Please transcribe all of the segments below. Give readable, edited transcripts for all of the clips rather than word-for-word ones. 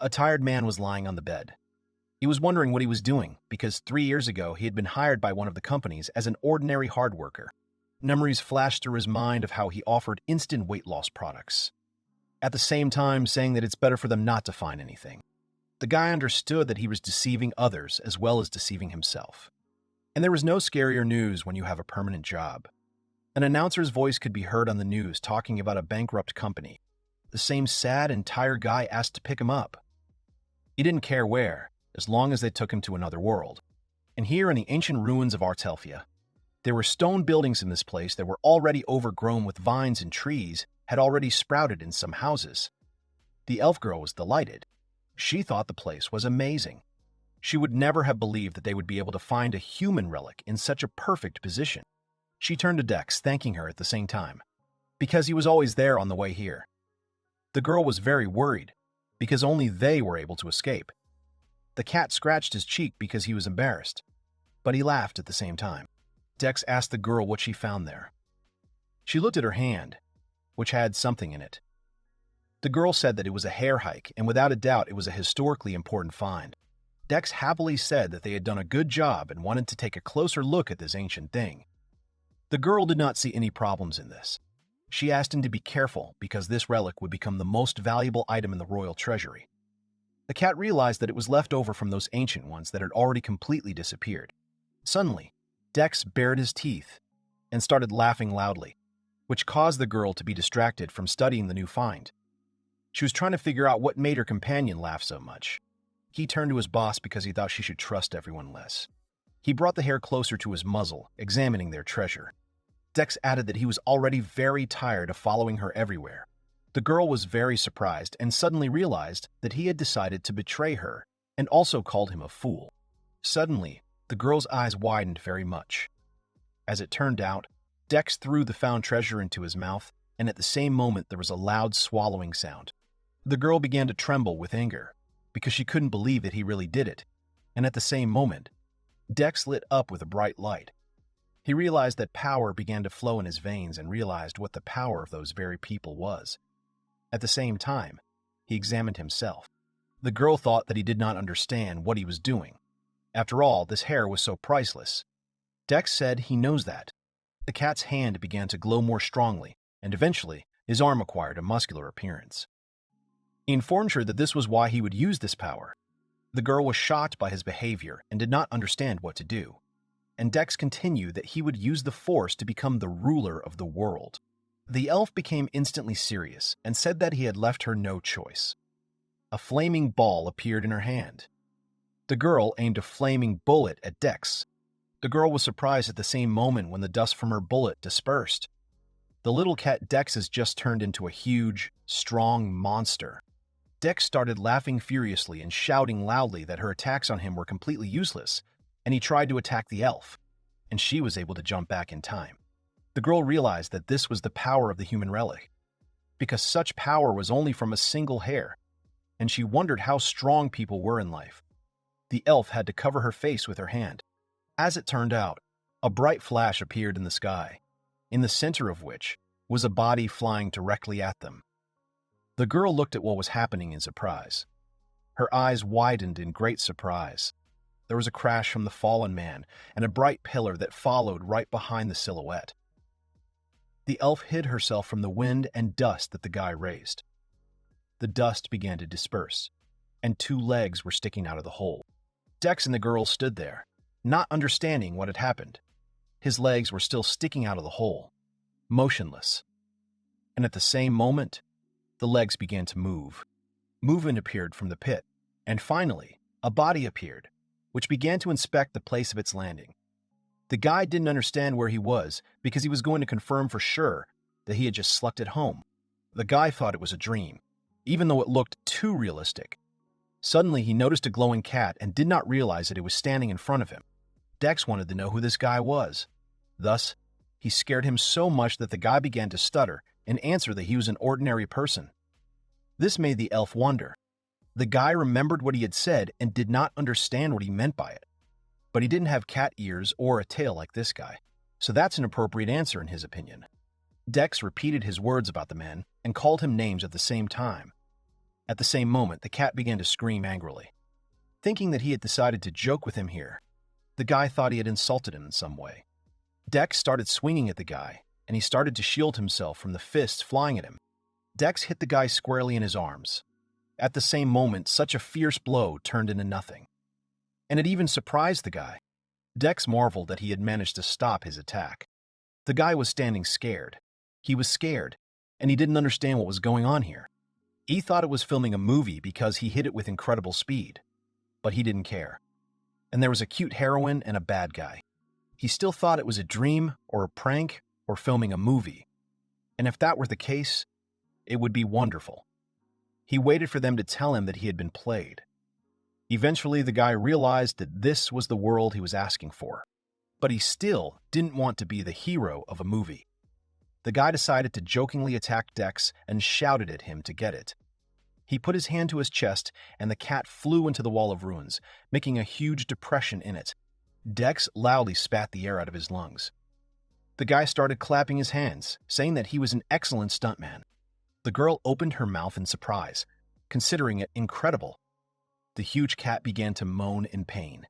A tired man was lying on the bed. He was wondering what he was doing because 3 years ago he had been hired by one of the companies as an ordinary hard worker. Memories flashed through his mind of how he offered instant weight loss products, at the same time saying that it's better for them not to find anything. The guy understood that he was deceiving others as well as deceiving himself. And there was no scarier news when you have a permanent job. An announcer's voice could be heard on the news talking about a bankrupt company. The same sad and tired guy asked to pick him up. He didn't care where, as long as they took him to another world. And here in the ancient ruins of Artelfia, there were stone buildings in this place that were already overgrown with vines, and trees had already sprouted in some houses. The elf girl was delighted. She thought the place was amazing. She would never have believed that they would be able to find a human relic in such a perfect position. She turned to Dex, thanking her at the same time, because he was always there on the way here. The girl was very worried, because only they were able to escape. The cat scratched his cheek because he was embarrassed, but he laughed at the same time. Dex asked the girl what she found there. She looked at her hand, which had something in it. The girl said that it was a hair hike, and without a doubt it was a historically important find. Dex happily said that they had done a good job and wanted to take a closer look at this ancient thing. The girl did not see any problems in this. She asked him to be careful because this relic would become the most valuable item in the royal treasury. The cat realized that it was left over from those ancient ones that had already completely disappeared. Suddenly, Dex bared his teeth and started laughing loudly, which caused the girl to be distracted from studying the new find. She was trying to figure out what made her companion laugh so much. He turned to his boss because he thought she should trust everyone less. He brought the hair closer to his muzzle, examining their treasure. Dex added that he was already very tired of following her everywhere. The girl was very surprised and suddenly realized that he had decided to betray her and also called him a fool. Suddenly, the girl's eyes widened very much. As it turned out, Dex threw the found treasure into his mouth, and at the same moment there was a loud swallowing sound. The girl began to tremble with anger because she couldn't believe that he really did it, and at the same moment, Dex lit up with a bright light. He realized that power began to flow in his veins and realized what the power of those very people was. At the same time, he examined himself. The girl thought that he did not understand what he was doing. After all, this hair was so priceless. Dex said he knows that. The cat's hand began to glow more strongly, and eventually, his arm acquired a muscular appearance. He informed her that this was why he would use this power. The girl was shocked by his behavior and did not understand what to do. And Dex continued that he would use the Force to become the ruler of the world. The elf became instantly serious and said that he had left her no choice. A flaming ball appeared in her hand. The girl aimed a flaming bullet at Dex. The girl was surprised at the same moment when the dust from her bullet dispersed. The little cat Dex has just turned into a huge, strong monster. Dex started laughing furiously and shouting loudly that her attacks on him were completely useless, and he tried to attack the elf, and she was able to jump back in time. The girl realized that this was the power of the human relic, because such power was only from a single hair, and she wondered how strong people were in life. The elf had to cover her face with her hand. As it turned out, a bright flash appeared in the sky, in the center of which was a body flying directly at them. The girl looked at what was happening in surprise. Her eyes widened in great surprise. There was a crash from the fallen man and a bright pillar that followed right behind the silhouette. The elf hid herself from the wind and dust that the guy raised. The dust began to disperse, and 2 legs were sticking out of the hole. Dex and the girl stood there, not understanding what had happened. His legs were still sticking out of the hole, motionless. And at the same moment, the legs began to move. Movement appeared from the pit, and finally, a body appeared, which began to inspect the place of its landing. The guy didn't understand where he was because he was going to confirm for sure that he had just slept at home. The guy thought it was a dream, even though it looked too realistic. Suddenly, he noticed a glowing cat and did not realize that it was standing in front of him. Dex wanted to know who this guy was. Thus, he scared him so much that the guy began to stutter and answer that he was an ordinary person. This made the elf wonder. The guy remembered what he had said and did not understand what he meant by it. But he didn't have cat ears or a tail like this guy, so that's an appropriate answer in his opinion. Dex repeated his words about the man and called him names at the same time. At the same moment, the cat began to scream angrily. Thinking that he had decided to joke with him here, the guy thought he had insulted him in some way. Dex started swinging at the guy, and he started to shield himself from the fists flying at him. Dex hit the guy squarely in his arms. At the same moment, such a fierce blow turned into nothing. And it even surprised the guy. Dex marveled that he had managed to stop his attack. The guy was standing scared. He was scared, and he didn't understand what was going on here. He thought it was filming a movie because he hit it with incredible speed. But he didn't care. And there was a cute heroine and a bad guy. He still thought it was a dream or a prank or filming a movie. And if that were the case, it would be wonderful. He waited for them to tell him that he had been played. Eventually, the guy realized that this was the world he was asking for. But he still didn't want to be the hero of a movie. The guy decided to jokingly attack Dex and shouted at him to get it. He put his hand to his chest, and the cat flew into the wall of ruins, making a huge depression in it. Dex loudly spat the air out of his lungs. The guy started clapping his hands, saying that he was an excellent stuntman. The girl opened her mouth in surprise, considering it incredible. The huge cat began to moan in pain.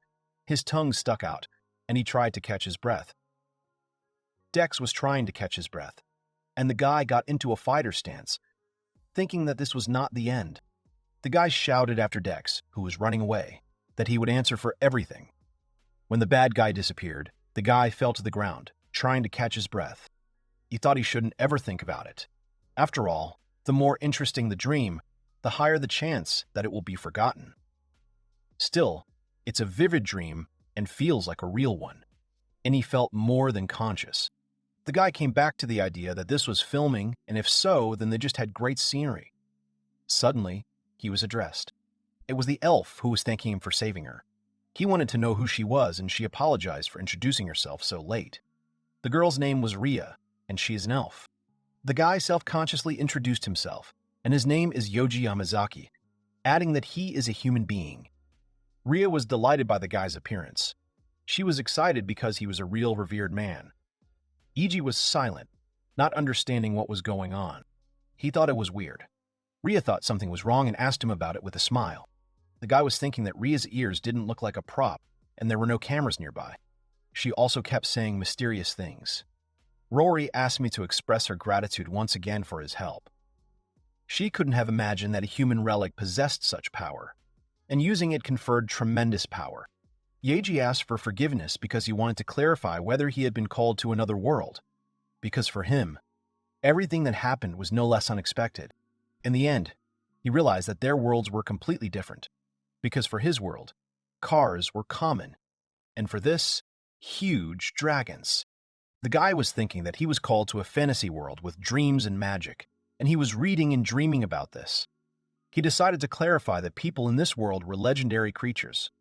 His tongue stuck out, and he tried to catch his breath. Dex was trying to catch his breath, and the guy got into a fighter stance, thinking that this was not the end. The guy shouted after Dex, who was running away, that he would answer for everything. When the bad guy disappeared, the guy fell to the ground, trying to catch his breath. He thought he shouldn't ever think about it. After all, the more interesting the dream, the higher the chance that it will be forgotten. Still, it's a vivid dream and feels like a real one, and he felt more than conscious. The guy came back to the idea that this was filming, and if so, then they just had great scenery. Suddenly, he was addressed. It was the elf who was thanking him for saving her. He wanted to know who she was, and she apologized for introducing herself so late. The girl's name was Ria, and she is an elf. The guy self-consciously introduced himself, and his name is Yoji Yamazaki, adding that he is a human being. Ria was delighted by the guy's appearance. She was excited because he was a real revered man. Iji was silent, not understanding what was going on. He thought it was weird. Ria thought something was wrong and asked him about it with a smile. The guy was thinking that Ria's ears didn't look like a prop, and there were no cameras nearby. She also kept saying mysterious things. Rory asked me to express her gratitude once again for his help. She couldn't have imagined that a human relic possessed such power, and using it conferred tremendous power. Yeji asked for forgiveness because he wanted to clarify whether he had been called to another world, because for him, everything that happened was no less unexpected. In the end, he realized that their worlds were completely different, because for his world, cars were common, and for this, huge dragons. The guy was thinking that he was called to a fantasy world with dreams and magic, and he was reading and dreaming about this. He decided to clarify that people in this world were legendary creatures.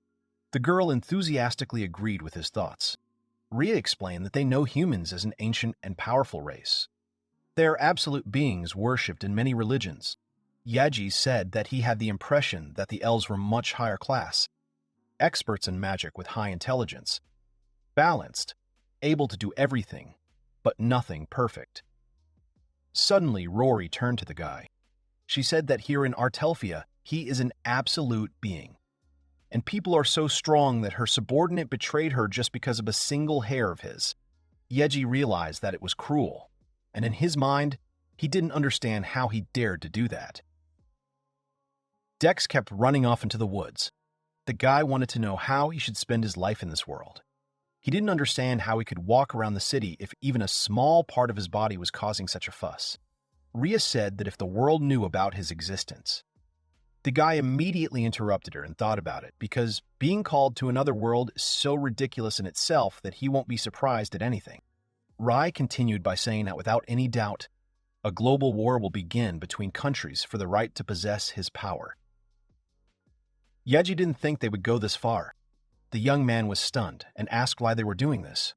The girl enthusiastically agreed with his thoughts. Ria explained that they know humans as an ancient and powerful race. They are absolute beings worshipped in many religions. Yaji said that he had the impression that the elves were much higher class, experts in magic with high intelligence, balanced, able to do everything, but nothing perfect. Suddenly, Rory turned to the guy. She said that here in Artelphia, he is an absolute being. And people are so strong that her subordinate betrayed her just because of a single hair of his. Yeji realized that it was cruel, and in his mind, he didn't understand how he dared to do that. Dex kept running off into the woods. The guy wanted to know how he should spend his life in this world. He didn't understand how he could walk around the city if even a small part of his body was causing such a fuss. Ria said that if the world knew about his existence. The guy immediately interrupted her and thought about it, because being called to another world is so ridiculous in itself that he won't be surprised at anything. Rai continued by saying that without any doubt, a global war will begin between countries for the right to possess his power. Yeji didn't think they would go this far. The young man was stunned and asked why they were doing this.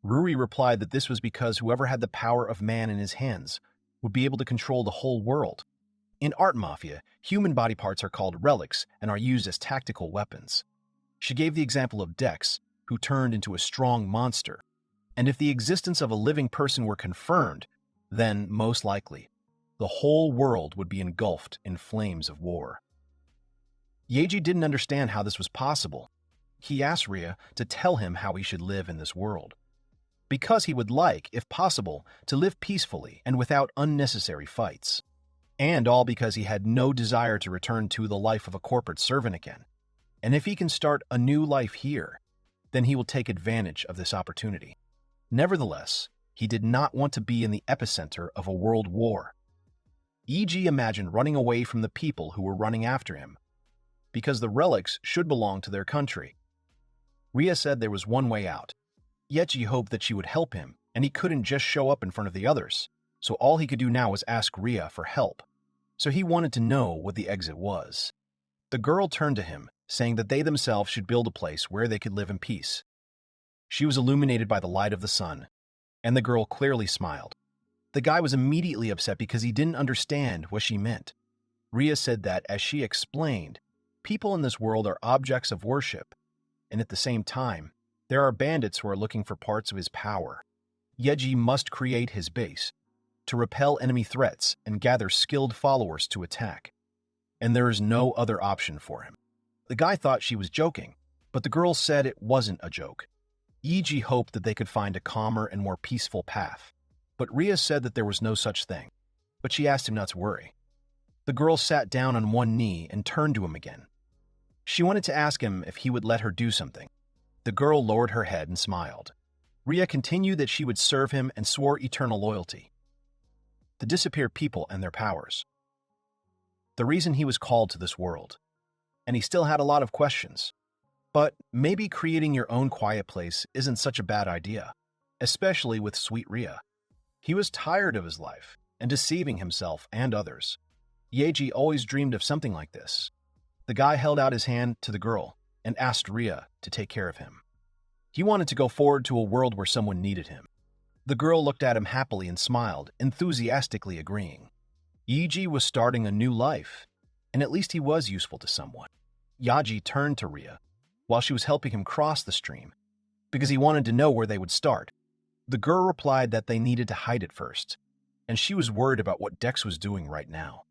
Ruri replied that this was because whoever had the power of man in his hands would be able to control the whole world. In Art Mafia, human body parts are called relics and are used as tactical weapons. She gave the example of Dex, who turned into a strong monster. And if the existence of a living person were confirmed, then, most likely, The whole world would be engulfed in flames of war. Yeji didn't understand how this was possible. He asked Ria to tell him how he should live in this world, because he would like, if possible, to live peacefully and without unnecessary fights. And all because he had no desire to return to the life of a corporate servant again. And if he can start a new life here, then he will take advantage of this opportunity. Nevertheless, he did not want to be in the epicenter of a world war. E.g. imagined running away from the people who were running after him, because the relics should belong to their country. Ria said there was one way out. Yeji hoped that she would help him, and he couldn't just show up in front of the others, so all he could do now was ask Ria for help. So he wanted to know what the exit was. The girl turned to him, saying that they themselves should build a place where they could live in peace. She was illuminated by the light of the sun, and the girl clearly smiled. The guy was immediately upset because he didn't understand what she meant. Ria said that, as she explained, people in this world are objects of worship, and at the same time, there are bandits who are looking for parts of his power. Yeji must create his base to repel enemy threats and gather skilled followers to attack. And there is no other option for him. The guy thought she was joking, but the girl said it wasn't a joke. Yeji hoped that they could find a calmer and more peaceful path, but Ria said that there was no such thing, but she asked him not to worry. The girl sat down on one knee and turned to him again. She wanted to ask him if he would let her do something. The girl lowered her head and smiled. Ria continued that she would serve him and swore eternal loyalty. To disappear people and their powers. The reason he was called to this world. And he still had a lot of questions. But maybe creating your own quiet place isn't such a bad idea, especially with sweet Ria. He was tired of his life and deceiving himself and others. Yeji always dreamed of something like this. The guy held out his hand to the girl and asked Ria to take care of him. He wanted to go forward to a world where someone needed him. The girl looked at him happily and smiled, enthusiastically agreeing. Yeji was starting a new life, and at least he was useful to someone. Yaji turned to Ria while she was helping him cross the stream, because he wanted to know where they would start. The girl replied that they needed to hide it first, and she was worried about what Dex was doing right now.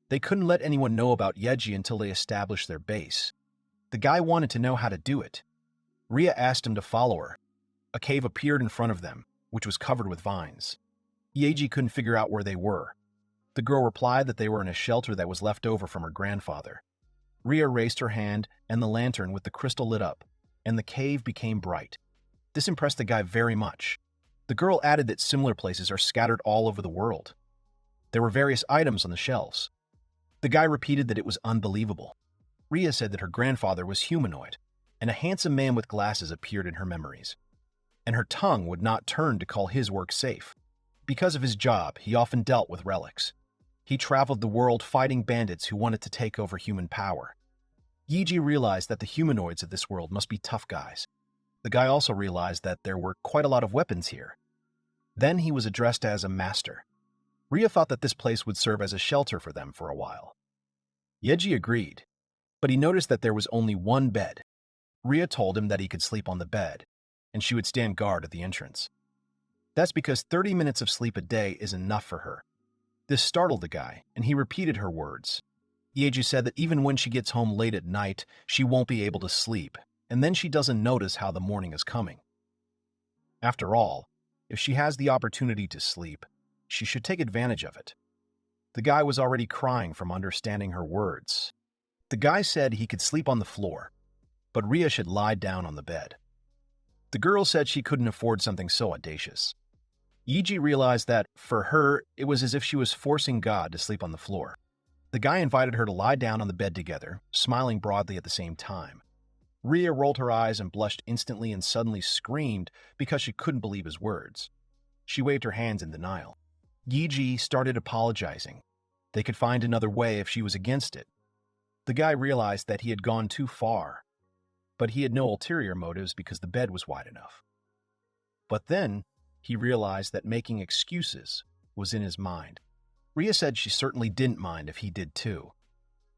They couldn't let anyone know about Yeji until they established their base. The guy wanted to know how to do it. Ria asked him to follow her. A cave appeared in front of them, which was covered with vines. Yeji couldn't figure out where they were. The girl replied that they were in a shelter that was left over from her grandfather. Ria raised her hand, and the lantern with the crystal lit up, and the cave became bright. This impressed the guy very much. The girl added that similar places are scattered all over the world. There were various items on the shelves. The guy repeated that it was unbelievable. Ria said that her grandfather was humanoid, and a handsome man with glasses appeared in her memories. And her tongue would not turn to call his work safe. Because of his job, he often dealt with relics. He traveled the world fighting bandits who wanted to take over human power. Yeji realized that the humanoids of this world must be tough guys. The guy also realized that there were quite a lot of weapons here. Then he was addressed as a master. Ria thought that this place would serve as a shelter for them for a while. Yeji agreed, but he noticed that there was only one bed. Ria told him that he could sleep on the bed, and she would stand guard at the entrance. That's because 30 minutes of sleep a day is enough for her. This startled the guy, and he repeated her words. Yeji said that even when she gets home late at night, she won't be able to sleep, and then she doesn't notice how the morning is coming. After all, if she has the opportunity to sleep, she should take advantage of it. The guy was already crying from understanding her words. The guy said he could sleep on the floor, but Ria should lie down on the bed. The girl said she couldn't afford something so audacious. Yeji realized that, for her, it was as if she was forcing God to sleep on the floor. The guy invited her to lie down on the bed together, smiling broadly at the same time. Ria rolled her eyes and blushed instantly and suddenly screamed because she couldn't believe his words. She waved her hands in denial. Yeji started apologizing. They could find another way if she was against it. The guy realized that he had gone too far, but he had no ulterior motives because the bed was wide enough. But then, he realized that making excuses was in his mind. Ria said she certainly didn't mind if he did too,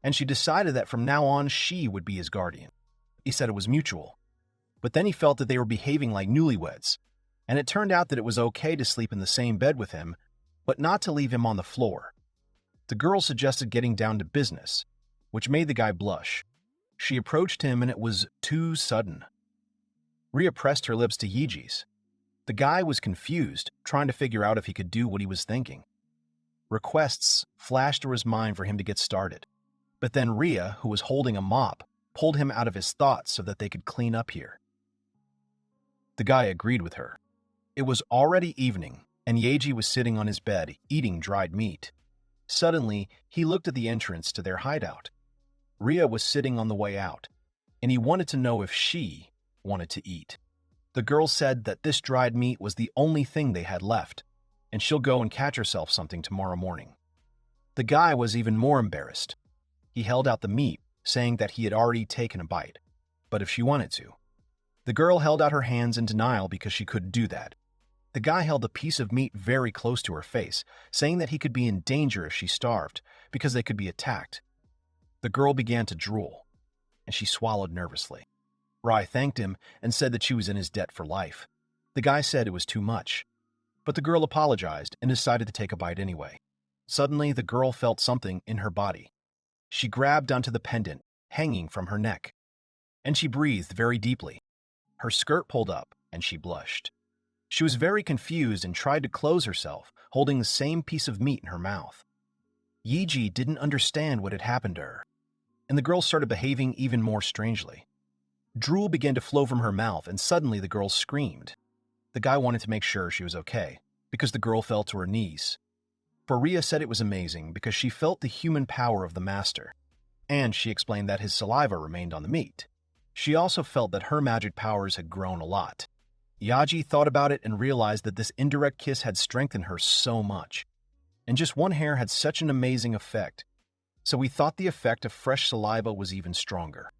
and she decided that from now on she would be his guardian. He said it was mutual. But then he felt that they were behaving like newlyweds, and it turned out that it was okay to sleep in the same bed with him, but not to leave him on the floor. The girl suggested getting down to business, which made the guy blush. She approached him and it was too sudden. Ria pressed her lips to Yiji's. The guy was confused, trying to figure out if he could do what he was thinking. Requests flashed through his mind for him to get started. But then Ria, who was holding a mop, pulled him out of his thoughts so that they could clean up here. The guy agreed with her. It was already evening, and Yeji was sitting on his bed, eating dried meat. Suddenly, he looked at the entrance to their hideout. Ria was sitting on the way out, and he wanted to know if she wanted to eat. The girl said that this dried meat was the only thing they had left, and she'll go and catch herself something tomorrow morning. The guy was even more embarrassed. He held out the meat, saying that he had already taken a bite, but if she wanted to. The girl held out her hands in denial because she couldn't do that. The guy held a piece of meat very close to her face, saying that he could be in danger if she starved, because they could be attacked. The girl began to drool, and she swallowed nervously. Rai thanked him and said that she was in his debt for life. The guy said it was too much, but the girl apologized and decided to take a bite anyway. Suddenly, the girl felt something in her body. She grabbed onto the pendant hanging from her neck, and she breathed very deeply. Her skirt pulled up, and she blushed. She was very confused and tried to close herself, holding the same piece of meat in her mouth. Yiji didn't understand what had happened to her, and the girl started behaving even more strangely. Drool began to flow from her mouth, and suddenly the girl screamed. The guy wanted to make sure she was okay, because the girl fell to her knees. Ria said it was amazing because she felt the human power of the master, and she explained that his saliva remained on the meat. She also felt that her magic powers had grown a lot. Yaji thought about it and realized that this indirect kiss had strengthened her so much. And just one hair had such an amazing effect, so he thought the effect of fresh saliva was even stronger.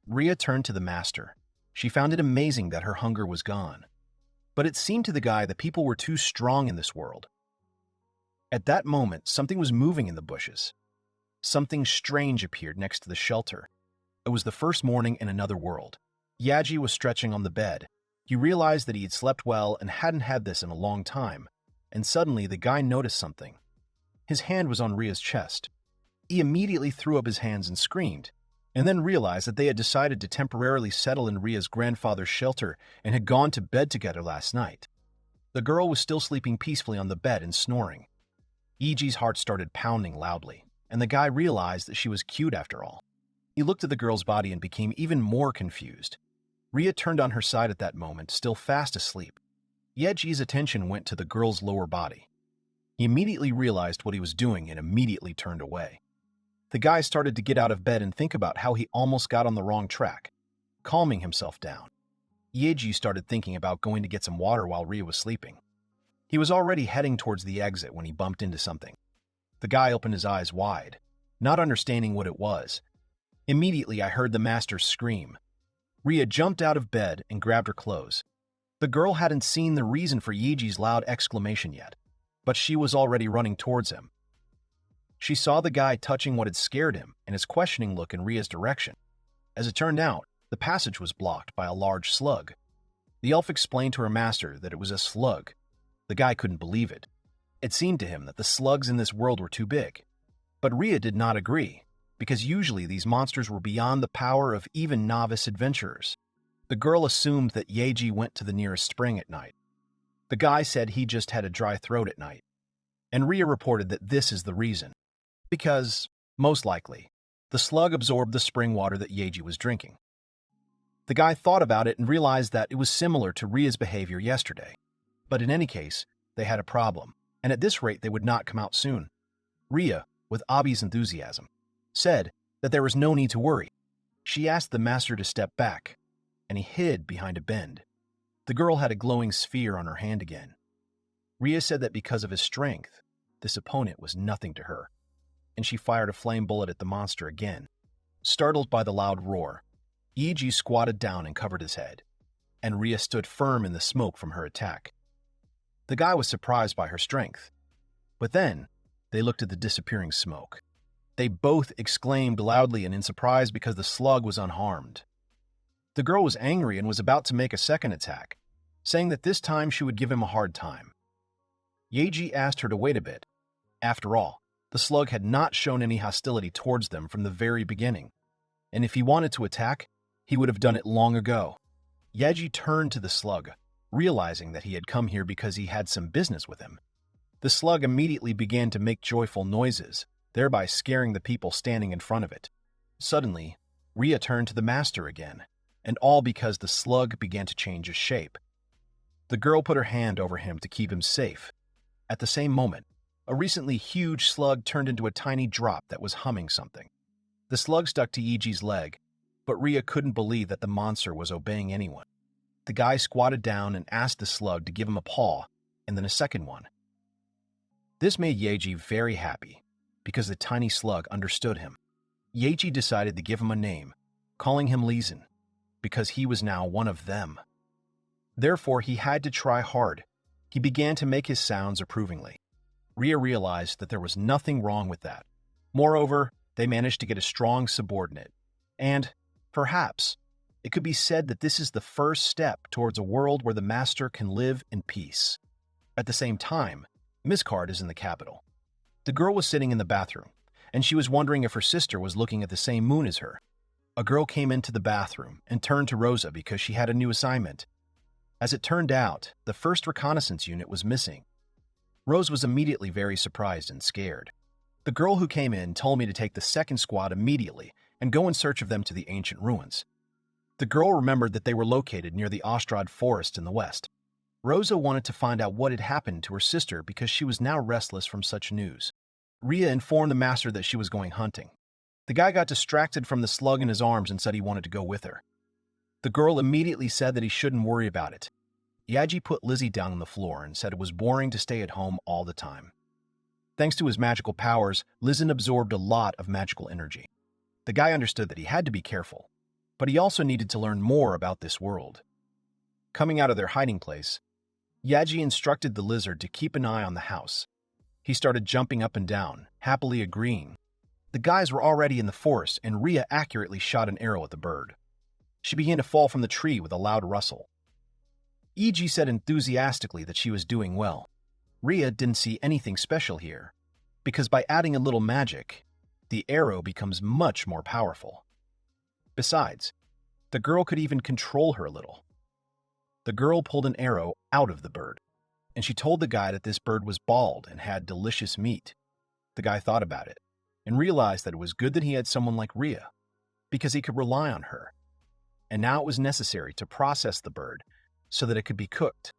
Ria turned to the master. She found it amazing that her hunger was gone. But it seemed to the guy that people were too strong in this world. At that moment, something was moving in the bushes. Something strange appeared next to the shelter. It was the first morning in another world. Yaji was stretching on the bed. He realized that he had slept well and hadn't had this in a long time, and suddenly the guy noticed something. His hand was on Ria's chest. He immediately threw up his hands and screamed, and then realized that they had decided to temporarily settle in Ria's grandfather's shelter and had gone to bed together last night. The girl was still sleeping peacefully on the bed and snoring. Yiji's heart started pounding loudly, and the guy realized that she was cute after all. He looked at the girl's body and became even more confused. Ria turned on her side at that moment, still fast asleep. Yeji's attention went to the girl's lower body. He immediately realized what he was doing and immediately turned away. The guy started to get out of bed and think about how he almost got on the wrong track, calming himself down. Yeji started thinking about going to get some water while Ria was sleeping. He was already heading towards the exit when he bumped into something. The guy opened his eyes wide, not understanding what it was. Immediately, I heard the master scream. Ria jumped out of bed and grabbed her clothes. The girl hadn't seen the reason for Yiji's loud exclamation yet, but she was already running towards him. She saw the guy touching what had scared him and his questioning look in Ria's direction. As it turned out, the passage was blocked by a large slug. The elf explained to her master that it was a slug. The guy couldn't believe it. It seemed to him that the slugs in this world were too big. But Ria did not agree, because usually these monsters were beyond the power of even novice adventurers. The girl assumed that Yeji went to the nearest spring at night. The guy said he just had a dry throat at night. And Ria reported that this is the reason. Because, most likely, the slug absorbed the spring water that Yeji was drinking. The guy thought about it and realized that it was similar to Ria's behavior yesterday. But in any case, they had a problem, and at this rate they would not come out soon. Ria, with Abi's enthusiasm, said that there was no need to worry. She asked the master to step back, and he hid behind a bend. The girl had a glowing sphere on her hand again. Ria said that because of his strength, this opponent was nothing to her, and she fired a flame bullet at the monster again. Startled by the loud roar, Yeji squatted down and covered his head, and Ria stood firm in the smoke from her attack. The guy was surprised by her strength, but then they looked at the disappearing smoke. They both exclaimed loudly and in surprise because the slug was unharmed. The girl was angry and was about to make a second attack, saying that this time she would give him a hard time. Yeji asked her to wait a bit. After all, The slug had not shown any hostility towards them from the very beginning, and if he wanted to attack, he would have done it long ago. Yaji turned to the slug, realizing that he had come here because he had some business with him. The slug immediately began to make joyful noises, thereby scaring the people standing in front of it. Suddenly, Rhea turned to the master again, and all because the slug began to change his shape. The girl put her hand over him to keep him safe. At the same moment, a recently huge slug turned into a tiny drop that was humming something. The slug stuck to Iji's leg, but Rhea couldn't believe that the monster was obeying anyone. The guy squatted down and asked the slug to give him a paw, and then a second one. This made Yaji very happy, because the tiny slug understood him. Yaji decided to give him a name, calling him Leeson, because he was now one of them. Therefore, he had to try hard. He began to make his sounds approvingly. Rhea realized that there was nothing wrong with that. Moreover, they managed to get a strong subordinate. And, perhaps, it could be said that this is the first step towards a world where the master can live in peace. At the same time, Miscard is in the capital. The girl was sitting in the bathroom, and she was wondering if her sister was looking at the same moon as her. A girl came into the bathroom and turned to Rosa because she had a new assignment. As it turned out, the first reconnaissance unit was missing. Rose was immediately very surprised and scared. The girl who came in told me to take the second squad immediately and go in search of them to the ancient ruins. The girl remembered that they were located near the Ostrad forest in the west. Rosa wanted to find out what had happened to her sister because she was now restless from such news. Rhea informed the master that she was going hunting. The guy got distracted from the slug in his arms and said he wanted to go with her. The girl immediately said that he shouldn't worry about it. Yaji put Lizzie down on the floor and said it was boring to stay at home all the time. Thanks to his magical powers, Lizen absorbed a lot of magical energy. The guy understood that he had to be careful, but he also needed to learn more about this world. Coming out of their hiding place, Yaji instructed the lizard to keep an eye on the house. He started jumping up and down, happily agreeing. The guys were already in the forest, and Rhea accurately shot an arrow at the bird. She began to fall from the tree with a loud rustle. Iji said enthusiastically that she was doing well. Rhea didn't see anything special here, because by adding a little magic, the arrow becomes much more powerful. Besides, the girl could even control her a little. The girl pulled an arrow out of the bird, and she told the guy that this bird was bald and had delicious meat. The guy thought about it, and realized that it was good that he had someone like Rhea, because he could rely on her. And now it was necessary to process the bird so that it could be cooked.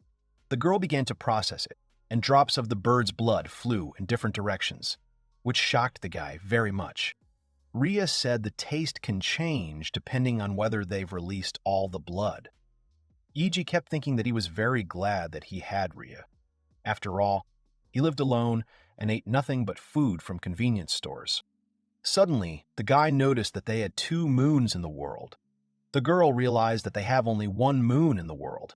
The girl began to process it, and drops of the bird's blood flew in different directions, which shocked the guy very much. Rhea said the taste can change depending on whether they've released all the blood. Iji kept thinking that he was very glad that he had Rhea. After all, he lived alone and ate nothing but food from convenience stores. Suddenly, the guy noticed that they had 2 moons in the world. The girl realized that they have only 1 moon in the world.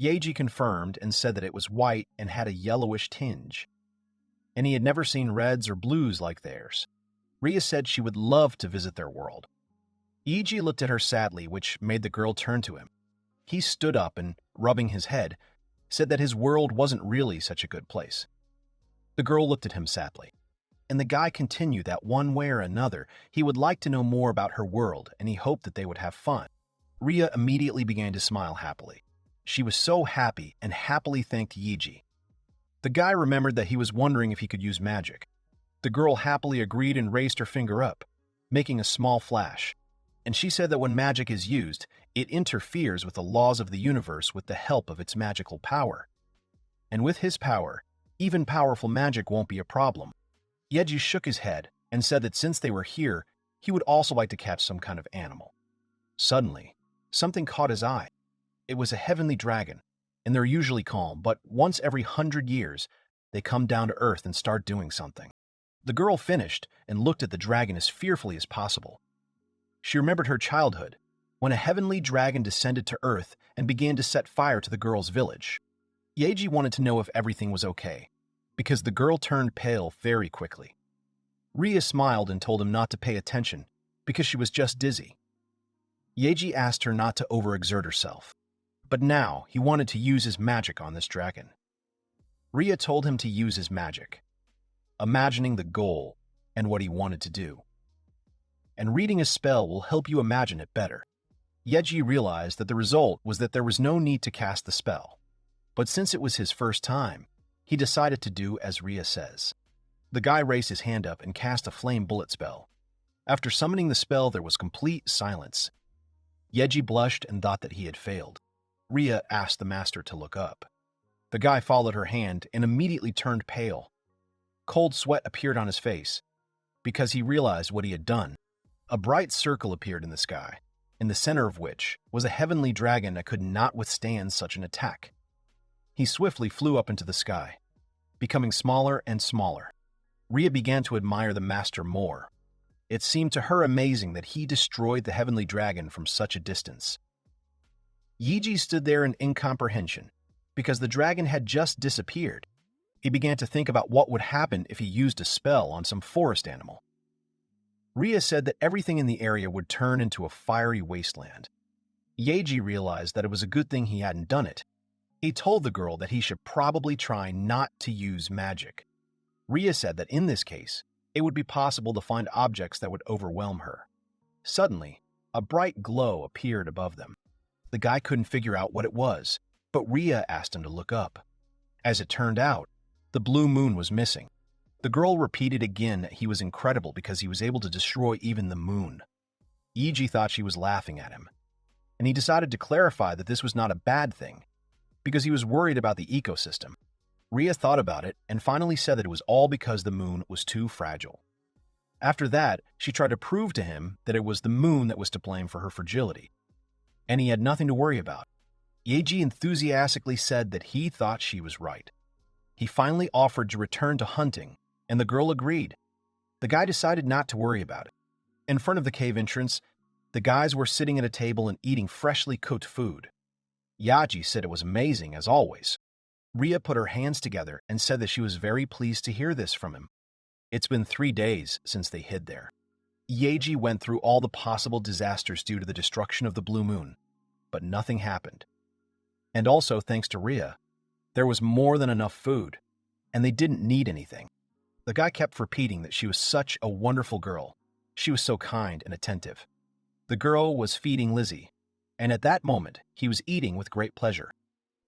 Yaji confirmed and said that it was white and had a yellowish tinge, and he had never seen reds or blues like theirs. Rhea said she would love to visit their world. Iji looked at her sadly, which made the girl turn to him. He stood up and, rubbing his head, said that his world wasn't really such a good place. The girl looked at him sadly, and the guy continued that one way or another he would like to know more about her world, and he hoped that they would have fun. Rhea immediately began to smile happily. She was so happy and happily thanked Yiji. The guy remembered that he was wondering if he could use magic. The girl happily agreed and raised her finger up, making a small flash. And she said that when magic is used, it interferes with the laws of the universe with the help of its magical power. And with his power, even powerful magic won't be a problem. Yeji shook his head and said that since they were here, he would also like to catch some kind of animal. Suddenly, something caught his eye. It was a heavenly dragon, and they're usually calm, but once every 100 years, they come down to earth and start doing something. The girl finished and looked at the dragon as fearfully as possible. She remembered her childhood, when a heavenly dragon descended to earth and began to set fire to the girl's village. Yeji wanted to know if everything was okay, because the girl turned pale very quickly. Rhea smiled and told him not to pay attention, because she was just dizzy. Yeji asked her not to overexert herself. But now, he wanted to use his magic on this dragon. Rhea told him to use his magic. imagining the goal and what he wanted to do. And reading a spell will help you imagine it better. Yeji realized that the result was that there was no need to cast the spell. But since it was his first time, he decided to do as Ria says. The guy raised his hand up and cast a flame bullet spell. After summoning the spell, there was complete silence. Yeji blushed and thought that he had failed. Ria asked the master to look up. The guy followed her hand and immediately turned pale. Cold sweat appeared on his face because he realized what he had done. A bright circle appeared in the sky, in the center of which was a heavenly dragon that could not withstand such an attack. He swiftly flew up into the sky, becoming smaller and smaller. Ria began to admire the master more. It seemed to her amazing that he destroyed the heavenly dragon from such a distance. Yeji stood there in incomprehension, because the dragon had just disappeared. He began to think about what would happen if he used a spell on some forest animal. Ria said that everything in the area would turn into a fiery wasteland. Yeji realized that it was a good thing he hadn't done it. He told the girl that he should probably try not to use magic. Ria said that in this case, it would be possible to find objects that would overwhelm her. Suddenly, a bright glow appeared above them. The guy couldn't figure out what it was, but Ria asked him to look up. As it turned out, the blue moon was missing. The girl repeated again that he was incredible because he was able to destroy even the moon. Yeji thought she was laughing at him, and he decided to clarify that this was not a bad thing, because he was worried about the ecosystem. Ria thought about it and finally said that it was all because the moon was too fragile. After that, she tried to prove to him that it was the moon that was to blame for her fragility, and he had nothing to worry about. Yeji enthusiastically said that he thought she was right. He finally offered to return to hunting, and the girl agreed. The guy decided not to worry about it. In front of the cave entrance, the guys were sitting at a table and eating freshly cooked food. Yaji said it was amazing, as always. Ria put her hands together and said that she was very pleased to hear this from him. It's been 3 days since they hid there. Yeji went through all the possible disasters due to the destruction of the blue moon, but nothing happened. And also, thanks to Ria, there was more than enough food, and they didn't need anything. The guy kept repeating that she was such a wonderful girl. She was so kind and attentive. The girl was feeding Lizzie, and at that moment, he was eating with great pleasure.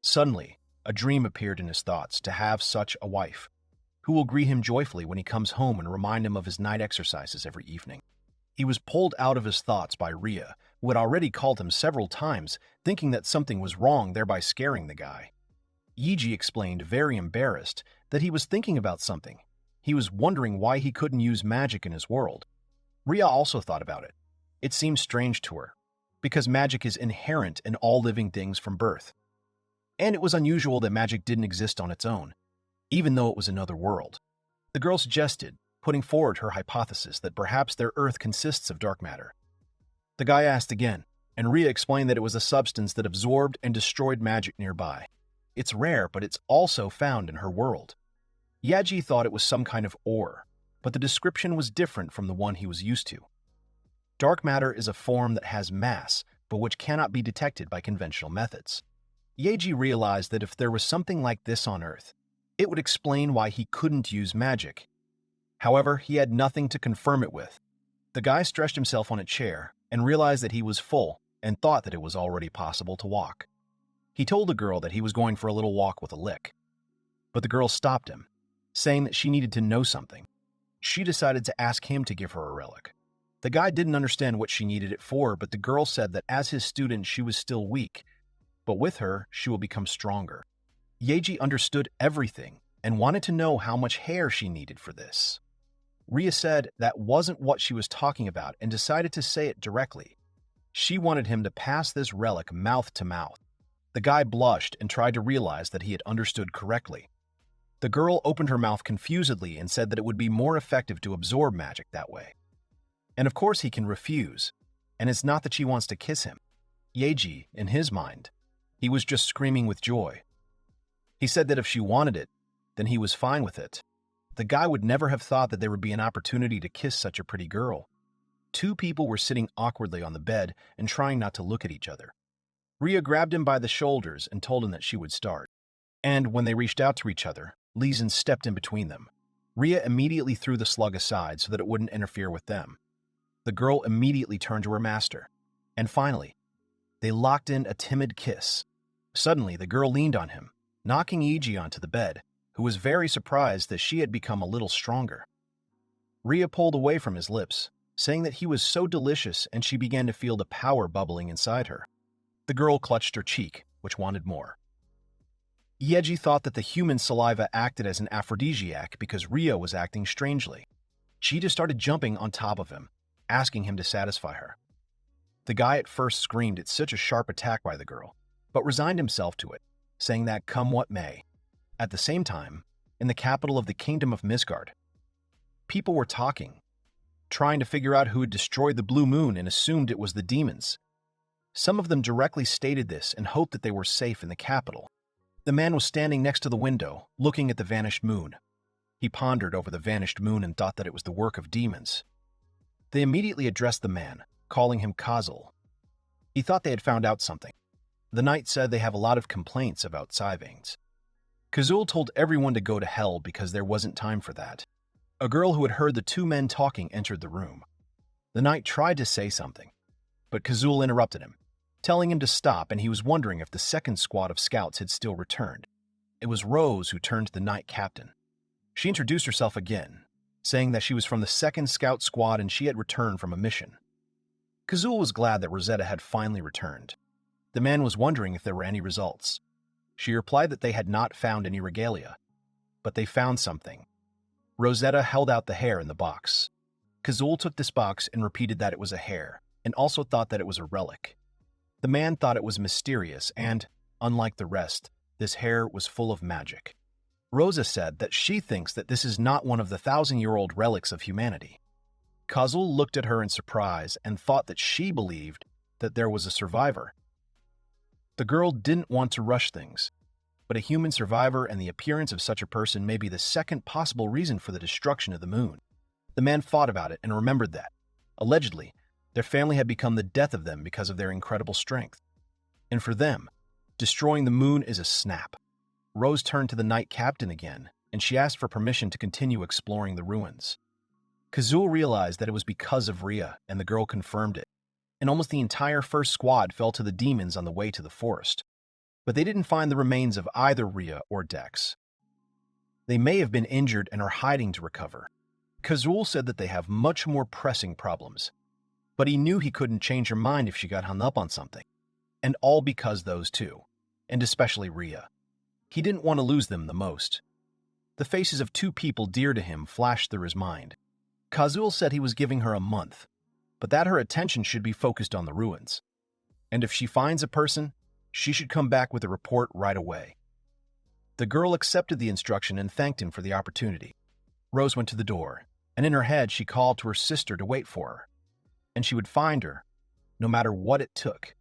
Suddenly, a dream appeared in his thoughts to have such a wife, who will greet him joyfully when he comes home and remind him of his night exercises every evening. He was pulled out of his thoughts by Ria, who had already called him several times, thinking that something was wrong, thereby scaring the guy. Yeji explained, very embarrassed, that he was thinking about something. He was wondering why he couldn't use magic in his world. Ria also thought about it. It seemed strange to her, because magic is inherent in all living things from birth. And it was unusual that magic didn't exist on its own, even though it was another world. The girl suggested, putting forward her hypothesis that perhaps their Earth consists of dark matter. The guy asked again, and Ria explained that it was a substance that absorbed and destroyed magic nearby. It's rare, but it's also found in her world. Yaji thought it was some kind of ore, but the description was different from the one he was used to. Dark matter is a form that has mass, but which cannot be detected by conventional methods. Yeji realized that if there was something like this on Earth, it would explain why he couldn't use magic. However, he had nothing to confirm it with. The guy stretched himself on a chair and realized that he was full and thought that it was already possible to walk. He told the girl that he was going for a little walk with a lick, but the girl stopped him, saying that she needed to know something. She decided to ask him to give her a relic. The guy didn't understand what she needed it for, but the girl said that as his student she was still weak, but with her she will become stronger. Yeji understood everything and wanted to know how much hair she needed for this. Ria said that wasn't what she was talking about and decided to say it directly. She wanted him to pass this relic mouth to mouth. The guy blushed and tried to realize that he had understood correctly. The girl opened her mouth confusedly and said that it would be more effective to absorb magic that way. And of course he can refuse, and it's not that she wants to kiss him. Yeji, in his mind, he was just screaming with joy. He said that if she wanted it, then he was fine with it. The guy would never have thought that there would be an opportunity to kiss such a pretty girl. Two people were sitting awkwardly on the bed and trying not to look at each other. Ria grabbed him by the shoulders and told him that she would start. And when they reached out to each other, Leeson stepped in between them. Ria immediately threw the slug aside so that it wouldn't interfere with them. The girl immediately turned to her master. And finally, they locked in a timid kiss. Suddenly, the girl leaned on him, knocking Iji onto the bed, who was very surprised that she had become a little stronger. Ria pulled away from his lips, saying that he was so delicious, and she began to feel the power bubbling inside her. The girl clutched her cheek, which wanted more. Yeji thought that the human saliva acted as an aphrodisiac because Ria was acting strangely. She just started jumping on top of him, asking him to satisfy her. The guy at first screamed at such a sharp attack by the girl, but resigned himself to it, saying that come what may. At the same time, in the capital of the Kingdom of Misgard, people were talking, trying to figure out who had destroyed the blue moon and assumed it was the demons. Some of them directly stated this and hoped that they were safe in the capital. The man was standing next to the window, looking at the vanished moon. He pondered over the vanished moon and thought that it was the work of demons. They immediately addressed the man, calling him Kazul. He thought they had found out something. The knight said they have a lot of complaints about Sivanes. Kazul told everyone to go to hell because there wasn't time for that. A girl who had heard the two men talking entered the room. The knight tried to say something, but Kazul interrupted him, telling him to stop, and he was wondering if the second squad of scouts had still returned. It was Rose who turned to the knight captain. She introduced herself again, saying that she was from the second scout squad and she had returned from a mission. Kazul was glad that Rosetta had finally returned. The man was wondering if there were any results. She replied that they had not found any regalia, but they found something. Rosetta held out the hair in the box. Kazul took this box and repeated that it was a hair, and also thought that it was a relic. The man thought it was mysterious and, unlike the rest, this hair was full of magic. Rosa said that she thinks that this is not one of the 1,000-year-old relics of humanity. Kazul looked at her in surprise and thought that she believed that there was a survivor. The girl didn't want to rush things, but a human survivor and the appearance of such a person may be the second possible reason for the destruction of the moon. The man thought about it and remembered that, allegedly, their family had become the death of them because of their incredible strength. And for them, destroying the moon is a snap. Rose turned to the knight captain again, and she asked for permission to continue exploring the ruins. Kazul realized that it was because of Ria, and the girl confirmed it. And almost the entire first squad fell to the demons on the way to the forest. But they didn't find the remains of either Ria or Dex. They may have been injured and are hiding to recover. Kazul said that they have much more pressing problems, but he knew he couldn't change her mind if she got hung up on something. And all because those two, and especially Ria. He didn't want to lose them the most. The faces of two people dear to him flashed through his mind. Kazul said he was giving her a month, but that her attention should be focused on the ruins. And if she finds a person, she should come back with a report right away. The girl accepted the instruction and thanked him for the opportunity. Rose went to the door, and in her head she called to her sister to wait for her, and she would find her, no matter what it took.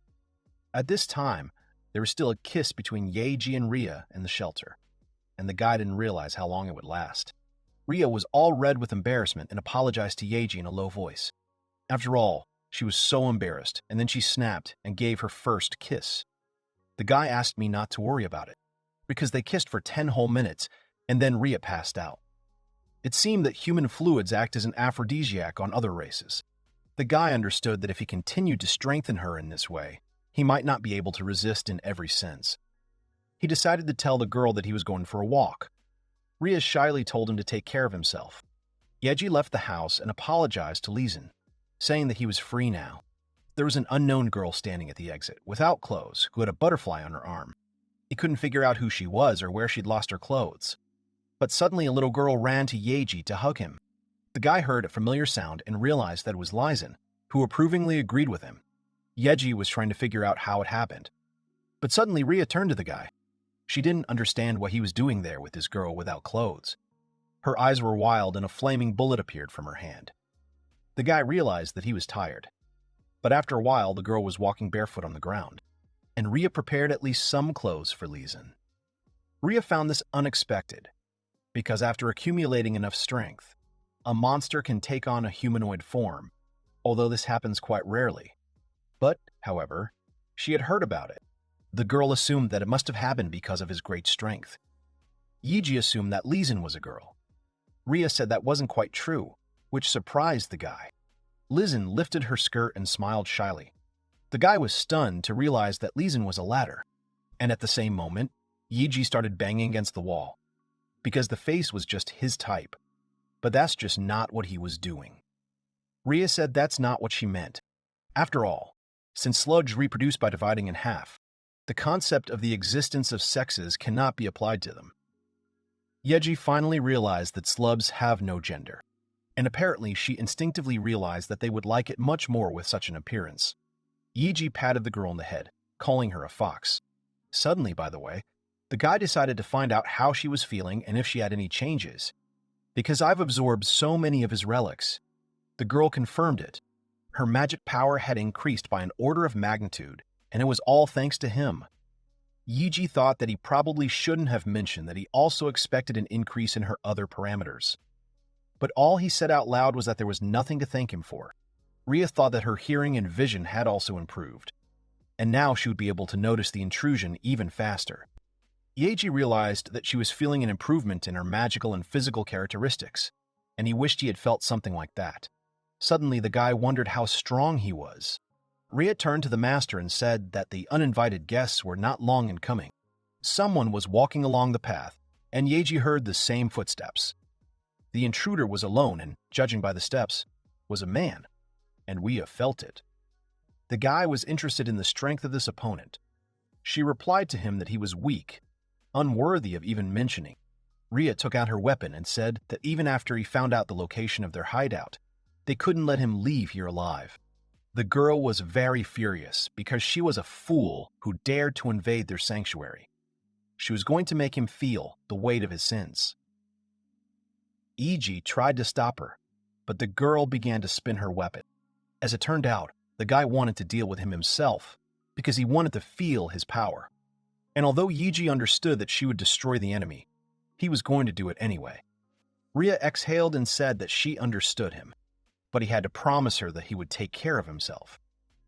At this time, there was still a kiss between Yeji and Ria in the shelter, and the guy didn't realize how long it would last. Ria was all red with embarrassment and apologized to Yeji in a low voice. After all, she was so embarrassed, and then she snapped and gave her first kiss. The guy asked me not to worry about it, because they kissed for 10 whole minutes, and then Ria passed out. It seemed that human fluids act as an aphrodisiac on other races. The guy understood that if he continued to strengthen her in this way, he might not be able to resist in every sense. He decided to tell the girl that he was going for a walk. Ria shyly told him to take care of himself. Yeji left the house and apologized to Leeson, saying that he was free now. There was an unknown girl standing at the exit, without clothes, who had a butterfly on her arm. He couldn't figure out who she was or where she'd lost her clothes. But suddenly a little girl ran to Yeji to hug him. The guy heard a familiar sound and realized that it was Leeson, who approvingly agreed with him. Yeji was trying to figure out how it happened. But suddenly Ria turned to the guy. She didn't understand what he was doing there with this girl without clothes. Her eyes were wild and a flaming bullet appeared from her hand. The guy realized that he was tired. But after a while, the girl was walking barefoot on the ground, and Ria prepared at least some clothes for Leeson. Ria found this unexpected, because after accumulating enough strength, a monster can take on a humanoid form, although this happens quite rarely. But, however, she had heard about it. The girl assumed that it must have happened because of his great strength. Yeji assumed that Leeson was a girl. Ria said that wasn't quite true, which surprised the guy. Lizen lifted her skirt and smiled shyly. The guy was stunned to realize that Lizen was a ladder. And at the same moment, Yiji started banging against the wall, because the face was just his type. But that's just not what he was doing. Ria said that's not what she meant. After all, since slugs reproduce by dividing in half, the concept of the existence of sexes cannot be applied to them. Yeji finally realized that slugs have no gender, and apparently she instinctively realized that they would like it much more with such an appearance. Yeji patted the girl on the head, calling her a fox. Suddenly, by the way, the guy decided to find out how she was feeling and if she had any changes. Because I've absorbed so many of his relics. The girl confirmed it. Her magic power had increased by an order of magnitude, and it was all thanks to him. Yiji thought that he probably shouldn't have mentioned that he also expected an increase in her other parameters. But all he said out loud was that there was nothing to thank him for. Ria thought that her hearing and vision had also improved, and now she would be able to notice the intrusion even faster. Yeji realized that she was feeling an improvement in her magical and physical characteristics, and he wished he had felt something like that. Suddenly, the guy wondered how strong he was. Ria turned to the master and said that the uninvited guests were not long in coming. Someone was walking along the path, and Yeji heard the same footsteps. The intruder was alone and, judging by the steps, was a man, and Ria felt it. The guy was interested in the strength of this opponent. She replied to him that he was weak, unworthy of even mentioning. Ria took out her weapon and said that even after he found out the location of their hideout, they couldn't let him leave here alive. The girl was very furious because she was a fool who dared to invade their sanctuary. She was going to make him feel the weight of his sins. Iji tried to stop her, but the girl began to spin her weapon. As it turned out, the guy wanted to deal with him himself because he wanted to feel his power. And although Yiji understood that she would destroy the enemy, he was going to do it anyway. Ria exhaled and said that she understood him, but he had to promise her that he would take care of himself.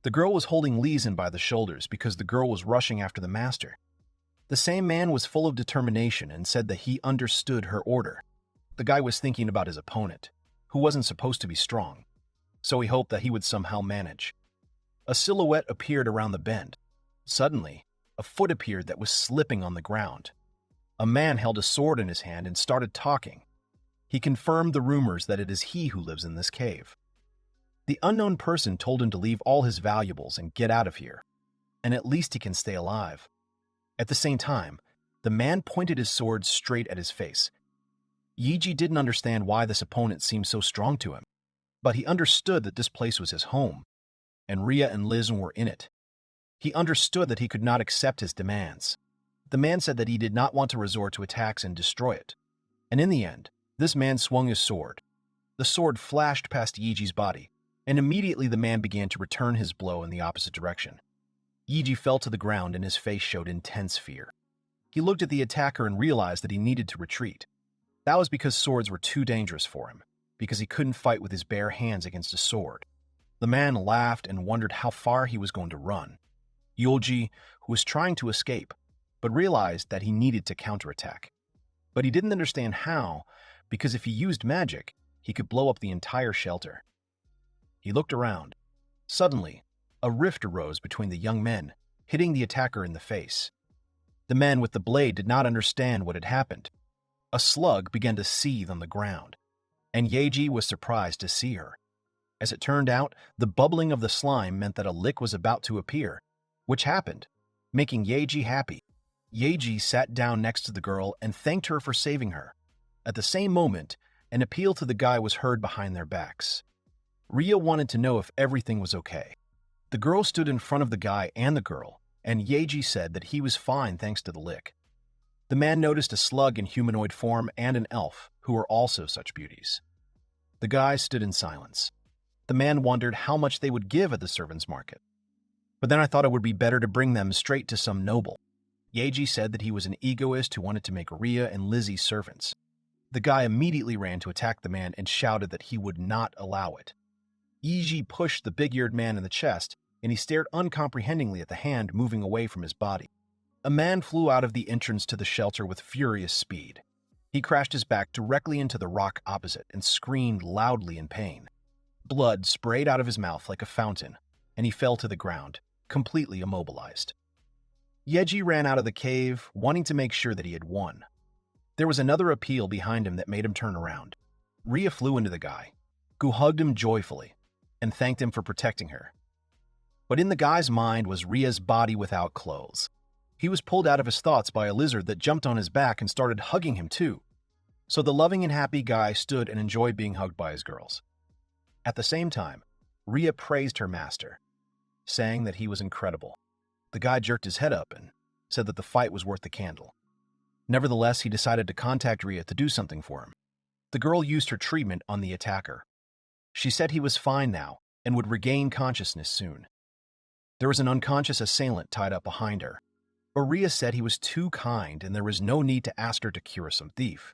The girl was holding Lizen by the shoulders because the girl was rushing after the master. The same man was full of determination and said that he understood her order. The guy was thinking about his opponent, who wasn't supposed to be strong, so he hoped that he would somehow manage. A silhouette appeared around the bend. Suddenly, a foot appeared that was slipping on the ground. A man held a sword in his hand and started talking. He confirmed the rumors that it is he who lives in this cave. The unknown person told him to leave all his valuables and get out of here, and at least he can stay alive. At the same time, the man pointed his sword straight at his face. Yiji didn't understand why this opponent seemed so strong to him, but he understood that this place was his home, and Ria and Lizen were in it. He understood that he could not accept his demands. The man said that he did not want to resort to attacks and destroy it. And in the end, this man swung his sword. The sword flashed past Yiji's body, and immediately the man began to return his blow in the opposite direction. Yiji fell to the ground and his face showed intense fear. He looked at the attacker and realized that he needed to retreat. That was because swords were too dangerous for him, because he couldn't fight with his bare hands against a sword. The man laughed and wondered how far he was going to run. Yoji, who was trying to escape, but realized that he needed to counterattack. But he didn't understand how, because if he used magic, he could blow up the entire shelter. He looked around. Suddenly, a rift arose between the young men, hitting the attacker in the face. The man with the blade did not understand what had happened. A slug began to seethe on the ground, and Yeji was surprised to see her. As it turned out, the bubbling of the slime meant that a lick was about to appear, which happened, making Yeji happy. Yeji sat down next to the girl and thanked her for saving her. At the same moment, an appeal to the guy was heard behind their backs. Ria wanted to know if everything was okay. The girl stood in front of the guy and the girl, and Yeji said that he was fine thanks to the lick. The man noticed a slug in humanoid form and an elf, who were also such beauties. The guy stood in silence. The man wondered how much they would give at the servants' market. But then I thought it would be better to bring them straight to some noble. Yeji said that he was an egoist who wanted to make Ria and Lizzie servants. The guy immediately ran to attack the man and shouted that he would not allow it. Yeji pushed the big-eared man in the chest, and he stared uncomprehendingly at the hand moving away from his body. A man flew out of the entrance to the shelter with furious speed. He crashed his back directly into the rock opposite and screamed loudly in pain. Blood sprayed out of his mouth like a fountain, and he fell to the ground, completely immobilized. Yeji ran out of the cave, wanting to make sure that he had won. There was another appeal behind him that made him turn around. Rhea flew into the guy, who hugged him joyfully and thanked him for protecting her. But in the guy's mind was Rhea's body without clothes. He was pulled out of his thoughts by a lizard that jumped on his back and started hugging him too. So the loving and happy guy stood and enjoyed being hugged by his girls. At the same time, Rhea praised her master, saying that he was incredible. The guy jerked his head up and said that the fight was worth the candle. Nevertheless, he decided to contact Rhea to do something for him. The girl used her treatment on the attacker. She said he was fine now and would regain consciousness soon. There was an unconscious assailant tied up behind her. But Rhea said he was too kind and there was no need to ask her to cure some thief.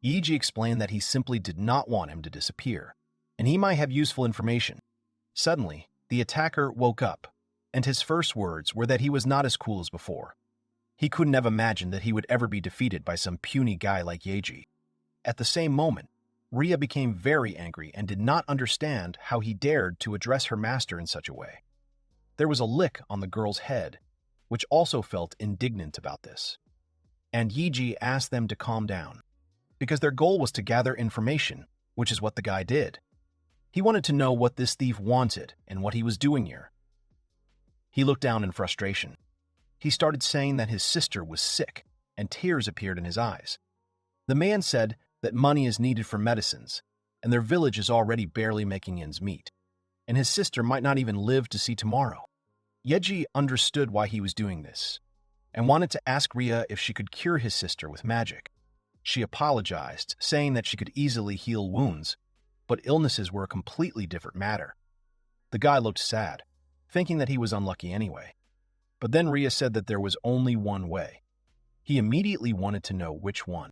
Yeji explained that he simply did not want him to disappear, and he might have useful information. Suddenly, the attacker woke up, and his first words were that he was not as cool as before. He couldn't have imagined that he would ever be defeated by some puny guy like Yeji. At the same moment, Rhea became very angry and did not understand how he dared to address her master in such a way. There was a lick on the girl's head, which also felt indignant about this. And Yeji asked them to calm down, because their goal was to gather information, which is what the guy did. He wanted to know what this thief wanted and what he was doing here. He looked down in frustration. He started saying that his sister was sick, and tears appeared in his eyes. The man said that money is needed for medicines, and their village is already barely making ends meet, and his sister might not even live to see tomorrow. Yeji understood why he was doing this, and wanted to ask Rhea if she could cure his sister with magic. She apologized, saying that she could easily heal wounds, but illnesses were a completely different matter. The guy looked sad, thinking that he was unlucky anyway. But then Rhea said that there was only one way. He immediately wanted to know which one.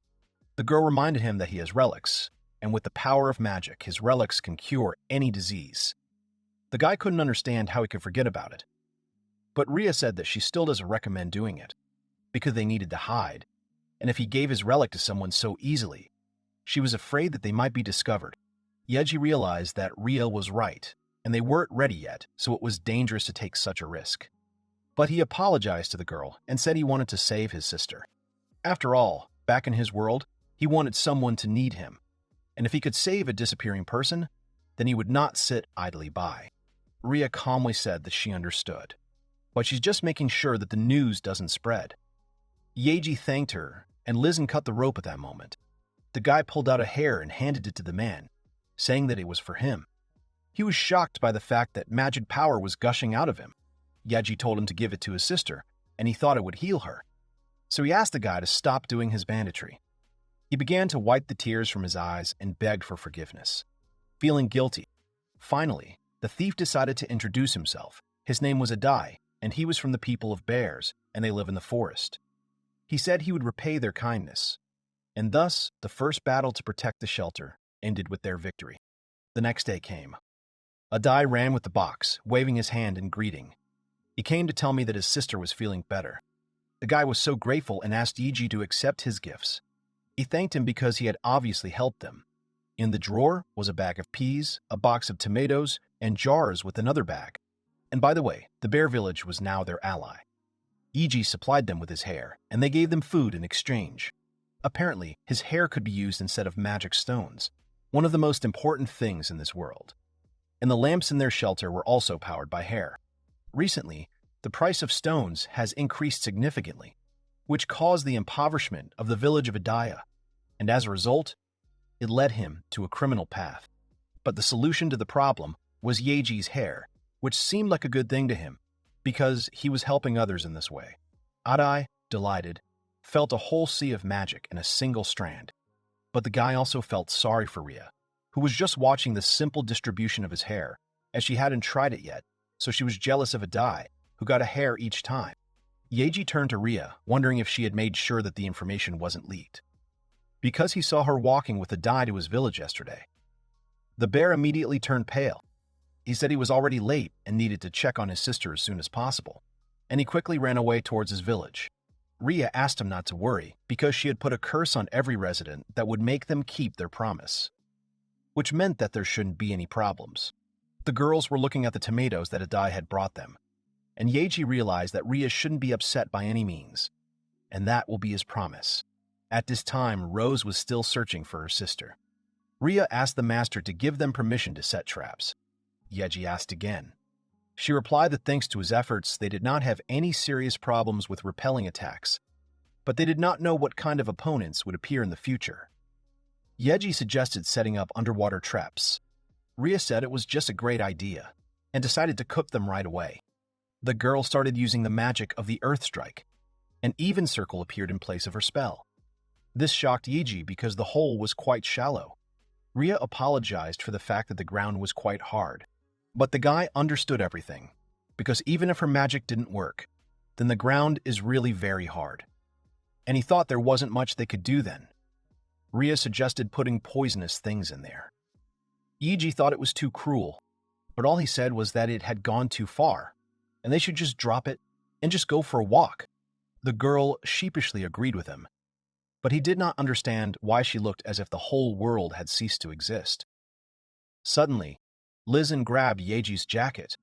The girl reminded him that he has relics, and with the power of magic, his relics can cure any disease. The guy couldn't understand how he could forget about it. But Rhea said that she still doesn't recommend doing it, because they needed to hide, and if he gave his relic to someone so easily, she was afraid that they might be discovered. Yeji realized that Rhea was right, and they weren't ready yet, so it was dangerous to take such a risk. But he apologized to the girl and said he wanted to save his sister. After all, back in his world, he wanted someone to need him, and if he could save a disappearing person, then he would not sit idly by. Rhea calmly said that she understood, but she's just making sure that the news doesn't spread. Yeji thanked her, and Lizen cut the rope at that moment. The guy pulled out a hair and handed it to the man, saying that it was for him. He was shocked by the fact that magic power was gushing out of him. Yeji told him to give it to his sister, and he thought it would heal her. So he asked the guy to stop doing his banditry. He began to wipe the tears from his eyes and begged for forgiveness. Feeling guilty, finally, the thief decided to introduce himself. His name was Adai, and he was from the people of bears, and they live in the forest. He said he would repay their kindness, and thus the first battle to protect the shelter ended with their victory. The next day came. Adai ran with the box, waving his hand in greeting. He came to tell me that his sister was feeling better. The guy was so grateful and asked Yeji to accept his gifts. He thanked him because he had obviously helped them. In the drawer was a bag of peas, a box of tomatoes, and jars with another bag. And by the way, the bear village was now their ally. Yeji supplied them with his hair, and they gave them food in exchange. Apparently, his hair could be used instead of magic stones, one of the most important things in this world. And the lamps in their shelter were also powered by hair. Recently, the price of stones has increased significantly, which caused the impoverishment of the village of Adaya, and as a result, it led him to a criminal path. But the solution to the problem was Yeji's hair, which seemed like a good thing to him, because he was helping others in this way. Adai, delighted, felt a whole sea of magic in a single strand. But the guy also felt sorry for Rhea, who was just watching the simple distribution of his hair, as she hadn't tried it yet, so she was jealous of Adai, who got a hair each time. Yeji turned to Rhea, wondering if she had made sure that the information wasn't leaked, because he saw her walking with Adai to his village yesterday. The bear immediately turned pale. He said he was already late and needed to check on his sister as soon as possible, and he quickly ran away towards his village. Ria asked him not to worry because she had put a curse on every resident that would make them keep their promise, which meant that there shouldn't be any problems. The girls were looking at the tomatoes that Adai had brought them, and Yeji realized that Ria shouldn't be upset by any means, and that will be his promise. At this time, Rose was still searching for her sister. Ria asked the master to give them permission to set traps. Yeji asked again. She replied that thanks to his efforts, they did not have any serious problems with repelling attacks, but they did not know what kind of opponents would appear in the future. Yeji suggested setting up underwater traps. Ria said it was just a great idea, and decided to cook them right away. The girl started using the magic of the Earth Strike. An even circle appeared in place of her spell. This shocked Yeji because the hole was quite shallow. Ria apologized for the fact that the ground was quite hard, but the guy understood everything, because even if her magic didn't work, then the ground is really very hard. And he thought there wasn't much they could do then. Ria suggested putting poisonous things in there. Yeji thought it was too cruel, but all he said was that it had gone too far, and they should just drop it and just go for a walk. The girl sheepishly agreed with him, but he did not understand why she looked as if the whole world had ceased to exist. Suddenly, Lizen grabbed Yeji's jacket,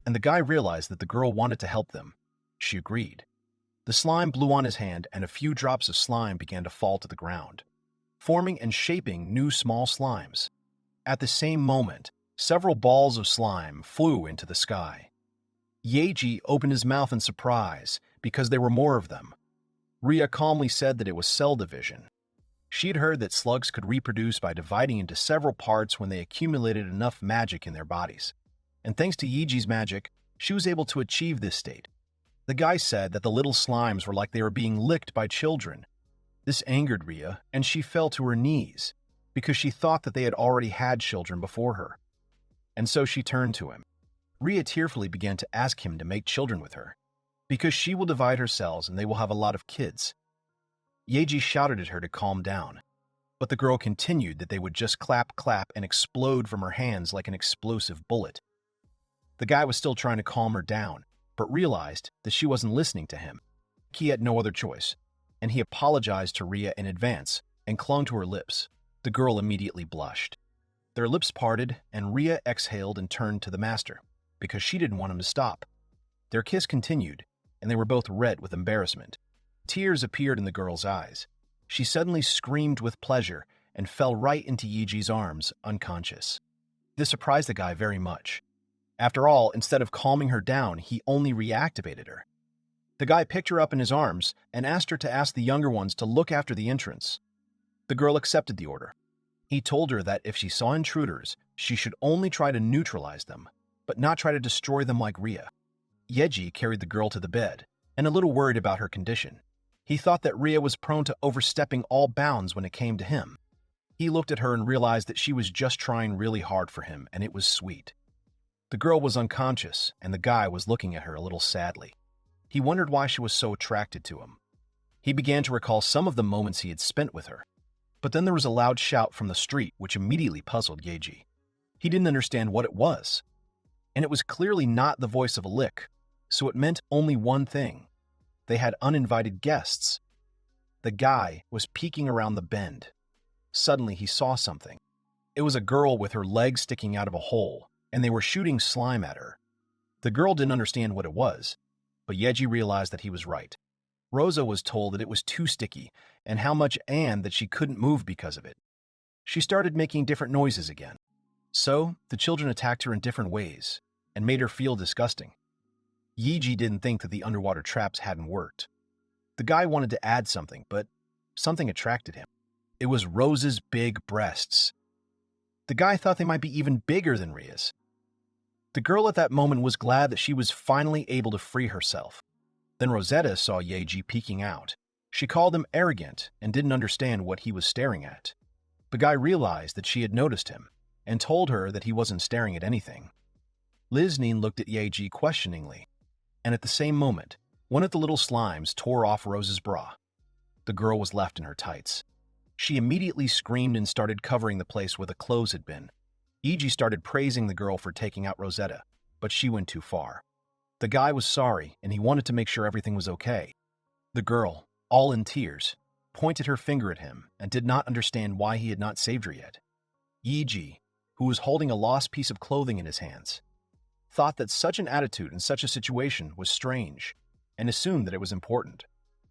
and the guy realized that the girl wanted to help them. She agreed. The slime blew on his hand, and a few drops of slime began to fall to the ground, forming and shaping new small slimes. At the same moment, several balls of slime flew into the sky. Yeji opened his mouth in surprise because there were more of them. Ria calmly said that it was cell division. She had heard that slugs could reproduce by dividing into several parts when they accumulated enough magic in their bodies. And thanks to Yeji's magic, she was able to achieve this state. The guy said that the little slimes were like they were being licked by children. This angered Ria, and she fell to her knees because she thought that they had already had children before her. And so she turned to him. Ria tearfully began to ask him to make children with her, because she will divide her cells and they will have a lot of kids. Yeji shouted at her to calm down, but the girl continued that they would just clap, clap, and explode from her hands like an explosive bullet. The guy was still trying to calm her down, but realized that she wasn't listening to him. He had no other choice, and he apologized to Ria in advance and clung to her lips. The girl immediately blushed. Their lips parted, and Ria exhaled and turned to the master, because she didn't want him to stop. Their kiss continued, and they were both red with embarrassment. Tears appeared in the girl's eyes. She suddenly screamed with pleasure and fell right into Yeji's arms, unconscious. This surprised the guy very much. After all, instead of calming her down, he only reactivated her. The guy picked her up in his arms and asked her to ask the younger ones to look after the entrance. The girl accepted the order. He told her that if she saw intruders, she should only try to neutralize them, but not try to destroy them like Ria. Yeji carried the girl to the bed, and a little worried about her condition. He thought that Ria was prone to overstepping all bounds when it came to him. He looked at her and realized that she was just trying really hard for him, and it was sweet. The girl was unconscious, and the guy was looking at her a little sadly. He wondered why she was so attracted to him. He began to recall some of the moments he had spent with her. But then there was a loud shout from the street, which immediately puzzled Yeji. He didn't understand what it was, and it was clearly not the voice of a lick, so it meant only one thing. They had uninvited guests. The guy was peeking around the bend. Suddenly, he saw something. It was a girl with her legs sticking out of a hole, and they were shooting slime at her. The girl didn't understand what it was, but Yeji realized that he was right. Rosa was told that it was too sticky, and how much and that she couldn't move because of it. She started making different noises again. So, the children attacked her in different ways, and made her feel disgusting. Yeji didn't think that the underwater traps hadn't worked. The guy wanted to add something, but something attracted him. It was Rosa's big breasts. The guy thought they might be even bigger than Ria's. The girl at that moment was glad that she was finally able to free herself. Then Rosetta saw Yeji peeking out. She called him arrogant and didn't understand what he was staring at. The guy realized that she had noticed him and told her that he wasn't staring at anything. Liznine looked at Yeji questioningly, and at the same moment, one of the little slimes tore off Rose's bra. The girl was left in her tights. She immediately screamed and started covering the place where the clothes had been. Yeji started praising the girl for taking out Rosetta, but she went too far. The guy was sorry, and he wanted to make sure everything was okay. The girl, all in tears, pointed her finger at him and did not understand why he had not saved her yet. Yiji, who was holding a lost piece of clothing in his hands, thought that such an attitude in such a situation was strange and assumed that it was important.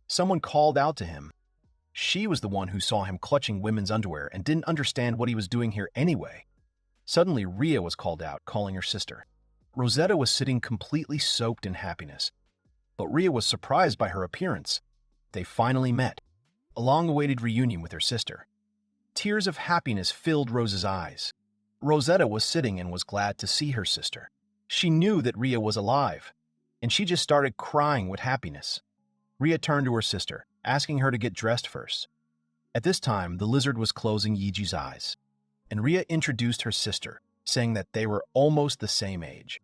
Someone called out to him. She was the one who saw him clutching women's underwear and didn't understand what he was doing here anyway. Suddenly, Ria was called out, calling her sister. Rosetta was sitting completely soaked in happiness, but Ria was surprised by her appearance. They finally met, a long-awaited reunion with her sister. Tears of happiness filled Rose's eyes. Rosetta was sitting and was glad to see her sister. She knew that Ria was alive, and she just started crying with happiness. Ria turned to her sister, asking her to get dressed first. At this time, the lizard was closing Yiji's eyes, and Ria introduced her sister, saying that they were almost the same age.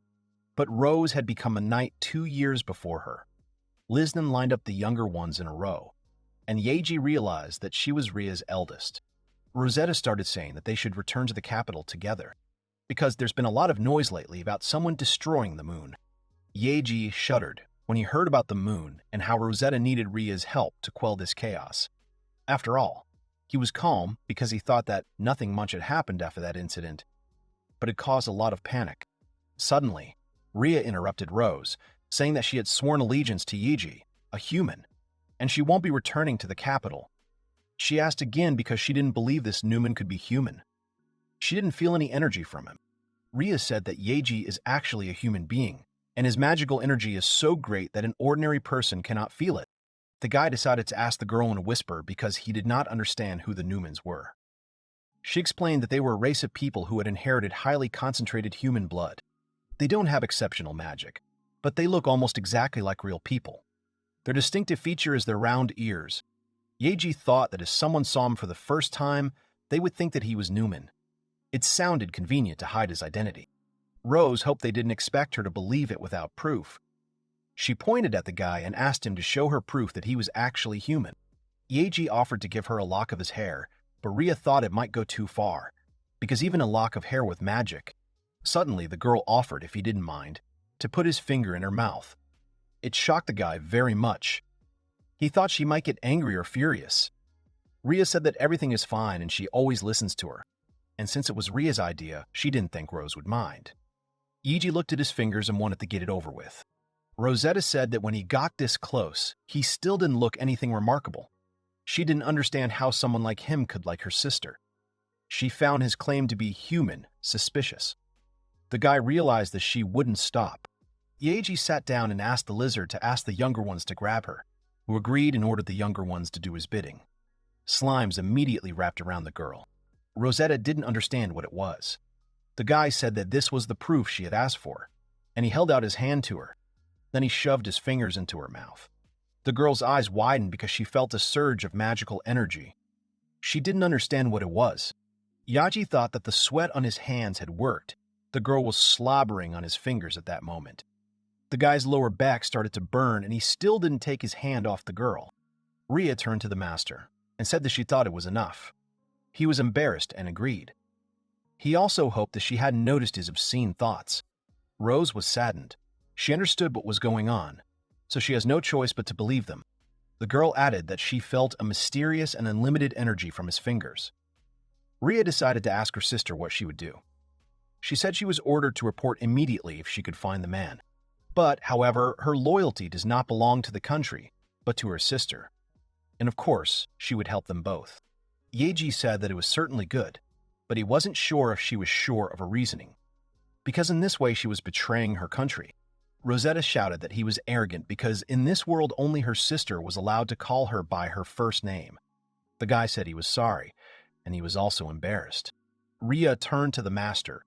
But Rose had become a knight 2 years before her. Lisnan lined up the younger ones in a row, and Yeji realized that she was Ria's eldest. Rosetta started saying that they should return to the capital together, because there's been a lot of noise lately about someone destroying the moon. Yeji shuddered when he heard about the moon and how Rosetta needed Ria's help to quell this chaos. After all, he was calm because he thought that nothing much had happened after that incident, but it caused a lot of panic. Suddenly, Ria interrupted Rose, saying that she had sworn allegiance to Yeji, a human, and she won't be returning to the capital. She asked again because she didn't believe this Newman could be human. She didn't feel any energy from him. Ria said that Yeji is actually a human being, and his magical energy is so great that an ordinary person cannot feel it. The guy decided to ask the girl in a whisper because he did not understand who the Newmans were. She explained that they were a race of people who had inherited highly concentrated human blood. They don't have exceptional magic, but they look almost exactly like real people. Their distinctive feature is their round ears. Yeji thought that if someone saw him for the first time, they would think that he was Newman. It sounded convenient to hide his identity. Rose hoped they didn't expect her to believe it without proof. She pointed at the guy and asked him to show her proof that he was actually human. Yeji offered to give her a lock of his hair, but Ria thought it might go too far, because even a lock of hair with magic. Suddenly, the girl offered, if he didn't mind, to put his finger in her mouth. It shocked the guy very much. He thought she might get angry or furious. Ria said that everything is fine and she always listens to her, and since it was Ria's idea, she didn't think Rose would mind. Yeji looked at his fingers and wanted to get it over with. Rosetta said that when he got this close, he still didn't look anything remarkable. She didn't understand how someone like him could like her sister. She found his claim to be human suspicious. The guy realized that she wouldn't stop. Yeji sat down and asked the lizard to ask the younger ones to grab her, who agreed and ordered the younger ones to do his bidding. Slimes immediately wrapped around the girl. Rosetta didn't understand what it was. The guy said that this was the proof she had asked for, and he held out his hand to her. Then he shoved his fingers into her mouth. The girl's eyes widened because she felt a surge of magical energy. She didn't understand what it was. Yaji thought that the sweat on his hands had worked. The girl was slobbering on his fingers at that moment. The guy's lower back started to burn, and he still didn't take his hand off the girl. Ria turned to the master and said that she thought it was enough. He was embarrassed and agreed. He also hoped that she hadn't noticed his obscene thoughts. Rose was saddened. She understood what was going on, so she has no choice but to believe them. The girl added that she felt a mysterious and unlimited energy from his fingers. Ria decided to ask her sister what she would do. She said she was ordered to report immediately if she could find the man. But, however, her loyalty does not belong to the country, but to her sister. And of course, she would help them both. Yeji said that it was certainly good, but he wasn't sure if she was sure of her reasoning, because in this way she was betraying her country. Rosetta shouted that he was arrogant because in this world only her sister was allowed to call her by her first name. The guy said he was sorry, and he was also embarrassed. Ria turned to the master,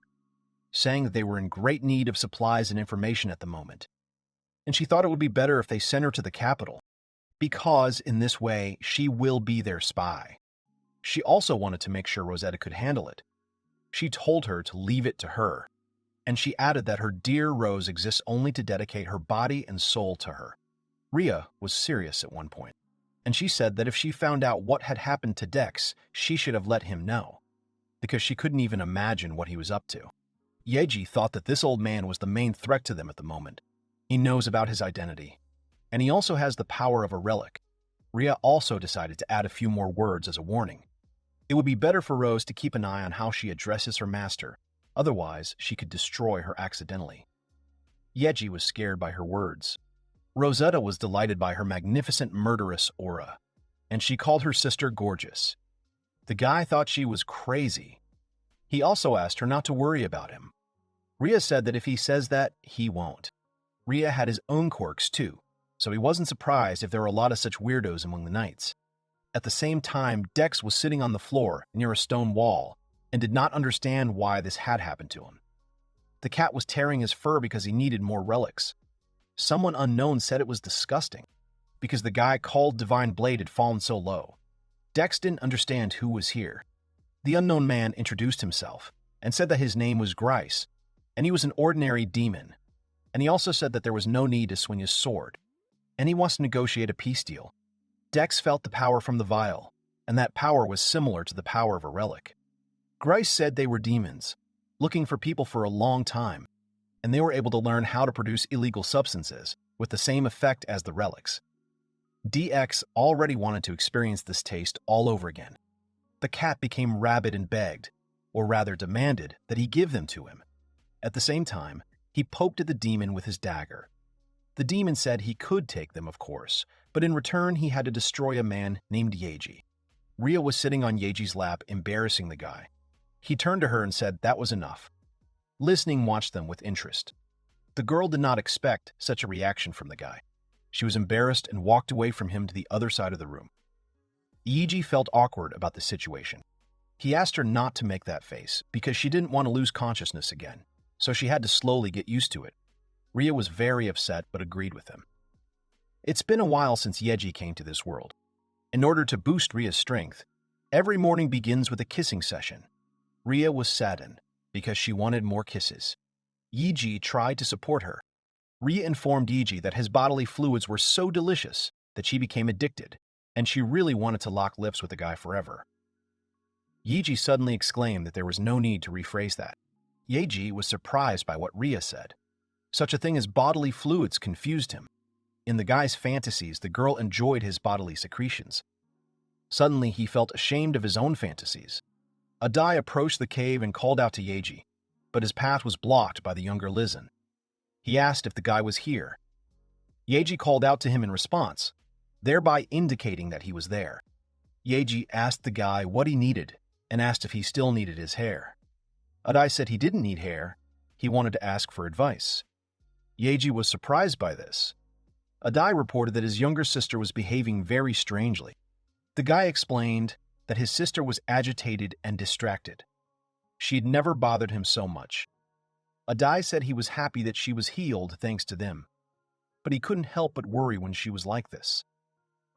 saying that they were in great need of supplies and information at the moment, and she thought it would be better if they sent her to the capital, because in this way she will be their spy. She also wanted to make sure Rosetta could handle it. She told her to leave it to her, and she added that her dear Rose exists only to dedicate her body and soul to her. Ria was serious at one point, and she said that if she found out what had happened to Dex, she should have let him know, because she couldn't even imagine what he was up to. Yeji thought that this old man was the main threat to them at the moment. He knows about his identity, and he also has the power of a relic. Ria also decided to add a few more words as a warning. It would be better for Rose to keep an eye on how she addresses her master, otherwise she could destroy her accidentally. Yeji was scared by her words. Rosetta was delighted by her magnificent murderous aura, and she called her sister gorgeous. The guy thought she was crazy. He also asked her not to worry about him. Ria said that if he says that, he won't. Ria had his own quirks too, so he wasn't surprised if there were a lot of such weirdos among the knights. At the same time, Dex was sitting on the floor near a stone wall and did not understand why this had happened to him. The cat was tearing his fur because he needed more relics. Someone unknown said it was disgusting because the guy called Divine Blade had fallen so low. Dex didn't understand who was here. The unknown man introduced himself and said that his name was Grice, and he was an ordinary demon. And he also said that there was no need to swing his sword, and he wants to negotiate a peace deal. Dex felt the power from the vial, and that power was similar to the power of a relic. Grice said they were demons, looking for people for a long time, and they were able to learn how to produce illegal substances with the same effect as the relics. DX already wanted to experience this taste all over again. The cat became rabid and begged, or rather demanded, that he give them to him. At the same time, he poked at the demon with his dagger. The demon said he could take them, of course, but in return he had to destroy a man named Yeji. Ria was sitting on Yeji's lap, embarrassing the guy. He turned to her and said that was enough. Listening watched them with interest. The girl did not expect such a reaction from the guy. She was embarrassed and walked away from him to the other side of the room. Yeji felt awkward about the situation. He asked her not to make that face because she didn't want to lose consciousness again, so she had to slowly get used to it. Ria was very upset but agreed with him. It's been a while since Yeji came to this world. In order to boost Ria's strength, every morning begins with a kissing session. Ria was saddened because she wanted more kisses. Yeji tried to support her. Ria informed Yeji that his bodily fluids were so delicious that she became addicted, and she really wanted to lock lips with the guy forever. Yeji suddenly exclaimed that there was no need to rephrase that. Yeji was surprised by what Ria said. Such a thing as bodily fluids confused him. In the guy's fantasies, the girl enjoyed his bodily secretions. Suddenly, he felt ashamed of his own fantasies. Adai approached the cave and called out to Yeji, but his path was blocked by the younger Lizen. He asked if the guy was here. Yeji called out to him in response, thereby indicating that he was there. Yeji asked the guy what he needed and asked if he still needed his hair. Adai said he didn't need hair. He wanted to ask for advice. Yeji was surprised by this. Adai reported that his younger sister was behaving very strangely. The guy explained that his sister was agitated and distracted. She had never bothered him so much. Adai said he was happy that she was healed thanks to them, but he couldn't help but worry when she was like this.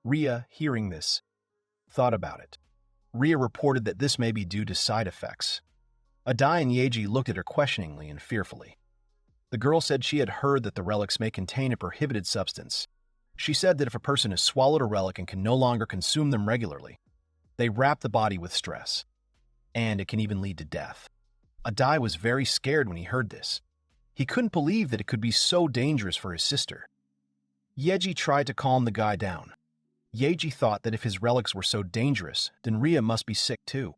Ria, hearing this, thought about it. Ria reported that this may be due to side effects. Adai and Yeji looked at her questioningly and fearfully. The girl said she had heard that the relics may contain a prohibited substance. She said that if a person has swallowed a relic and can no longer consume them regularly, they wrap the body with stress, and it can even lead to death. Adai was very scared when he heard this. He couldn't believe that it could be so dangerous for his sister. Yeji tried to calm the guy down. Yeji thought that if his relics were so dangerous, then Ria must be sick too.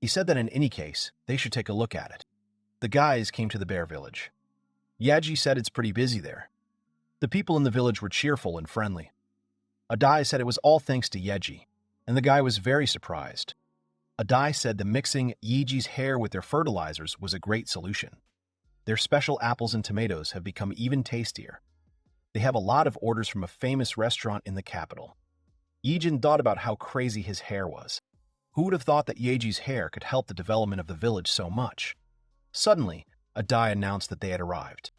He said that in any case, they should take a look at it. The guys came to the bear village. Yaji said it's pretty busy there. The people in the village were cheerful and friendly. Adai said it was all thanks to Yeji, and the guy was very surprised. Adai said the mixing Yeji's hair with their fertilizers was a great solution. Their special apples and tomatoes have become even tastier. They have a lot of orders from a famous restaurant in the capital. Yijin thought about how crazy his hair was. Who would have thought that Yeji's hair could help the development of the village so much? Suddenly, Adai announced that they had arrived.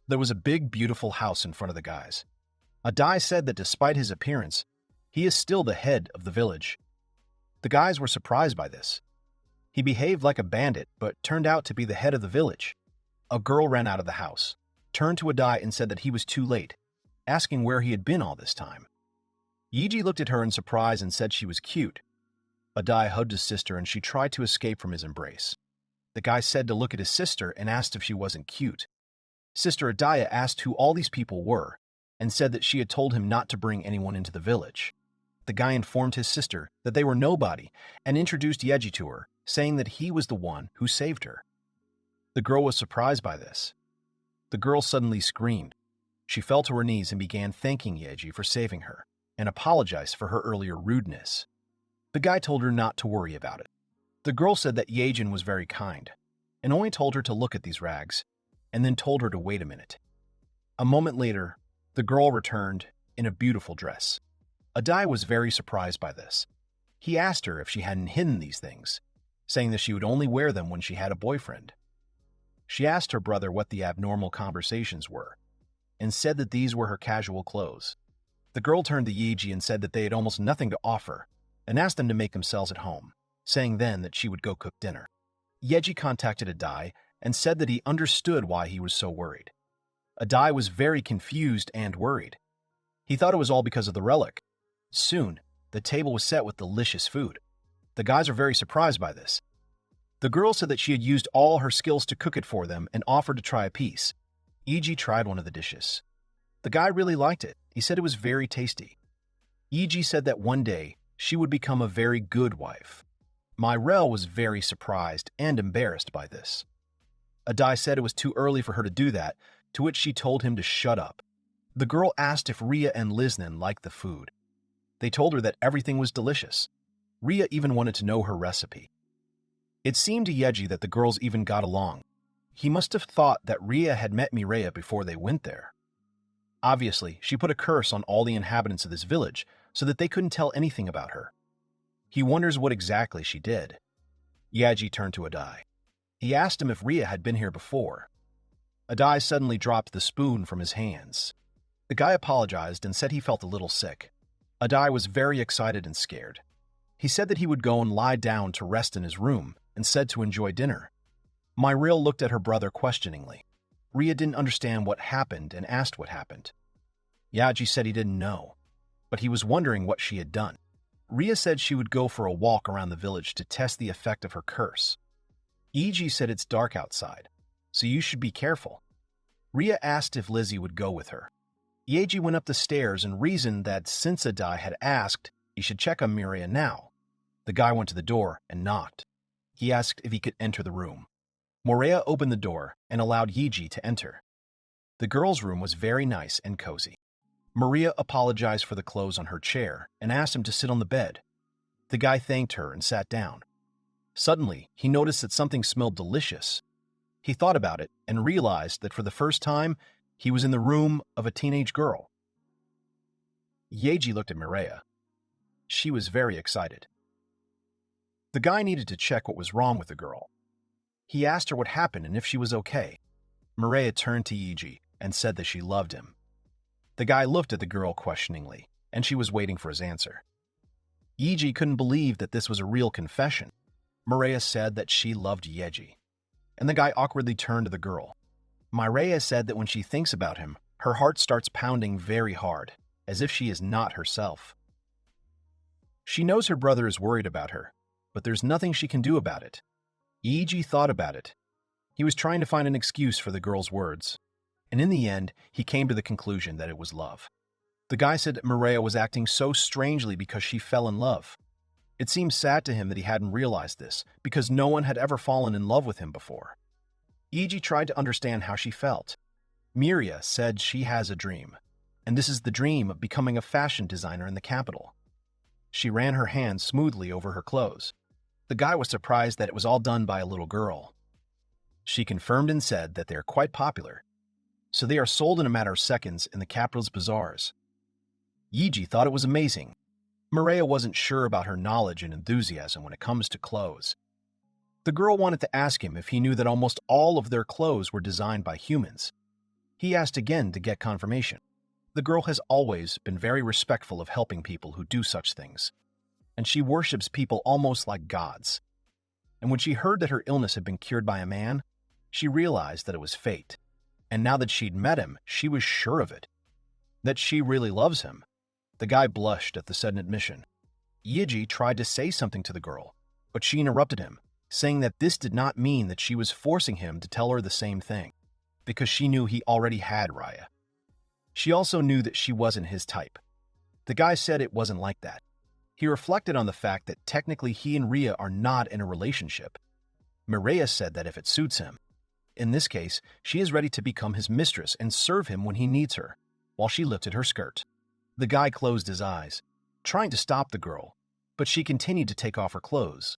There was a big, beautiful house in front of the guys. Adai said that despite his appearance, he is still the head of the village. The guys were surprised by this. He behaved like a bandit, but turned out to be the head of the village. A girl ran out of the house, turned to Adai and said that he was too late, asking where he had been all this time. Yeji looked at her in surprise and said she was cute. Adai hugged his sister and she tried to escape from his embrace. The guy said to look at his sister and asked if she wasn't cute. Sister Adaya asked who all these people were and said that she had told him not to bring anyone into the village. the guy informed his sister that they were nobody and introduced Yeji to her, saying that he was the one who saved her. The girl was surprised by this. The girl suddenly screamed. She fell to her knees and began thanking Yeji for saving her and apologized for her earlier rudeness. The guy told her not to worry about it. The girl said that Yejin was very kind and only told her to look at these rags and then told her to wait a minute. A moment later, the girl returned in a beautiful dress. Adai was very surprised by this. He asked her if she hadn't hidden these things, saying that she would only wear them when she had a boyfriend. She asked her brother what the abnormal conversations were, and said that these were her casual clothes. The girl turned to Yeji and said that they had almost nothing to offer, and asked them to make themselves at home, saying then that she would go cook dinner. Yeji contacted Adai and said that he understood why he was so worried. Adai was very confused and worried. He thought it was all because of the relic. Soon, the table was set with delicious food. The guys were very surprised by this. The girl said that she had used all her skills to cook it for them and offered to try a piece. Yeji tried one of the dishes. The guy really liked it. He said it was very tasty. Yeji said that one day she would become a very good wife. Myrel was very surprised and embarrassed by this. Adai said it was too early for her to do that, to which she told him to shut up. The girl asked if Ria and Liznan liked the food. They told her that everything was delicious. Ria even wanted to know her recipe. It seemed to Yeji that the girls even got along. He must have thought that Ria had met Mireya before they went there. Obviously, she put a curse on all the inhabitants of this village so that they couldn't tell anything about her. He wonders what exactly she did. Yeji turned to Adai. He asked him if Ria had been here before. Adai suddenly dropped the spoon from his hands. The guy apologized and said he felt a little sick. Adai was very excited and scared. He said that he would go and lie down to rest in his room and said to enjoy dinner. Myril looked at her brother questioningly. Ria didn't understand what happened and asked what happened. Yaji said he didn't know, but he was wondering what she had done. Ria said she would go for a walk around the village to test the effect of her curse. Iji said it's dark outside, so you should be careful. Ria asked if Lizzie would go with her. Yeji went up the stairs and reasoned that since Adai had asked, he should check on Mireya now. The guy went to the door and knocked. He asked if he could enter the room. Mireya opened the door and allowed Yeji to enter. The girl's room was very nice and cozy. Maria apologized for the clothes on her chair and asked him to sit on the bed. The guy thanked her and sat down. Suddenly, he noticed that something smelled delicious. He thought about it and realized that for the first time, he was in the room of a teenage girl. Yeji looked at Mireya. She was very excited. The guy needed to check what was wrong with the girl. He asked her what happened and if she was okay. Mireya turned to Yeji and said that she loved him. The guy looked at the girl questioningly, and she was waiting for his answer. Yeji couldn't believe that this was a real confession. Mireya said that she loved Yeji, and the guy awkwardly turned to the girl. Mireya said that when she thinks about him, her heart starts pounding very hard, as if she is not herself. She knows her brother is worried about her, but there's nothing she can do about it. Yeji thought about it. He was trying to find an excuse for the girl's words, and in the end, he came to the conclusion that it was love. The guy said that Mireya was acting so strangely because she fell in love. It seemed sad to him that he hadn't realized this, because no one had ever fallen in love with him before. Yeji tried to understand how she felt. Mireya said she has a dream, and this is the dream of becoming a fashion designer in the capital. She ran her hands smoothly over her clothes. The guy was surprised that it was all done by a little girl. She confirmed and said that they are quite popular, so they are sold in a matter of seconds in the capital's bazaars. Yeji thought it was amazing. Mireya wasn't sure about her knowledge and enthusiasm when it comes to clothes. The girl wanted to ask him if he knew that almost all of their clothes were designed by humans. He asked again to get confirmation. The girl has always been very respectful of helping people who do such things, and she worships people almost like gods. And when she heard that her illness had been cured by a man, she realized that it was fate. And now that she'd met him, she was sure of it. That she really loves him. The guy blushed at the sudden admission. Yeji tried to say something to the girl, but she interrupted him, saying that this did not mean that she was forcing him to tell her the same thing, because she knew he already had Raya. She also knew that she wasn't his type. The guy said it wasn't like that. He reflected on the fact that technically he and Ria are not in a relationship. Mireia said that if it suits him, in this case, she is ready to become his mistress and serve him when he needs her, while she lifted her skirt. The guy closed his eyes, trying to stop the girl, but she continued to take off her clothes.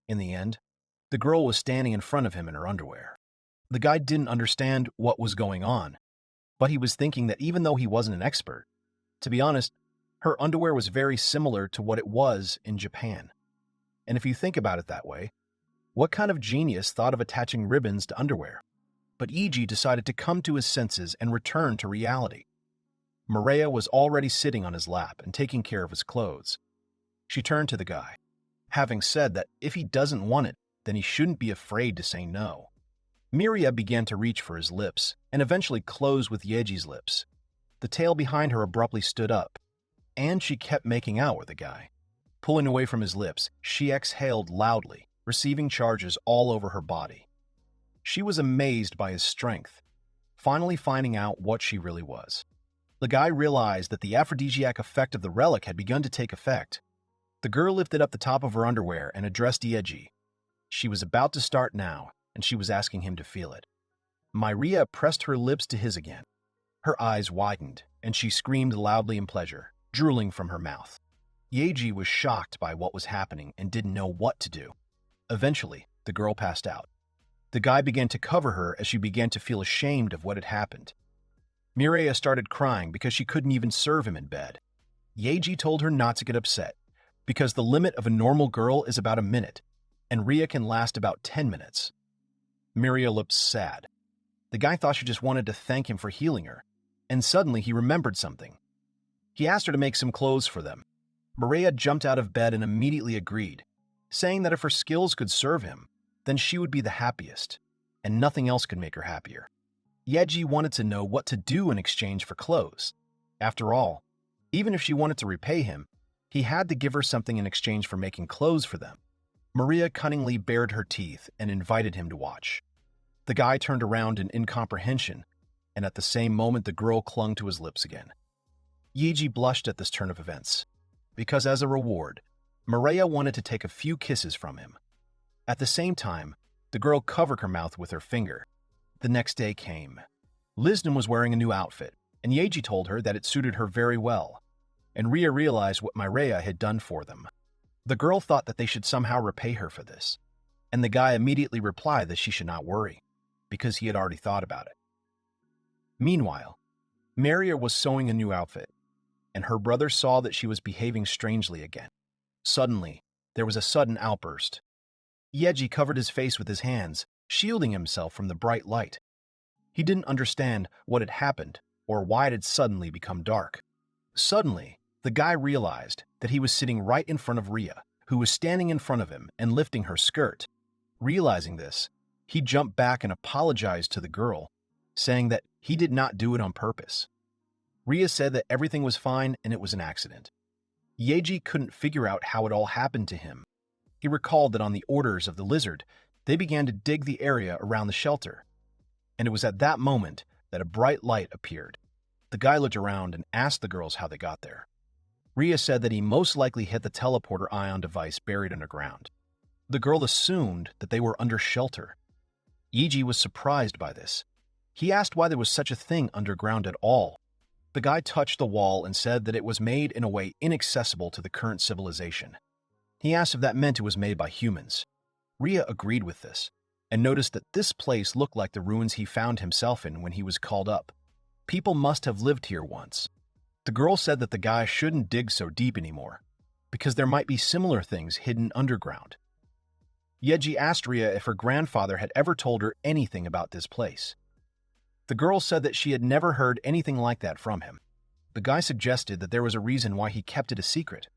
In the end, the girl was standing in front of him in her underwear. The guy didn't understand what was going on, but he was thinking that even though he wasn't an expert, to be honest, her underwear was very similar to what it was in Japan. And if you think about it that way, what kind of genius thought of attaching ribbons to underwear? But Iji decided to come to his senses and return to reality. Mireia was already sitting on his lap and taking care of his clothes. She turned to the guy, having said that if he doesn't want it, then he shouldn't be afraid to say no. Mireia began to reach for his lips and eventually closed with Yeji's lips. The tail behind her abruptly stood up, and she kept making out with the guy. Pulling away from his lips, she exhaled loudly, receiving charges all over her body. She was amazed by his strength, finally finding out what she really was. The guy realized that the aphrodisiac effect of the relic had begun to take effect. The girl lifted up the top of her underwear and addressed Yeji. She was about to start now, and she was asking him to feel it. Mireia pressed her lips to his again. Her eyes widened, and she screamed loudly in pleasure, drooling from her mouth. Yeji was shocked by what was happening and didn't know what to do. Eventually, the girl passed out. The guy began to cover her as she began to feel ashamed of what had happened. Mireia started crying because she couldn't even serve him in bed. Yeji told her not to get upset, because the limit of a normal girl is about a minute, and Ria can last about 10 minutes. Mireia looked sad. The guy thought she just wanted to thank him for healing her, and suddenly he remembered something. He asked her to make some clothes for them. Mireia jumped out of bed and immediately agreed, saying that if her skills could serve him, then she would be the happiest, and nothing else could make her happier. Yeji wanted to know what to do in exchange for clothes. After all, even if she wanted to repay him, he had to give her something in exchange for making clothes for them. Mireia cunningly bared her teeth and invited him to watch. The guy turned around in incomprehension, and at the same moment the girl clung to his lips again. Yeji blushed at this turn of events, because as a reward, Mireia wanted to take a few kisses from him. At the same time, the girl covered her mouth with her finger. The next day came. Lisden was wearing a new outfit, and Yeji told her that it suited her very well, and Ria realized what Mireia had done for them. The girl thought that they should somehow repay her for this, and the guy immediately replied that she should not worry, because he had already thought about it. Meanwhile, Maria was sewing a new outfit, and her brother saw that she was behaving strangely again. Suddenly, there was a sudden outburst. Yeji covered his face with his hands, shielding himself from the bright light. He didn't understand what had happened or why it had suddenly become dark. Suddenly, the guy realized that he was sitting right in front of Ria, who was standing in front of him and lifting her skirt. Realizing this, he jumped back and apologized to the girl, saying that he did not do it on purpose. Ria said that everything was fine and it was an accident. Yeji couldn't figure out how it all happened to him. He recalled that on the orders of the lizard, they began to dig the area around the shelter. And it was at that moment that a bright light appeared. The guy looked around and asked the girls how they got there. Ria said that he most likely hit the teleporter ion device buried underground. The girl assumed that they were under shelter. Yeji was surprised by this. He asked why there was such a thing underground at all. The guy touched the wall and said that it was made in a way inaccessible to the current civilization. He asked if that meant it was made by humans. Ria agreed with this, and noticed that this place looked like the ruins he found himself in when he was called up. People must have lived here once. The girl said that the guy shouldn't dig so deep anymore, because there might be similar things hidden underground. Yeji asked Ria if her grandfather had ever told her anything about this place. The girl said that she had never heard anything like that from him. The guy suggested that there was a reason why he kept it a secret.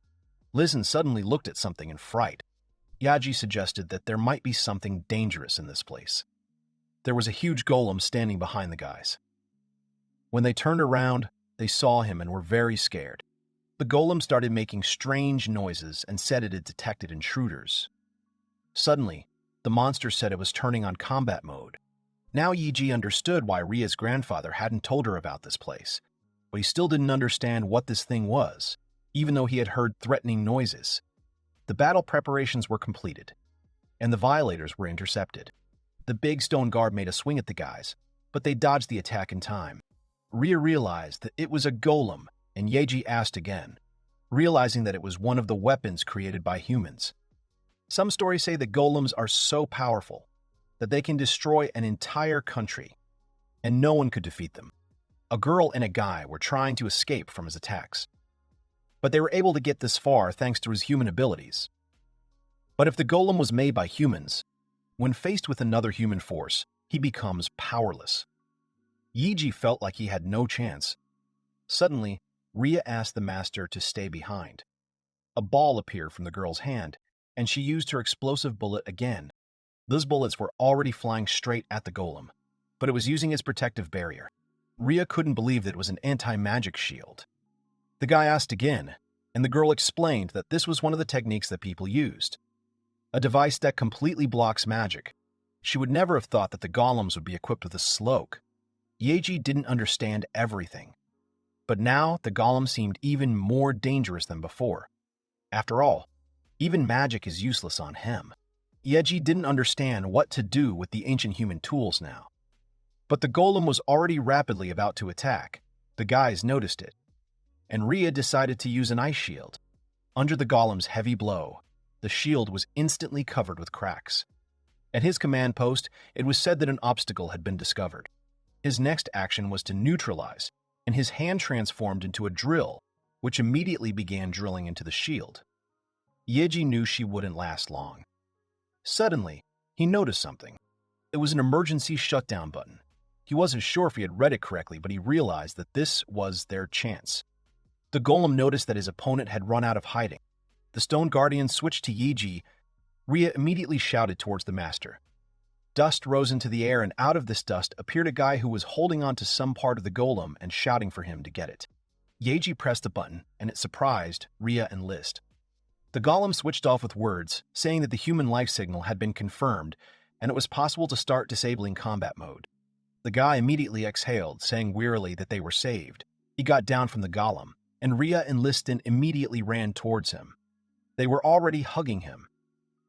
Lizen suddenly looked at something in fright. Yaji suggested that there might be something dangerous in this place. There was a huge golem standing behind the guys. When they turned around, they saw him and were very scared. The golem started making strange noises and said it had detected intruders. Suddenly, the monster said it was turning on combat mode. Now Yeji understood why Ria's grandfather hadn't told her about this place, but he still didn't understand what this thing was. even though he had heard threatening noises. The battle preparations were completed, and the violators were intercepted. The big stone guard made a swing at the guys, but they dodged the attack in time. Rhea realized that it was a golem, and Yeji asked again, realizing that it was one of the weapons created by humans. Some stories say that golems are so powerful that they can destroy an entire country, and no one could defeat them. A girl and a guy were trying to escape from his attacks, but they were able to get this far thanks to his human abilities. But if the golem was made by humans, when faced with another human force, he becomes powerless. Yeji felt like he had no chance. Suddenly, Rhea asked the master to stay behind. A ball appeared from the girl's hand, and she used her explosive bullet again. Those bullets were already flying straight at the golem, but it was using its protective barrier. Rhea couldn't believe that it was an anti-magic shield. The guy asked again, and the girl explained that this was one of the techniques that people used. A device that completely blocks magic. She would never have thought that the golems would be equipped with a sloke. Yeji didn't understand everything. But now the golem seemed even more dangerous than before. After all, even magic is useless on him. Yeji didn't understand what to do with the ancient human tools now. But the golem was already rapidly about to attack. The guys noticed it, and Rhea decided to use an ice shield. Under the golem's heavy blow, the shield was instantly covered with cracks. At his command post, it was said that an obstacle had been discovered. His next action was to neutralize, and his hand transformed into a drill, which immediately began drilling into the shield. Yeji knew she wouldn't last long. Suddenly, he noticed something. It was an emergency shutdown button. He wasn't sure if he had read it correctly, but he realized that this was their chance. The golem noticed that his opponent had run out of hiding. The stone guardian switched to Yeji. Rhea immediately shouted towards the master. Dust rose into the air, and out of this dust appeared a guy who was holding on to some part of the golem and shouting for him to get it. Yeji pressed the button, and it surprised Rhea and List. The golem switched off with words, saying that the human life signal had been confirmed, and it was possible to start disabling combat mode. The guy immediately exhaled, saying wearily that they were saved. He got down from the golem, and Rhea and Liston immediately ran towards him. They were already hugging him.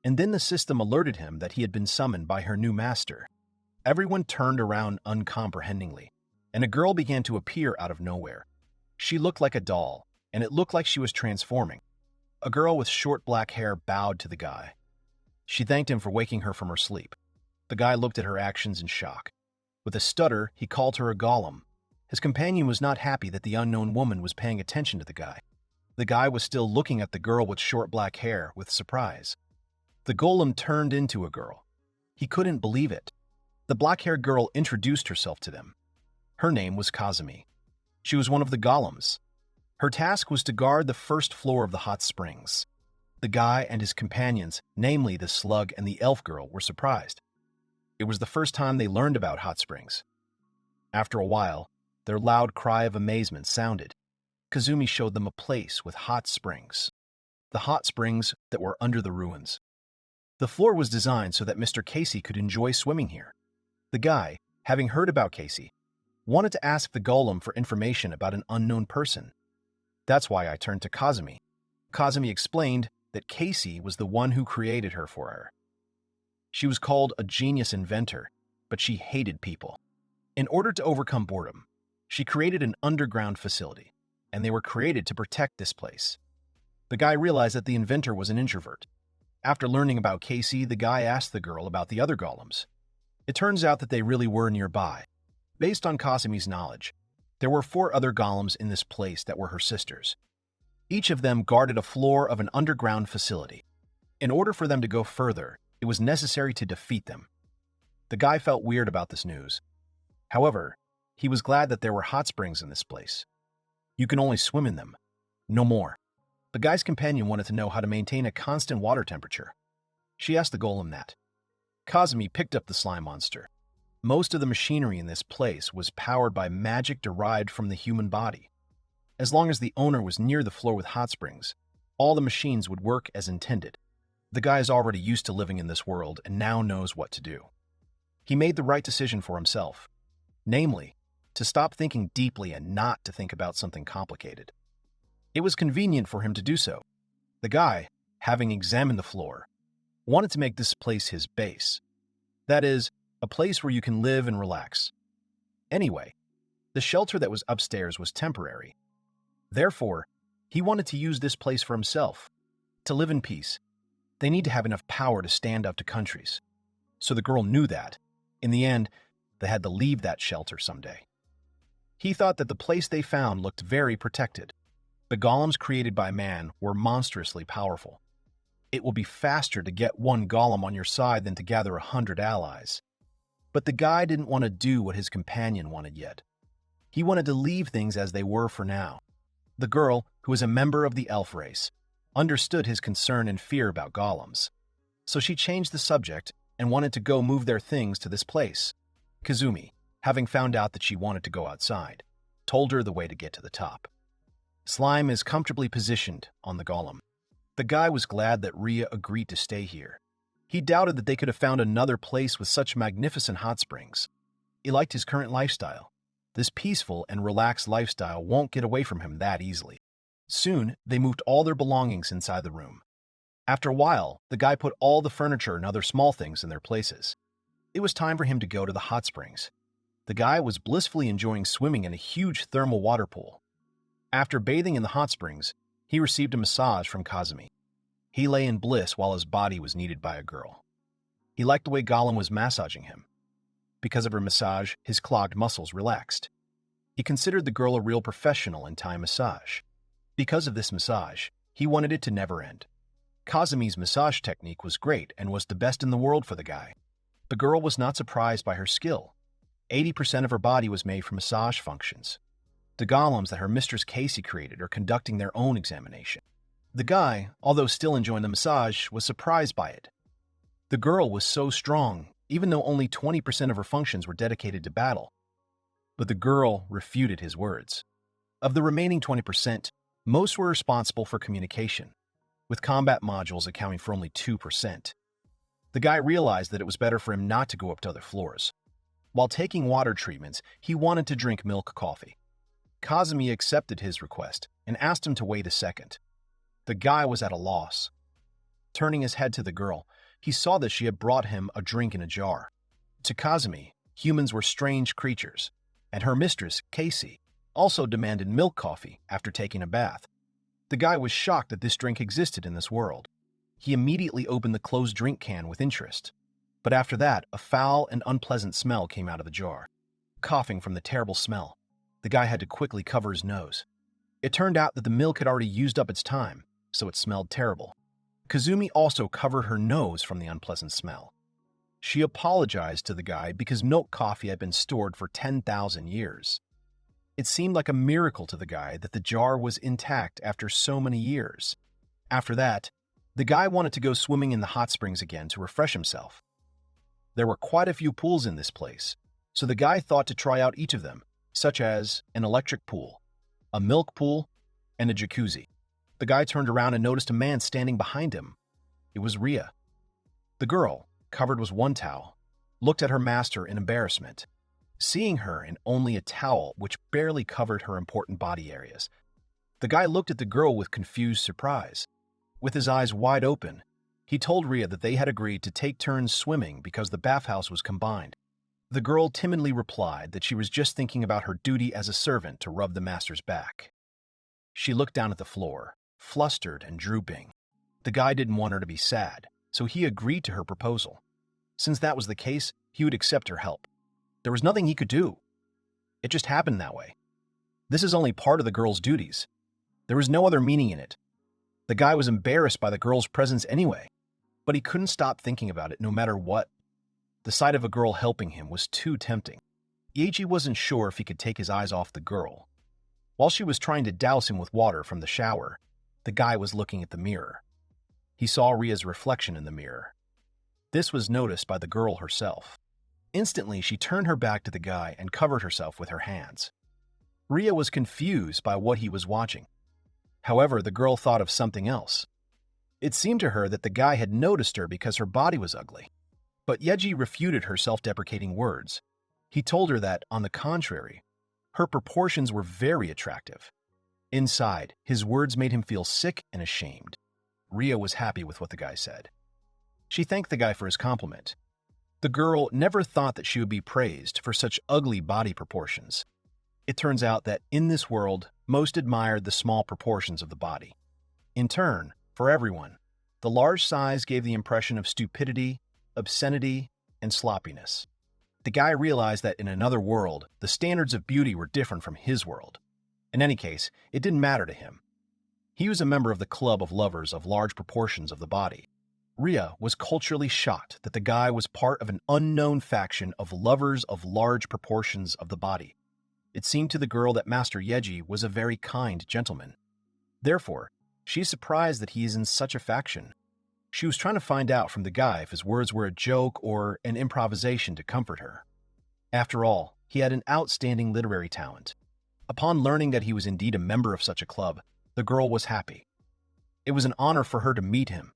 And then the system alerted him that he had been summoned by her new master. Everyone turned around uncomprehendingly, and a girl began to appear out of nowhere. She looked like a doll, and it looked like she was transforming. A girl with short black hair bowed to the guy. She thanked him for waking her from her sleep. The guy looked at her actions in shock. With a stutter, he called her a golem. His companion was not happy that the unknown woman was paying attention to the guy. The guy was still looking at the girl with short black hair with surprise. The golem turned into a girl. He couldn't believe it. The black-haired girl introduced herself to them. Her name was Kazumi. She was one of the golems. Her task was to guard the first floor of the hot springs. The guy and his companions, namely the slug and the elf girl, were surprised. It was the first time they learned about hot springs. After a while, their loud cry of amazement sounded. Kazumi showed them a place with hot springs. The hot springs that were under the ruins. The floor was designed so that Mr. Casey could enjoy swimming here. The guy, having heard about Casey, wanted to ask the golem for information about an unknown person. That's why I turned to Kazumi. Kazumi explained that Casey was the one who created her for her. She was called a genius inventor, but she hated people. In order to overcome boredom, she created an underground facility, and they were created to protect this place. The guy realized that the inventor was an introvert. After learning about Casey, the guy asked the girl about the other golems. It turns out that they really were nearby. Based on Kazumi's knowledge, there were 4 other golems in this place that were her sisters. Each of them guarded a floor of an underground facility. In order for them to go further, it was necessary to defeat them. The guy felt weird about this news. However, he was glad that there were hot springs in this place. You can only swim in them, no more. The guy's companion wanted to know how to maintain a constant water temperature. She asked the golem that. Kazumi picked up the slime monster. Most of the machinery in this place was powered by magic derived from the human body. As long as the owner was near the floor with hot springs, all the machines would work as intended. The guy is already used to living in this world and now knows what to do. He made the right decision for himself, namely, to stop thinking deeply and not to think about something complicated. It was convenient for him to do so. The guy, having examined the floor, wanted to make this place his base. That is, a place where you can live and relax. Anyway, the shelter that was upstairs was temporary. Therefore, he wanted to use this place for himself. To live in peace, they need to have enough power to stand up to countries. So the girl knew that. In the end, they had to leave that shelter someday. He thought that the place they found looked very protected. The golems created by man were monstrously powerful. It will be faster to get one golem on your side than to gather 100 allies. But the guy didn't want to do what his companion wanted yet. He wanted to leave things as they were for now. The girl, who was a member of the elf race, understood his concern and fear about golems. So she changed the subject and wanted to go move their things to this place. Kazumi, having found out that she wanted to go outside, told her the way to get to the top. Slime is comfortably positioned on the golem. The guy was glad that Rhea agreed to stay here. He doubted that they could have found another place with such magnificent hot springs. He liked his current lifestyle. This peaceful and relaxed lifestyle won't get away from him that easily. Soon, they moved all their belongings inside the room. After a while, the guy put all the furniture and other small things in their places. It was time for him to go to the hot springs. The guy was blissfully enjoying swimming in a huge thermal water pool. After bathing in the hot springs, he received a massage from Kazumi. He lay in bliss while his body was kneaded by a girl. He liked the way Golem was massaging him. Because of her massage, his clogged muscles relaxed. He considered the girl a real professional in Thai massage. Because of this massage, he wanted it to never end. Kazumi's massage technique was great and was the best in the world for the guy. The girl was not surprised by her skill. 80% of her body was made for massage functions. The golems that her mistress Casey created are conducting their own examination. The guy, although still enjoying the massage, was surprised by it. The girl was so strong, even though only 20% of her functions were dedicated to battle. But the girl refuted his words. Of the remaining 20%, most were responsible for communication, with combat modules accounting for only 2%. The guy realized that it was better for him not to go up to other floors. While taking water treatments, he wanted to drink milk coffee. Kazumi accepted his request and asked him to wait a second. The guy was at a loss. Turning his head to the girl, he saw that she had brought him a drink in a jar. To Kazumi, humans were strange creatures, and her mistress, Casey, also demanded milk coffee after taking a bath. The guy was shocked that this drink existed in this world. He immediately opened the closed drink can with interest. But after that, a foul and unpleasant smell came out of the jar. Coughing from the terrible smell, the guy had to quickly cover his nose. It turned out that the milk had already used up its time, so it smelled terrible. Kazumi also covered her nose from the unpleasant smell. She apologized to the guy because milk coffee had been stored for 10,000 years. It seemed like a miracle to the guy that the jar was intact after so many years. After that, the guy wanted to go swimming in the hot springs again to refresh himself. There were quite a few pools in this place, so the guy thought to try out each of them, such as an electric pool, a milk pool, and a jacuzzi. The guy turned around and noticed a man standing behind him. It was Rhea. The girl, covered with one towel, looked at her master in embarrassment. Seeing her in only a towel which barely covered her important body areas, the guy looked at the girl with confused surprise. With his eyes wide open, he told Rhea that they had agreed to take turns swimming because the bathhouse was combined. The girl timidly replied that she was just thinking about her duty as a servant to rub the master's back. She looked down at the floor, flustered and drooping. The guy didn't want her to be sad, so he agreed to her proposal. Since that was the case, he would accept her help. There was nothing he could do. It just happened that way. This is only part of the girl's duties. There was no other meaning in it. The guy was embarrassed by the girl's presence anyway, but he couldn't stop thinking about it no matter what. The sight of a girl helping him was too tempting. Yeiji wasn't sure if he could take his eyes off the girl. While she was trying to douse him with water from the shower, the guy was looking at the mirror. He saw Rhea's reflection in the mirror. This was noticed by the girl herself. Instantly, she turned her back to the guy and covered herself with her hands. Rhea was confused by what he was watching. However, the girl thought of something else. It seemed to her that the guy had noticed her because her body was ugly. But Yeji refuted her self-deprecating words. He told her that, on the contrary, her proportions were very attractive. Inside, his words made him feel sick and ashamed. Ria was happy with what the guy said. She thanked the guy for his compliment. The girl never thought that she would be praised for such ugly body proportions. It turns out that in this world, most admired the small proportions of the body. In turn, for everyone, the large size gave the impression of stupidity, obscenity, and sloppiness. The guy realized that in another world, the standards of beauty were different from his world. In any case, it didn't matter to him. He was a member of the club of lovers of large proportions of the body. Ria was culturally shocked that the guy was part of an unknown faction of lovers of large proportions of the body. It seemed to the girl that Master Yeji was a very kind gentleman. Therefore, she is surprised that he is in such a faction. She was trying to find out from the guy if his words were a joke or an improvisation to comfort her. After all, he had an outstanding literary talent. Upon learning that he was indeed a member of such a club, the girl was happy. It was an honor for her to meet him.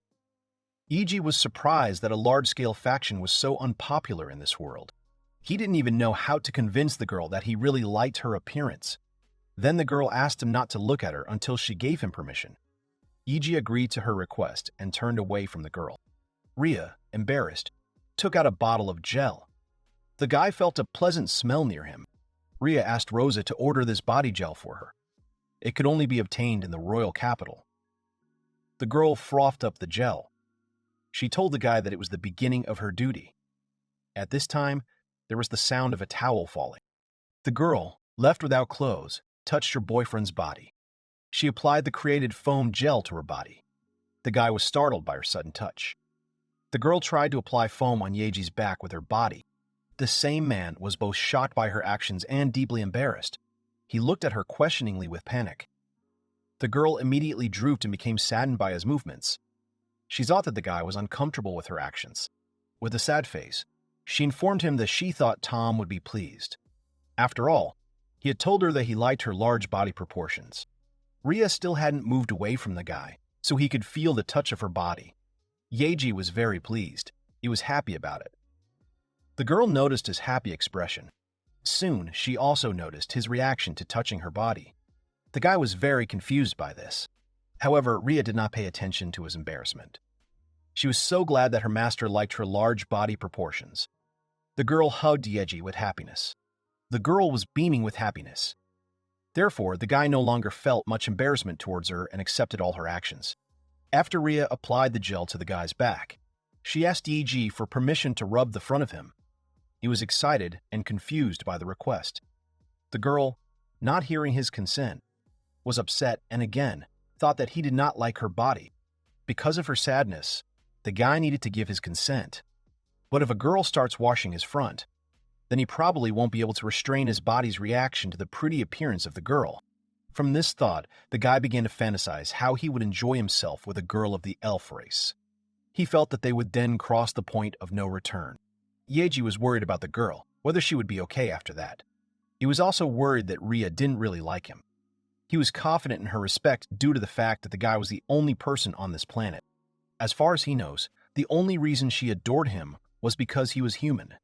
Iji was surprised that a large-scale faction was so unpopular in this world. He didn't even know how to convince the girl that he really liked her appearance. Then the girl asked him not to look at her until she gave him permission. Iji agreed to her request and turned away from the girl. Ria, embarrassed, took out a bottle of gel. The guy felt a pleasant smell near him. Ria asked Rosa to order this body gel for her. It could only be obtained in the royal capital. The girl frothed up the gel. She told the guy that it was the beginning of her duty. At this time, there was the sound of a towel falling. The girl, left without clothes, touched her boyfriend's body. She applied the created foam gel to her body. The guy was startled by her sudden touch. The girl tried to apply foam on Yeji's back with her body. The same man was both shocked by her actions and deeply embarrassed. He looked at her questioningly with panic. The girl immediately drooped and became saddened by his movements. She thought that the guy was uncomfortable with her actions. With a sad face, she informed him that she thought Tom would be pleased. After all, he had told her that he liked her large body proportions. Ria still hadn't moved away from the guy, so he could feel the touch of her body. Yeji was very pleased. He was happy about it. The girl noticed his happy expression. Soon, she also noticed his reaction to touching her body. The guy was very confused by this. However, Ria did not pay attention to his embarrassment. She was so glad that her master liked her large body proportions. The girl hugged Yeji with happiness. The girl was beaming with happiness. Therefore, the guy no longer felt much embarrassment towards her and accepted all her actions. After Ria applied the gel to the guy's back, she asked Yeji for permission to rub the front of him. He was excited and confused by the request. The girl, not hearing his consent, was upset and again thought that he did not like her body. Because of her sadness, the guy needed to give his consent. But if a girl starts washing his front, then he probably won't be able to restrain his body's reaction to the pretty appearance of the girl. From this thought, the guy began to fantasize how he would enjoy himself with a girl of the elf race. He felt that they would then cross the point of no return. Yeji was worried about the girl, whether she would be okay after that. He was also worried that Ria didn't really like him. He was confident in her respect due to the fact that the guy was the only person on this planet. As far as he knows, the only reason she adored him was because he was human.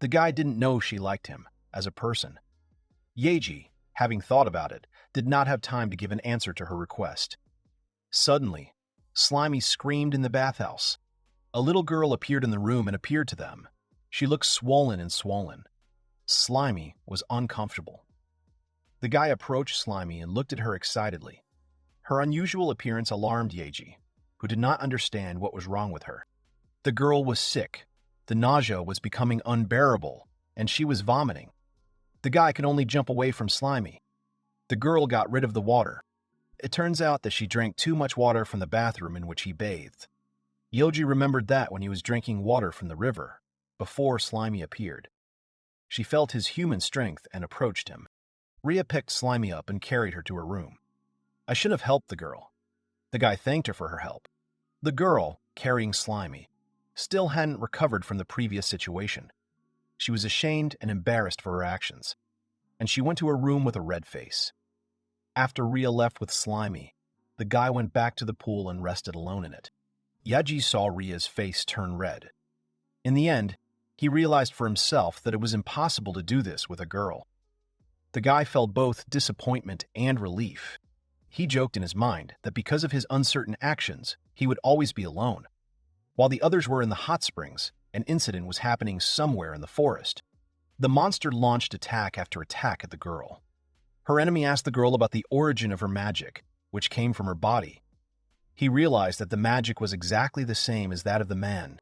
The guy didn't know she liked him as a person. Yeji, having thought about it, did not have time to give an answer to her request. Suddenly, Slimy screamed in the bathhouse. A little girl appeared in the room and appeared to them. She looked swollen and swollen. Slimy was uncomfortable. The guy approached Slimy and looked at her excitedly. Her unusual appearance alarmed Yeji, who did not understand what was wrong with her. The girl was sick. The nausea was becoming unbearable, and she was vomiting. The guy could only jump away from Slimy. The girl got rid of the water. It turns out that she drank too much water from the bathroom in which he bathed. Yeji remembered that when he was drinking water from the river, before Slimy appeared. She felt his human strength and approached him. Ria picked Slimy up and carried her to her room. I should have helped the girl. The guy thanked her for her help. The girl, carrying Slimy, still hadn't recovered from the previous situation. She was ashamed and embarrassed for her actions, and she went to her room with a red face. After Ria left with Slimy, the guy went back to the pool and rested alone in it. Yaji saw Ria's face turn red. In the end, he realized for himself that it was impossible to do this with a girl. The guy felt both disappointment and relief. He joked in his mind that because of his uncertain actions, he would always be alone. While the others were in the hot springs, an incident was happening somewhere in the forest. The monster launched attack after attack at the girl. Her enemy asked the girl about the origin of her magic, which came from her body. He realized that the magic was exactly the same as that of the man,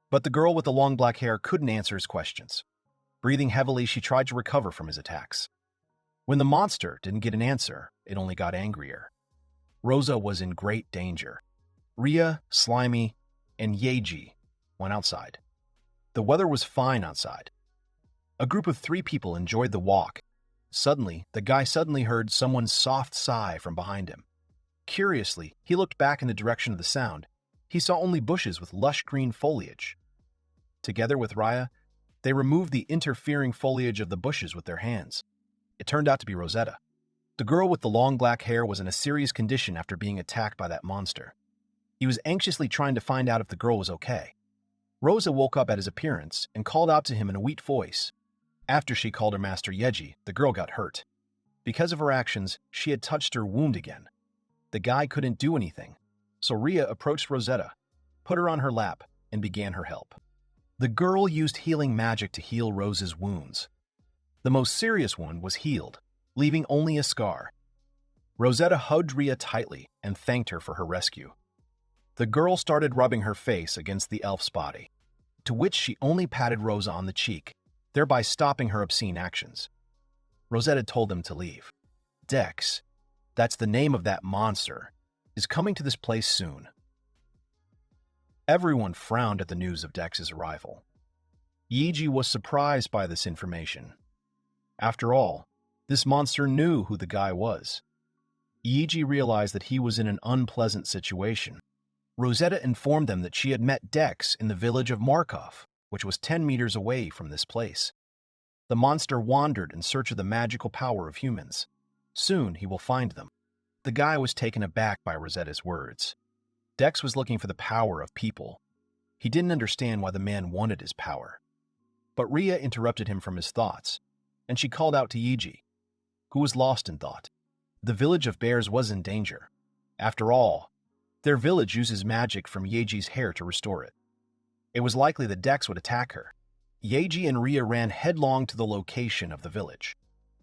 but the girl with the long black hair couldn't answer his questions. Breathing heavily, she tried to recover from his attacks. When the monster didn't get an answer, it only got angrier. Rosa was in great danger. Ria, Slimy, and Yeji went outside. The weather was fine outside. A group of 3 people enjoyed the walk. Suddenly, the guy heard someone's soft sigh from behind him. Curiously, he looked back in the direction of the sound. He saw only bushes with lush green foliage. Together with Raya, they removed the interfering foliage of the bushes with their hands. It turned out to be Rosetta. The girl with the long black hair was in a serious condition after being attacked by that monster. He was anxiously trying to find out if the girl was okay. Rosa woke up at his appearance and called out to him in a weak voice. After she called her master Yeji, the girl got hurt. Because of her actions, she had touched her wound again. The guy couldn't do anything, so Ria approached Rosetta, put her on her lap, and began her help. The girl used healing magic to heal Rose's wounds. The most serious one was healed, leaving only a scar. Rosetta hugged Ria tightly and thanked her for her rescue. The girl started rubbing her face against the elf's body, to which she only patted Rosa on the cheek, thereby stopping her obscene actions. Rosetta told them to leave. Dex, that's the name of that monster, is coming to this place soon. Everyone frowned at the news of Dex's arrival. Yeji was surprised by this information. After all, this monster knew who the guy was. Yeji realized that he was in an unpleasant situation. Rosetta informed them that she had met Dex in the village of Markov, which was 10 meters away from this place. The monster wandered in search of the magical power of humans. Soon he will find them. The guy was taken aback by Rosetta's words. Dex was looking for the power of people. He didn't understand why the man wanted his power. But Ria interrupted him from his thoughts, and she called out to Yeji, who was lost in thought. The village of bears was in danger. After all, their village uses magic from Yeji's hair to restore it. It was likely that Dex would attack her. Yeji and Ria ran headlong to the location of the village.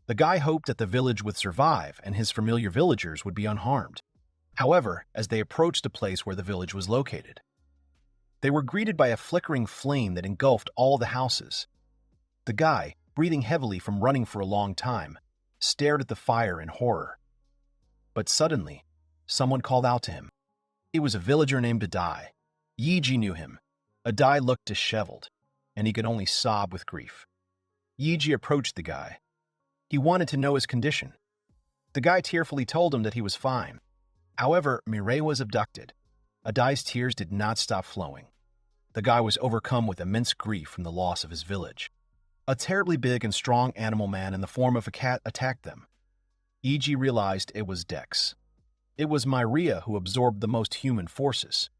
The guy hoped that the village would survive and his familiar villagers would be unharmed. However, as they approached the place where the village was located, they were greeted by a flickering flame that engulfed all the houses. The guy, breathing heavily from running for a long time, stared at the fire in horror. But suddenly, someone called out to him. It was a villager named Adai. Yeji knew him. Adai looked disheveled, and he could only sob with grief. Yeji approached the guy. He wanted to know his condition. The guy tearfully told him that he was fine. However, Mireille was abducted. Adai's tears did not stop flowing. The guy was overcome with immense grief from the loss of his village. A terribly big and strong animal man in the form of a cat attacked them. Yeji realized it was Dex. It was Mireille who absorbed the most human forces.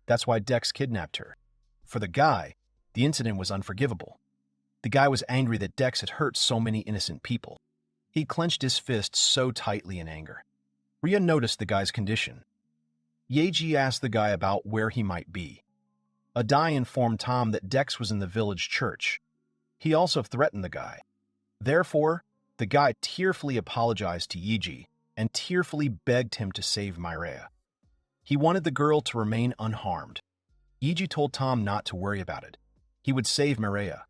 That's why Dex kidnapped her. For the guy, the incident was unforgivable. The guy was angry that Dex had hurt so many innocent people. He clenched his fists so tightly in anger. Ria noticed the guy's condition. Yeji asked the guy about where he might be. Adai informed Tom that Dex was in the village church. He also threatened the guy. Therefore, the guy tearfully apologized to Yeji and tearfully begged him to save Mireille. He wanted the girl to remain unharmed. Yeji told Tom not to worry about it. He would save Mireille.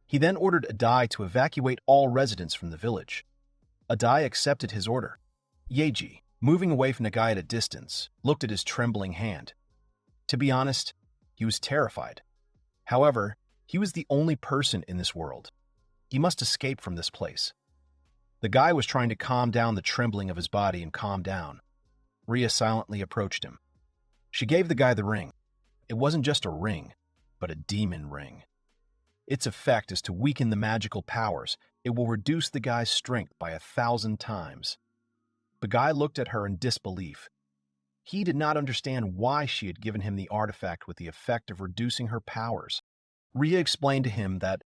He then ordered Adai to evacuate all residents from the village. Adai accepted his order. Yeji, moving away from the guy at a distance, looked at his trembling hand. To be honest, he was terrified. However, he was the only person in this world. He must escape from this place. The guy was trying to calm down the trembling of his body and calm down. Ria silently approached him. She gave the guy the ring. It wasn't just a ring, but a demon ring. Its effect is to weaken the magical powers. It will reduce the guy's strength by 1,000 times. The guy looked at her in disbelief. He did not understand why she had given him the artifact with the effect of reducing her powers. Ria explained to him that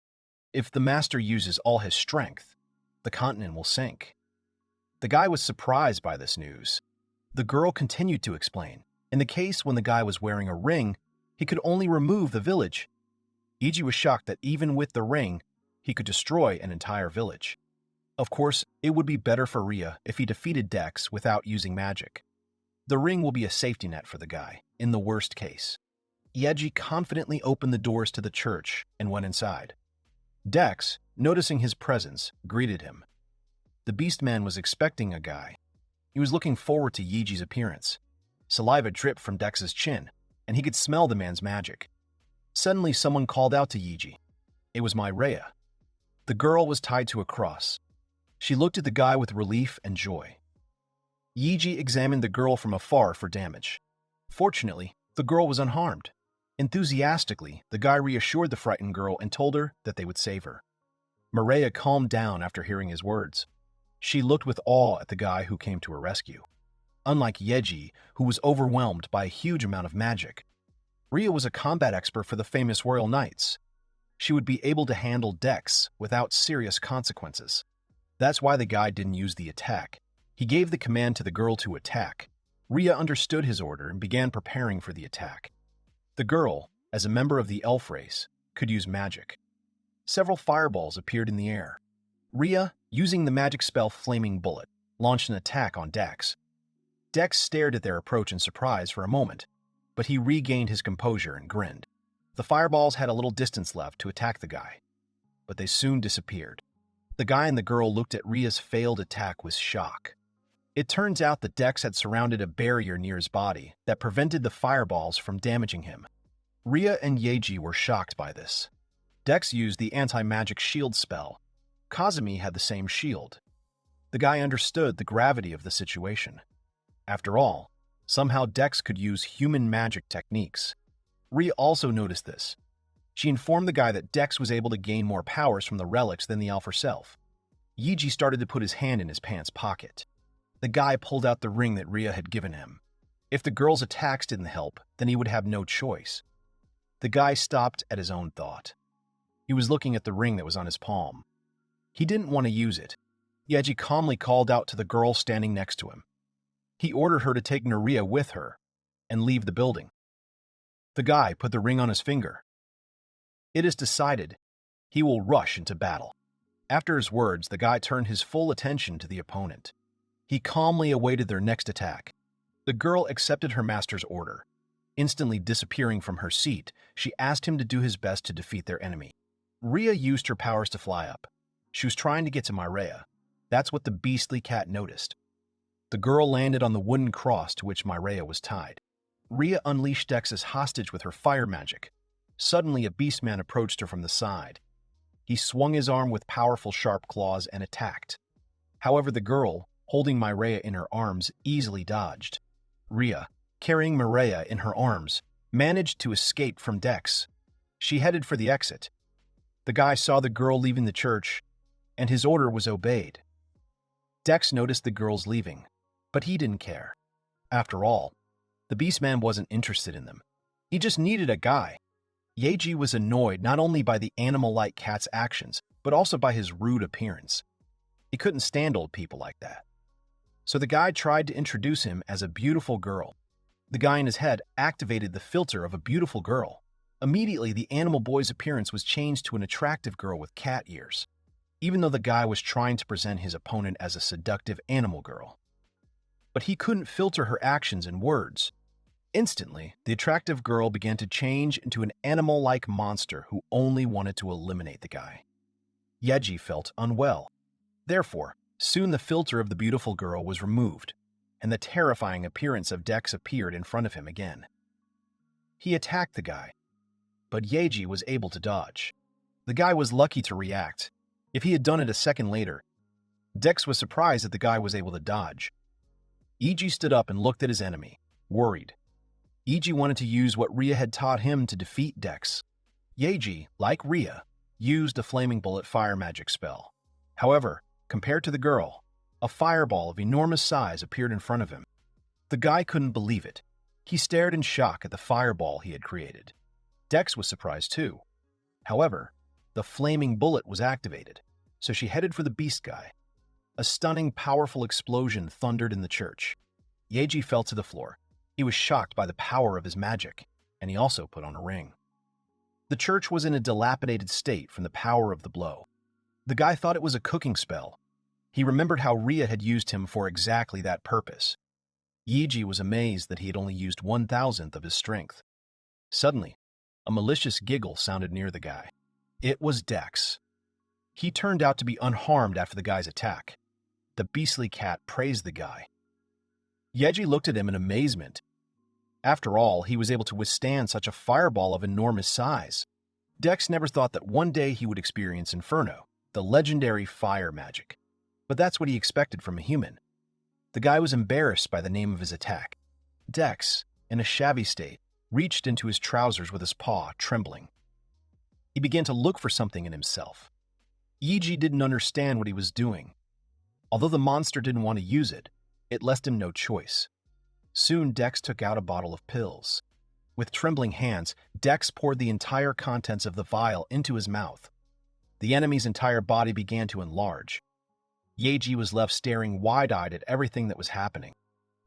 if the master uses all his strength, the continent will sink. The guy was surprised by this news. The girl continued to explain. In the case when the guy was wearing a ring, he could only remove the village. Iji was shocked that even with the ring, he could destroy an entire village. Of course, it would be better for Ria if he defeated Dex without using magic. The ring will be a safety net for the guy, in the worst case. Yeji confidently opened the doors to the church and went inside. Dex, noticing his presence, greeted him. The Beastman was expecting a guy. He was looking forward to Yeji's appearance. Saliva dripped from Dex's chin, and he could smell the man's magic. Suddenly, someone called out to Yeji. It was Rhea. The girl was tied to a cross. She looked at the guy with relief and joy. Yeji examined the girl from afar for damage. Fortunately, the girl was unharmed. Enthusiastically, the guy reassured the frightened girl and told her that they would save her. Rhea calmed down after hearing his words. She looked with awe at the guy who came to her rescue. Unlike Yeji, who was overwhelmed by a huge amount of magic, Rhea was a combat expert for the famous Royal Knights. She would be able to handle Dex without serious consequences. That's why the guy didn't use the attack. He gave the command to the girl to attack. Rhea understood his order and began preparing for the attack. The girl, as a member of the elf race, could use magic. Several fireballs appeared in the air. Rhea, using the magic spell Flaming Bullet, launched an attack on Dex. Dex stared at their approach in surprise for a moment, but he regained his composure and grinned. The fireballs had a little distance left to attack the guy, but they soon disappeared. The guy and the girl looked at Rhea's failed attack with shock. It turns out that Dex had surrounded a barrier near his body that prevented the fireballs from damaging him. Rhea and Yeji were shocked by this. Dex used the anti-magic shield spell. Kazumi had the same shield. The guy understood the gravity of the situation. After all, somehow Dex could use human magic techniques. Rhea also noticed this. She informed the guy that Dex was able to gain more powers from the relics than the elf herself. Yeji started to put his hand in his pants pocket. The guy pulled out the ring that Rhea had given him. If the girl's attacks didn't help, then he would have no choice. The guy stopped at his own thought. He was looking at the ring that was on his palm. He didn't want to use it. Yeji calmly called out to the girl standing next to him. He ordered her to take Rhea with her and leave the building. The guy put the ring on his finger. It is decided. He will rush into battle. After his words, the guy turned his full attention to the opponent. He calmly awaited their next attack. The girl accepted her master's order. Instantly disappearing from her seat, she asked him to do his best to defeat their enemy. Rhea used her powers to fly up. She was trying to get to Rhea. That's what the beastly cat noticed. The girl landed on the wooden cross to which Rhea was tied. Rhea unleashed Dex as hostage with her fire magic. Suddenly, a beastman approached her from the side. He swung his arm with powerful sharp claws and attacked. However, the girl, holding Rhea in her arms, easily dodged. Rhea, carrying Rhea in her arms, managed to escape from Dex. She headed for the exit. The guy saw the girl leaving the church, and his order was obeyed. Dex noticed the girls leaving, but he didn't care. After all, the Beastman wasn't interested in them. He just needed a guy. Yeji was annoyed not only by the animal-like cat's actions, but also by his rude appearance. He couldn't stand old people like that. So the guy tried to introduce him as a beautiful girl. The guy in his head activated the filter of a beautiful girl. Immediately, the animal boy's appearance was changed to an attractive girl with cat ears, even though the guy was trying to present his opponent as a seductive animal girl. But he couldn't filter her actions and words. Instantly, the attractive girl began to change into an animal-like monster who only wanted to eliminate the guy. Yeji felt unwell. Therefore, soon the filter of the beautiful girl was removed, and the terrifying appearance of Dex appeared in front of him again. He attacked the guy, but Yeji was able to dodge. The guy was lucky to react. If he had done it a second later, Dex was surprised that the guy was able to dodge. Yeji stood up and looked at his enemy, worried. Yeji wanted to use what Rhea had taught him to defeat Dex. Yeji, like Rhea, used a Flaming Bullet fire magic spell. However, compared to the girl, a fireball of enormous size appeared in front of him. The guy couldn't believe it. He stared in shock at the fireball he had created. Dex was surprised too. However, the Flaming Bullet was activated, so she headed for the beast guy. A stunning, powerful explosion thundered in the church. Yeji fell to the floor. He was shocked by the power of his magic, and he also put on a ring. The church was in a dilapidated state from the power of the blow. The guy thought it was a cooking spell. He remembered how Ria had used him for exactly that purpose. Yeji was amazed that he had only used 1,000th of his strength. Suddenly, a malicious giggle sounded near the guy. It was Dex. He turned out to be unharmed after the guy's attack. The beastly cat praised the guy. Yeji looked at him in amazement. After all, he was able to withstand such a fireball of enormous size. Dex never thought that one day he would experience Inferno, the legendary fire magic. But that's what he expected from a human. The guy was embarrassed by the name of his attack. Dex, in a shabby state, reached into his trousers with his paw, trembling. He began to look for something in himself. Yeji didn't understand what he was doing. Although the monster didn't want to use it, it left him no choice. Soon Dex took out a bottle of pills. With trembling hands, Dex poured the entire contents of the vial into his mouth. The enemy's entire body began to enlarge. Yeji was left staring wide-eyed at everything that was happening.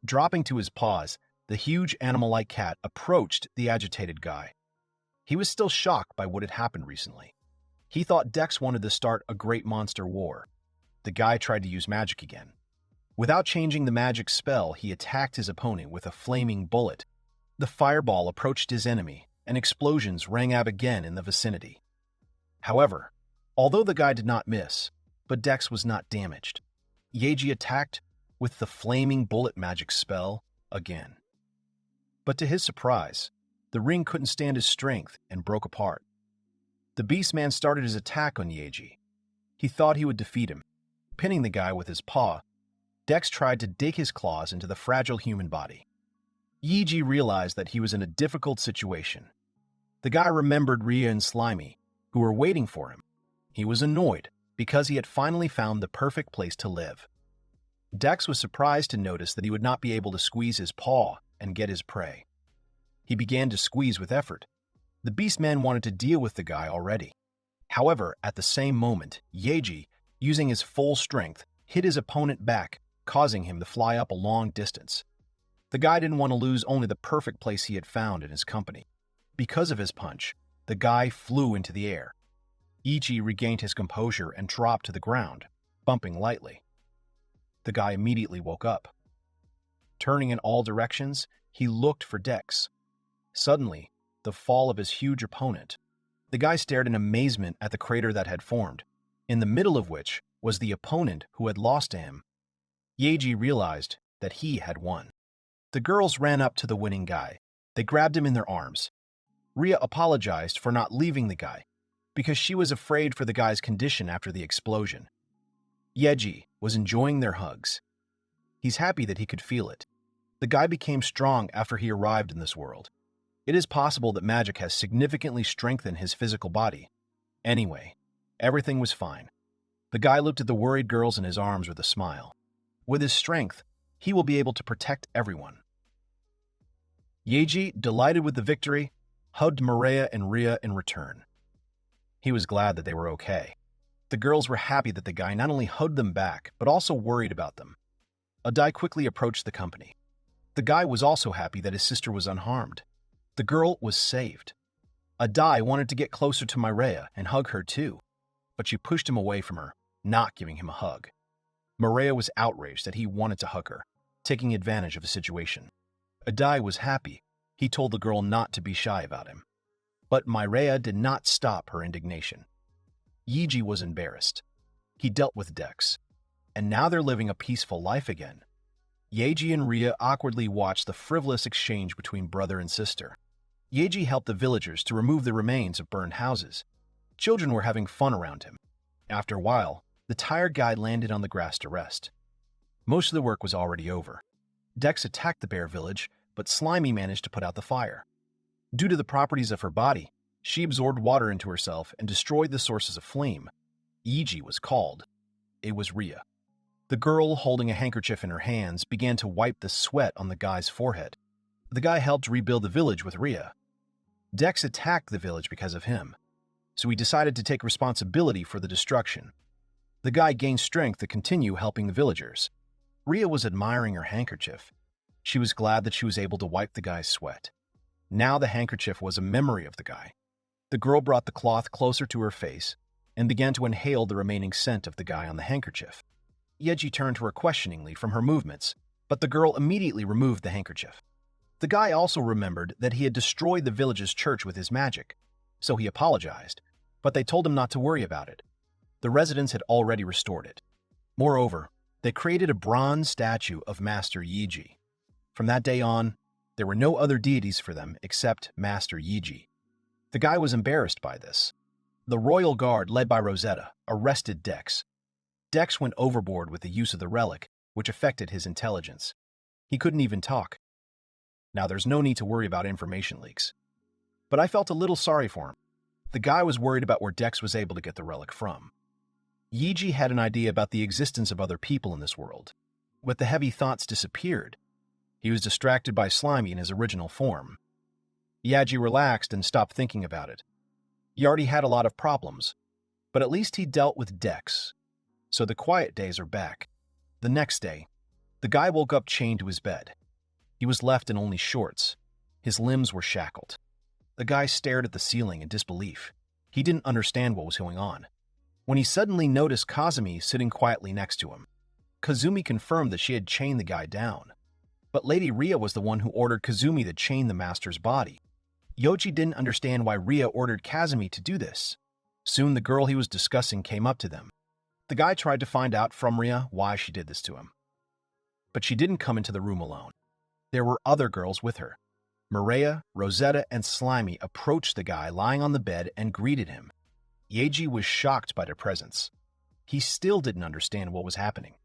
Dropping to his paws, the huge animal-like cat approached the agitated guy. He was still shocked by what had happened recently. He thought Dex wanted to start a great monster war. The guy tried to use magic again. Without changing the magic spell, he attacked his opponent with a flaming bullet. The fireball approached his enemy, and explosions rang out again in the vicinity. However, although the guy did not miss, but Dex was not damaged, Yeji attacked with the flaming bullet magic spell again. But to his surprise, the ring couldn't stand his strength and broke apart. The Beastman started his attack on Yeji. He thought he would defeat him. Pinning the guy with his paw, Dex tried to dig his claws into the fragile human body. Yeji realized that he was in a difficult situation. The guy remembered Ria and Slimy, who were waiting for him. He was annoyed because he had finally found the perfect place to live. Dex was surprised to notice that he would not be able to squeeze his paw and get his prey. He began to squeeze with effort. The Beastman wanted to deal with the guy already. However, at the same moment, Yeji, using his full strength, hit his opponent back, causing him to fly up a long distance. The guy didn't want to lose only the perfect place he had found in his company. Because of his punch, the guy flew into the air. Yeji regained his composure and dropped to the ground, bumping lightly. The guy immediately woke up. Turning in all directions, he looked for Dex. Suddenly, the fall of his huge opponent. The guy stared in amazement at the crater that had formed, in the middle of which was the opponent who had lost to him. Yeji realized that he had won. The girls ran up to the winning guy. They grabbed him in their arms. Ria apologized for not leaving the guy, because she was afraid for the guy's condition after the explosion. Yeji was enjoying their hugs. He's happy that he could feel it. The guy became strong after he arrived in this world. It is possible that magic has significantly strengthened his physical body. Anyway, everything was fine. The guy looked at the worried girls in his arms with a smile. With his strength, he will be able to protect everyone. Yeji, delighted with the victory, hugged Maria and Ria in return. He was glad that they were okay. The girls were happy that the guy not only hugged them back, but also worried about them. Adai quickly approached the company. The guy was also happy that his sister was unharmed. The girl was saved. Adai wanted to get closer to Maria and hug her too, but she pushed him away from her, not giving him a hug. Maria was outraged that he wanted to hug her, taking advantage of the situation. Adai was happy. He told the girl not to be shy about him. But Maria did not stop her indignation. Yeji was embarrassed. He dealt with Dex, and now they're living a peaceful life again. Yeji and Ria awkwardly watched the frivolous exchange between brother and sister. Yeji helped the villagers to remove the remains of burned houses. Children were having fun around him. After a while, the tired guy landed on the grass to rest. Most of the work was already over. Dex attacked the bear village, but Slimy managed to put out the fire. Due to the properties of her body, she absorbed water into herself and destroyed the sources of flame. Yeji was called. It was Ria. The girl, holding a handkerchief in her hands, began to wipe the sweat on the guy's forehead. The guy helped rebuild the village with Ria. Dex attacked the village because of him, so he decided to take responsibility for the destruction. The guy gained strength to continue helping the villagers. Ria was admiring her handkerchief. She was glad that she was able to wipe the guy's sweat. Now the handkerchief was a memory of the guy. The girl brought the cloth closer to her face and began to inhale the remaining scent of the guy on the handkerchief. Yeji turned to her questioningly from her movements, but the girl immediately removed the handkerchief. The guy also remembered that he had destroyed the village's church with his magic, so he apologized, but they told him not to worry about it. The residents had already restored it. Moreover, they created a bronze statue of Master Yiji. From that day on, there were no other deities for them except Master Yiji. The guy was embarrassed by this. The royal guard, led by Rosetta, arrested Dex. Dex went overboard with the use of the relic, which affected his intelligence. He couldn't even talk. Now, there's no need to worry about information leaks. But I felt a little sorry for him. The guy was worried about where Dex was able to get the relic from. Yiji had an idea about the existence of other people in this world. But the heavy thoughts disappeared. He was distracted by Slimy in his original form. Yaji relaxed and stopped thinking about it. He already had a lot of problems, but at least he dealt with Dex. So the quiet days are back. The next day, the guy woke up chained to his bed. He was left in only shorts. His limbs were shackled. The guy stared at the ceiling in disbelief. He didn't understand what was going on. When he suddenly noticed Kazumi sitting quietly next to him, Kazumi confirmed that she had chained the guy down. But Lady Ria was the one who ordered Kazumi to chain the master's body. Yoji didn't understand why Ria ordered Kazumi to do this. Soon the girl he was discussing came up to them. The guy tried to find out from Ria why she did this to him. But she didn't come into the room alone. There were other girls with her. Maria, Rosetta, and Slimy approached the guy lying on the bed and greeted him. Yeji was shocked by their presence. He still didn't understand what was happening.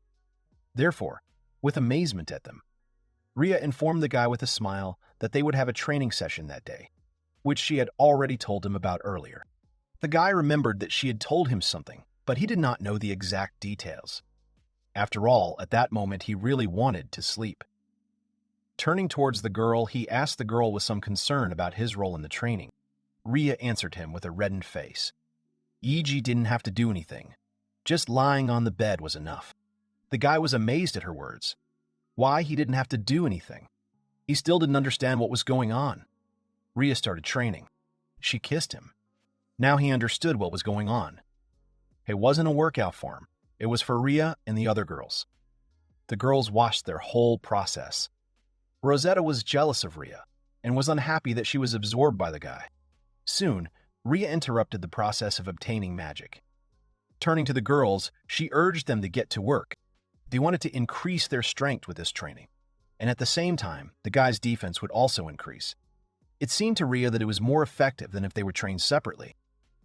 Therefore, with amazement at them, Ria informed the guy with a smile that they would have a training session that day, which she had already told him about earlier. The guy remembered that she had told him something, but he did not know the exact details. After all, at that moment he really wanted to sleep. Turning towards the girl, he asked the girl with some concern about his role in the training. Ria answered him with a reddened face. Yeji didn't have to do anything. Just lying on the bed was enough. The guy was amazed at her words. Why he didn't have to do anything? He still didn't understand what was going on. Ria started training. She kissed him. Now he understood what was going on. It wasn't a workout for him. It was for Ria and the other girls. The girls watched their whole process. Rosetta was jealous of Ria and was unhappy that she was absorbed by the guy. Soon, Ria interrupted the process of obtaining magic. Turning to the girls, she urged them to get to work. They wanted to increase their strength with this training, and at the same time, the guy's defense would also increase. It seemed to Ria that it was more effective than if they were trained separately.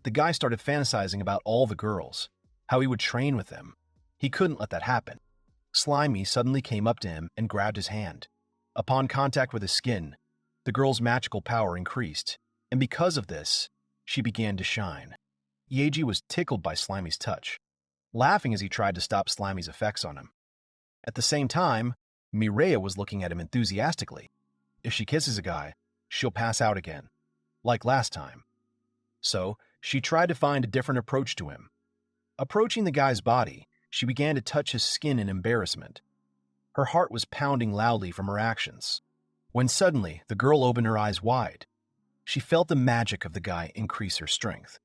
The guy started fantasizing about all the girls, how he would train with them. He couldn't let that happen. Slimy suddenly came up to him and grabbed his hand. Upon contact with his skin, the girl's magical power increased, and because of this, she began to shine. Yeji was tickled by Slimy's touch, laughing as he tried to stop Slimy's effects on him. At the same time, Mireya was looking at him enthusiastically. If she kisses a guy, she'll pass out again, like last time. So, she tried to find a different approach to him. Approaching the guy's body, she began to touch his skin in embarrassment. Her heart was pounding loudly from her actions, when suddenly the girl opened her eyes wide. She felt the magic of the guy increase her strength.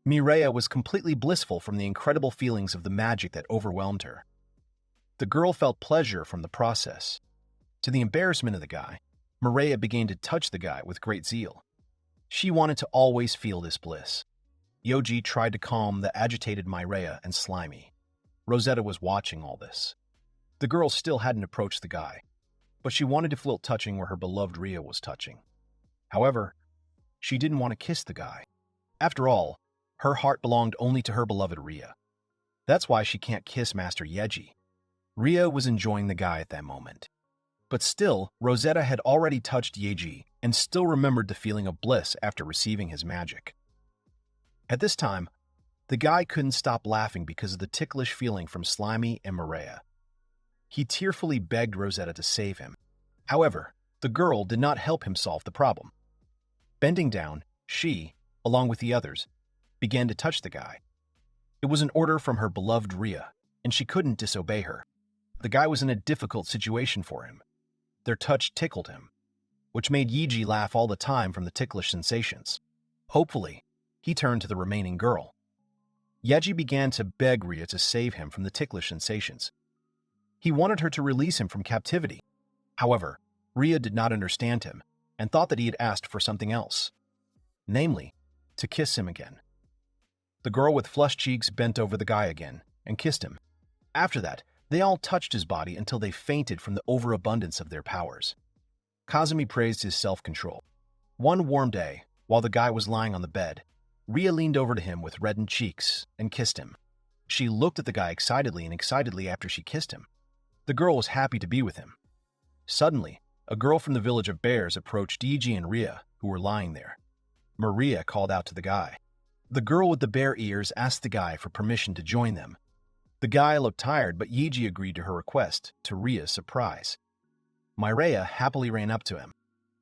Mireya was completely blissful from the incredible feelings of the magic that overwhelmed her. The girl felt pleasure from the process. To the embarrassment of the guy, Mireya began to touch the guy with great zeal. She wanted to always feel this bliss. Yoji tried to calm the agitated Mireya and Slimy. Rosetta was watching all this. The girl still hadn't approached the guy, but she wanted to feel touching where her beloved Ria was touching. However, she didn't want to kiss the guy. After all, her heart belonged only to her beloved Ria. That's why she can't kiss Master Yeji. Ria was enjoying the guy at that moment. But still, Rosetta had already touched Yeji and still remembered the feeling of bliss after receiving his magic. At this time, the guy couldn't stop laughing because of the ticklish feeling from Slimy and Mireya. He tearfully begged Rosetta to save him. However, the girl did not help him solve the problem. Bending down, she, along with the others, began to touch the guy. It was an order from her beloved Ria, and she couldn't disobey her. The guy was in a difficult situation for him. Their touch tickled him, which made Yiji laugh all the time from the ticklish sensations. Hopefully, he turned to the remaining girl. Yeji began to beg Ria to save him from the ticklish sensations. He wanted her to release him from captivity. However, Ria did not understand him and thought that he had asked for something else, namely, to kiss him again. The girl with flushed cheeks bent over the guy again and kissed him. After that, they all touched his body until they fainted from the overabundance of their powers. Kazumi praised his self-control. One warm day, while the guy was lying on the bed, Ria leaned over to him with reddened cheeks and kissed him. She looked at the guy excitedly after she kissed him. The girl was happy to be with him. Suddenly, a girl from the village of bears approached Yiji and Ria, who were lying there. Maria called out to the guy. The girl with the bear ears asked the guy for permission to join them. The guy looked tired, but Yiji agreed to her request, to Ria's surprise. Mireia happily ran up to him.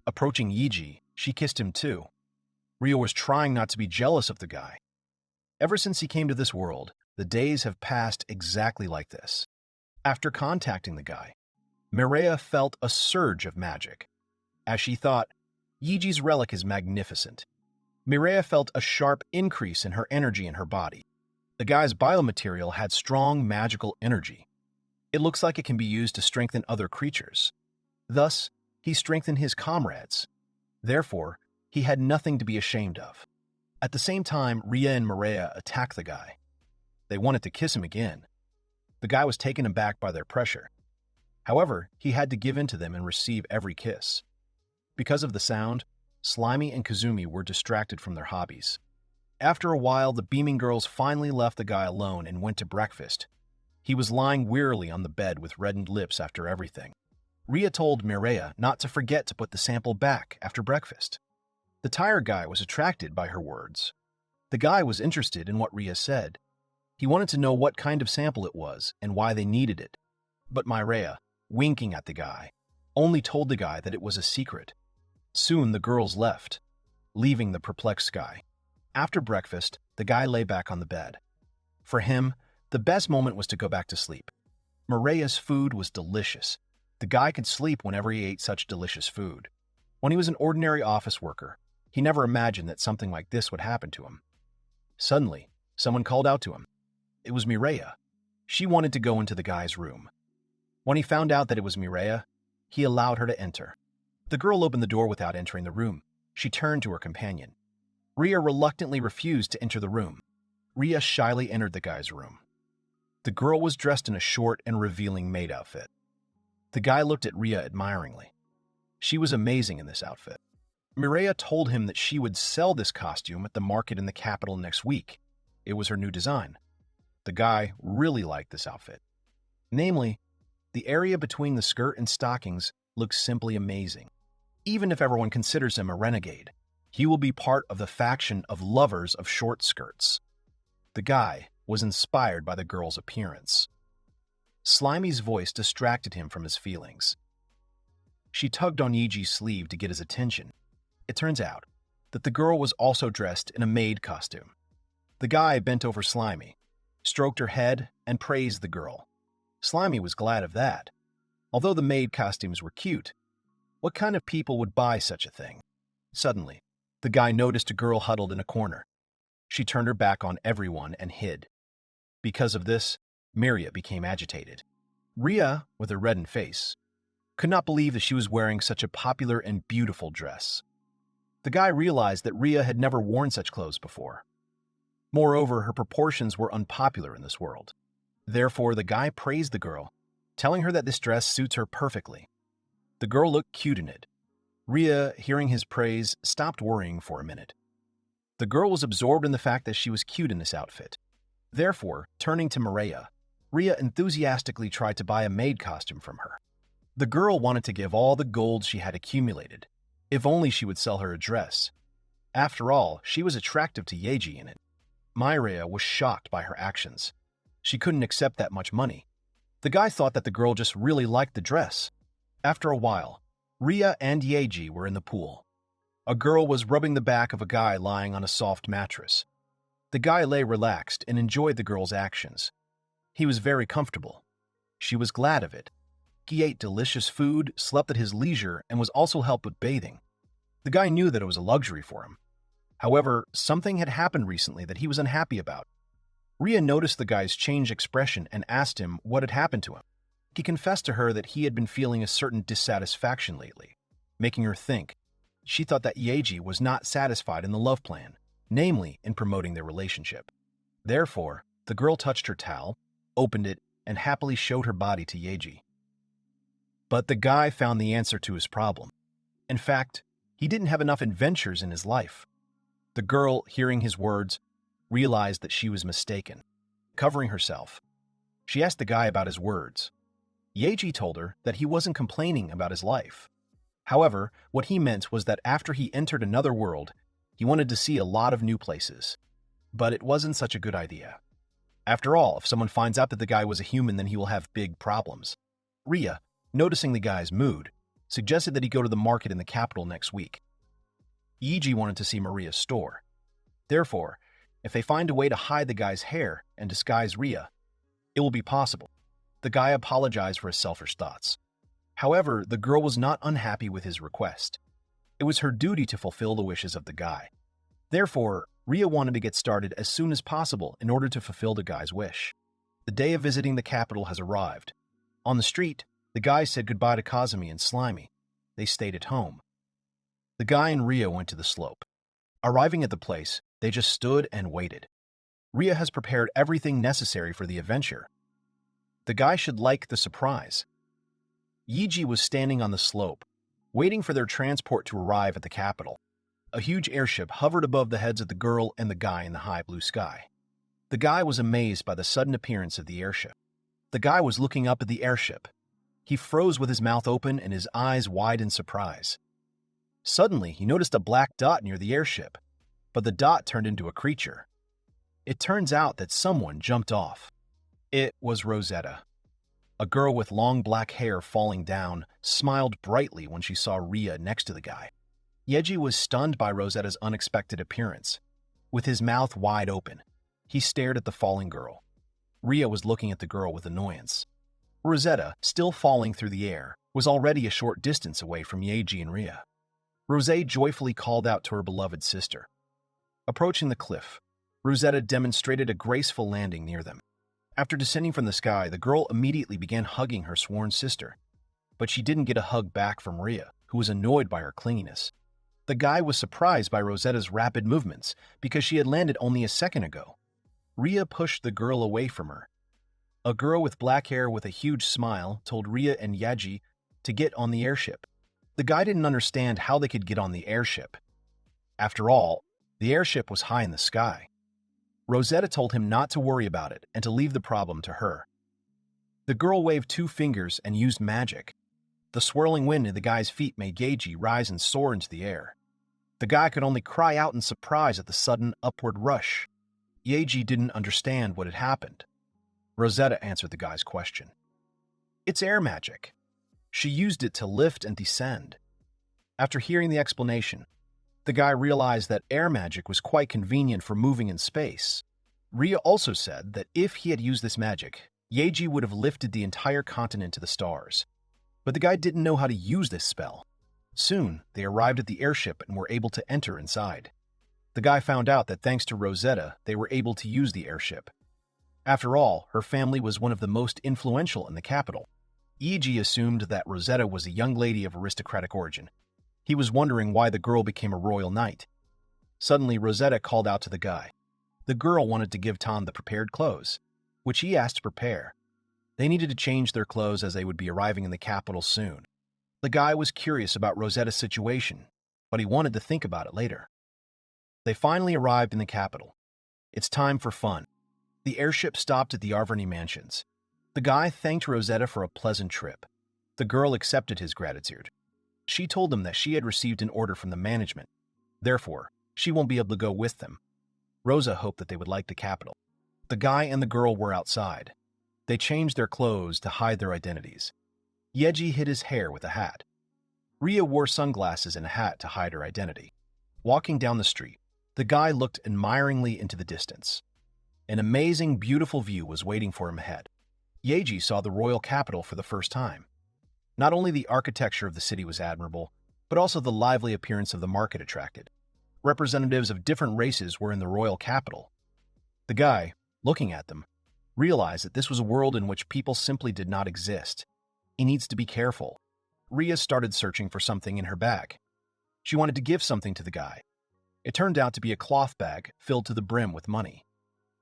Approaching Yiji, she kissed him too. Ria was trying not to be jealous of the guy. Ever since he came to this world, the days have passed exactly like this. After contacting the guy, Mireia felt a surge of magic. As she thought, Yiji's relic is magnificent. Mireia felt a sharp increase in her energy in her body. The guy's biomaterial had strong magical energy. It looks like it can be used to strengthen other creatures. Thus, he strengthened his comrades. Therefore, he had nothing to be ashamed of. At the same time, Ria and Mireia attacked the guy. They wanted to kiss him again. The guy was taken aback by their pressure. However, he had to give in to them and receive every kiss. Because of the sound, Slimy and Kazumi were distracted from their hobbies. After a while, the beaming girls finally left the guy alone and went to breakfast. He was lying wearily on the bed with reddened lips after everything. Ria told Mireia not to forget to put the sample back after breakfast. The tired guy was attracted by her words. The guy was interested in what Ria said. He wanted to know what kind of sample it was and why they needed it. But Mireia, winking at the guy, only told the guy that it was a secret. Soon the girls left, leaving the perplexed guy. After breakfast, the guy lay back on the bed. For him, the best moment was to go back to sleep. Mireia's food was delicious. The guy could sleep whenever he ate such delicious food. When he was an ordinary office worker, he never imagined that something like this would happen to him. Suddenly, someone called out to him. It was Mireia. She wanted to go into the guy's room. When he found out that it was Mireia, he allowed her to enter. The girl opened the door without entering the room. She turned to her companion. Ria reluctantly refused to enter the room. Ria shyly entered the guy's room. The girl was dressed in a short and revealing maid outfit. The guy looked at Ria admiringly. She was amazing in this outfit. Mireia told him that she would sell this costume at the market in the capital next week. It was her new design. The guy really liked this outfit. Namely, the area between the skirt and stockings looks simply amazing. Even if everyone considers him a renegade, he will be part of the faction of lovers of short skirts. The guy was inspired by the girl's appearance. Slimy's voice distracted him from his feelings. She tugged on Yiji's sleeve to get his attention. It turns out that the girl was also dressed in a maid costume. The guy bent over Slimy, stroked her head, and praised the girl. Slimy was glad of that. Although the maid costumes were cute, what kind of people would buy such a thing? Suddenly, the guy noticed a girl huddled in a corner. She turned her back on everyone and hid. Because of this, Mireia became agitated. Ria, with a reddened face, could not believe that she was wearing such a popular and beautiful dress. The guy realized that Ria had never worn such clothes before. Moreover, her proportions were unpopular in this world. Therefore, the guy praised the girl, telling her that this dress suits her perfectly. The girl looked cute in it. Ria, hearing his praise, stopped worrying for a minute. The girl was absorbed in the fact that she was cute in this outfit. Therefore, turning to Mireia, Ria enthusiastically tried to buy a maid costume from her. The girl wanted to give all the gold she had accumulated, if only she would sell her a dress. After all, she was attractive to Yeji in it. Mireia was shocked by her actions. She couldn't accept that much money. The guy thought that the girl just really liked the dress. After a while, Ria and Yeji were in the pool. A girl was rubbing the back of a guy lying on a soft mattress. The guy lay relaxed and enjoyed the girl's actions. He was very comfortable. She was glad of it. He ate delicious food, slept at his leisure, and was also helped with bathing. The guy knew that it was a luxury for him. However, something had happened recently that he was unhappy about. Ria noticed the guy's changed expression and asked him what had happened to him. He confessed to her that he had been feeling a certain dissatisfaction lately, making her think. She thought that Yeji was not satisfied in the love plan, namely in promoting their relationship. Therefore, the girl touched her towel, opened it, and happily showed her body to Yeji. But the guy found the answer to his problem. In fact, he didn't have enough adventures in his life. The girl, hearing his words, realized that she was mistaken. Covering herself, she asked the guy about his words. Yeji told her that he wasn't complaining about his life. However, what he meant was that after he entered another world, he wanted to see a lot of new places. But it wasn't such a good idea. After all, if someone finds out that the guy was a human, then he will have big problems. Ria, noticing the guy's mood, suggested that he go to the market in the capital next week. Yeji wanted to see Maria's store. Therefore, if they find a way to hide the guy's hair and disguise Ria, it will be possible. The guy apologized for his selfish thoughts. However, the girl was not unhappy with his request. It was her duty to fulfill the wishes of the guy. Therefore, Ria wanted to get started as soon as possible in order to fulfill the guy's wish. The day of visiting the capital has arrived. On the street, the guy said goodbye to Kazumi and Slimy. They stayed at home. The guy and Ria went to the slope. Arriving at the place, they just stood and waited. Ria has prepared everything necessary for the adventure. The guy should like the surprise. Yeji was standing on the slope, waiting for their transport to arrive at the capital. A huge airship hovered above the heads of the girl and the guy in the high blue sky. The guy was amazed by the sudden appearance of the airship. The guy was looking up at the airship. He froze with his mouth open and his eyes wide in surprise. Suddenly, he noticed a black dot near the airship, but the dot turned into a creature. It turns out that someone jumped off. It was Rosetta. A girl with long black hair falling down smiled brightly when she saw Ria next to the guy. Yeji was stunned by Rosetta's unexpected appearance. With his mouth wide open, he stared at the falling girl. Ria was looking at the girl with annoyance. Rosetta, still falling through the air, was already a short distance away from Yeji and Ria. Rosé joyfully called out to her beloved sister. Approaching the cliff, Rosetta demonstrated a graceful landing near them. After descending from the sky, the girl immediately began hugging her sworn sister. But she didn't get a hug back from Ria, who was annoyed by her clinginess. The guy was surprised by Rosetta's rapid movements because she had landed only a second ago. Ria pushed the girl away from her. A girl with black hair with a huge smile told Ria and Yaji to get on the airship. The guy didn't understand how they could get on the airship. After all, the airship was high in the sky. Rosetta told him not to worry about it and to leave the problem to her. The girl waved 2 fingers and used magic. The swirling wind at the guy's feet made Yeji rise and soar into the air. The guy could only cry out in surprise at the sudden upward rush. Yeji didn't understand what had happened. Rosetta answered the guy's question. It's air magic. She used it to lift and descend. After hearing the explanation, the guy realized that air magic was quite convenient for moving in space. Ria also said that if he had used this magic, Yeji would have lifted the entire continent to the stars. But the guy didn't know how to use this spell. Soon, they arrived at the airship and were able to enter inside. The guy found out that thanks to Rosetta, they were able to use the airship. After all, her family was one of the most influential in the capital. Yeji assumed that Rosetta was a young lady of aristocratic origin. He was wondering why the girl became a royal knight. Suddenly, Rosetta called out to the guy. The girl wanted to give Tom the prepared clothes, which he asked to prepare. They needed to change their clothes as they would be arriving in the capital soon. The guy was curious about Rosetta's situation, but he wanted to think about it later. They finally arrived in the capital. It's time for fun. The airship stopped at the Arvani mansions. The guy thanked Rosetta for a pleasant trip. The girl accepted his gratitude. She told him that she had received an order from the management. Therefore, she won't be able to go with them. Rosa hoped that they would like the capital. The guy and the girl were outside. They changed their clothes to hide their identities. Yeji hid his hair with a hat. Ria wore sunglasses and a hat to hide her identity. Walking down the street, The guy looked admiringly into the distance. An amazing, beautiful view was waiting for him ahead. Yeji saw the royal capital for the first time. Not only the architecture of the city was admirable, but also the lively appearance of the market attracted. Representatives of different races were in the royal capital. The guy, looking at them, realized that this was a world in which people simply did not exist. He needs to be careful. Ria started searching for something in her bag. She wanted to give something to the guy. It turned out to be a cloth bag filled to the brim with money.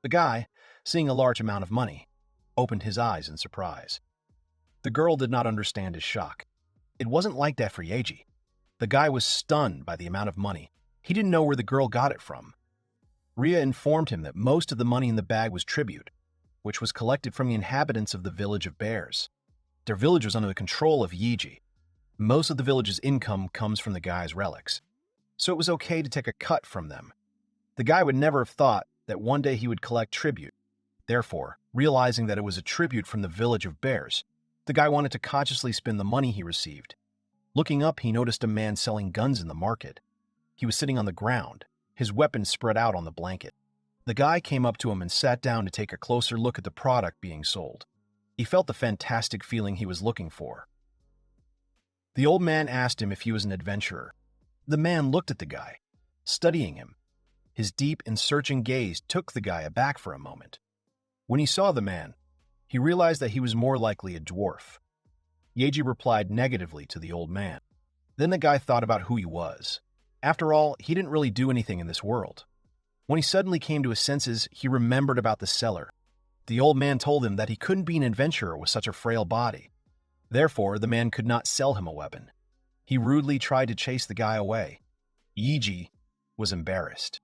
The guy, seeing a large amount of money, opened his eyes in surprise. The girl did not understand his shock. It wasn't like that for Yeji. The guy was stunned by the amount of money. He didn't know where the girl got it from. Ria informed him that most of the money in the bag was tribute, which was collected from the inhabitants of the village of bears. Their village was under the control of Yeji. Most of the village's income comes from the guy's relics, so it was okay to take a cut from them. The guy would never have thought that one day he would collect tribute. Therefore, realizing that it was a tribute from the village of bears, the guy wanted to consciously spend the money he received. Looking up, he noticed a man selling guns in the market. He was sitting on the ground, his weapons spread out on the blanket. The guy came up to him and sat down to take a closer look at the product being sold. He felt the fantastic feeling he was looking for. The old man asked him if he was an adventurer. The man looked at the guy, studying him. His deep and searching gaze took the guy aback for a moment. When he saw the man, he realized that he was more likely a dwarf. Yeji replied negatively to the old man. Then the guy thought about who he was. After all, he didn't really do anything in this world. When he suddenly came to his senses, he remembered about the seller. The old man told him that he couldn't be an adventurer with such a frail body. Therefore, the man could not sell him a weapon. He rudely tried to chase the guy away. Yeji was embarrassed.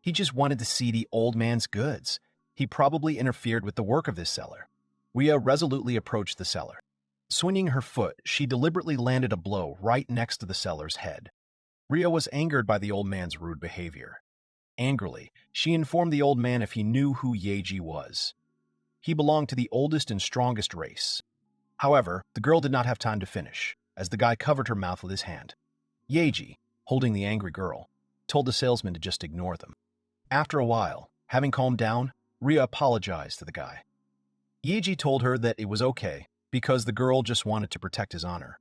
He just wanted to see the old man's goods. He probably interfered with the work of this seller. Ria resolutely approached the seller. Swinging her foot, she deliberately landed a blow right next to the seller's head. Ria was angered by the old man's rude behavior. Angrily, she informed the old man if he knew who Yeji was. He belonged to the oldest and strongest race. However, the girl did not have time to finish, as the guy covered her mouth with his hand. Yeji, holding the angry girl, told the salesman to just ignore them. After a while, having calmed down, Ria apologized to the guy. Yeji told her that it was okay, because the girl just wanted to protect his honor.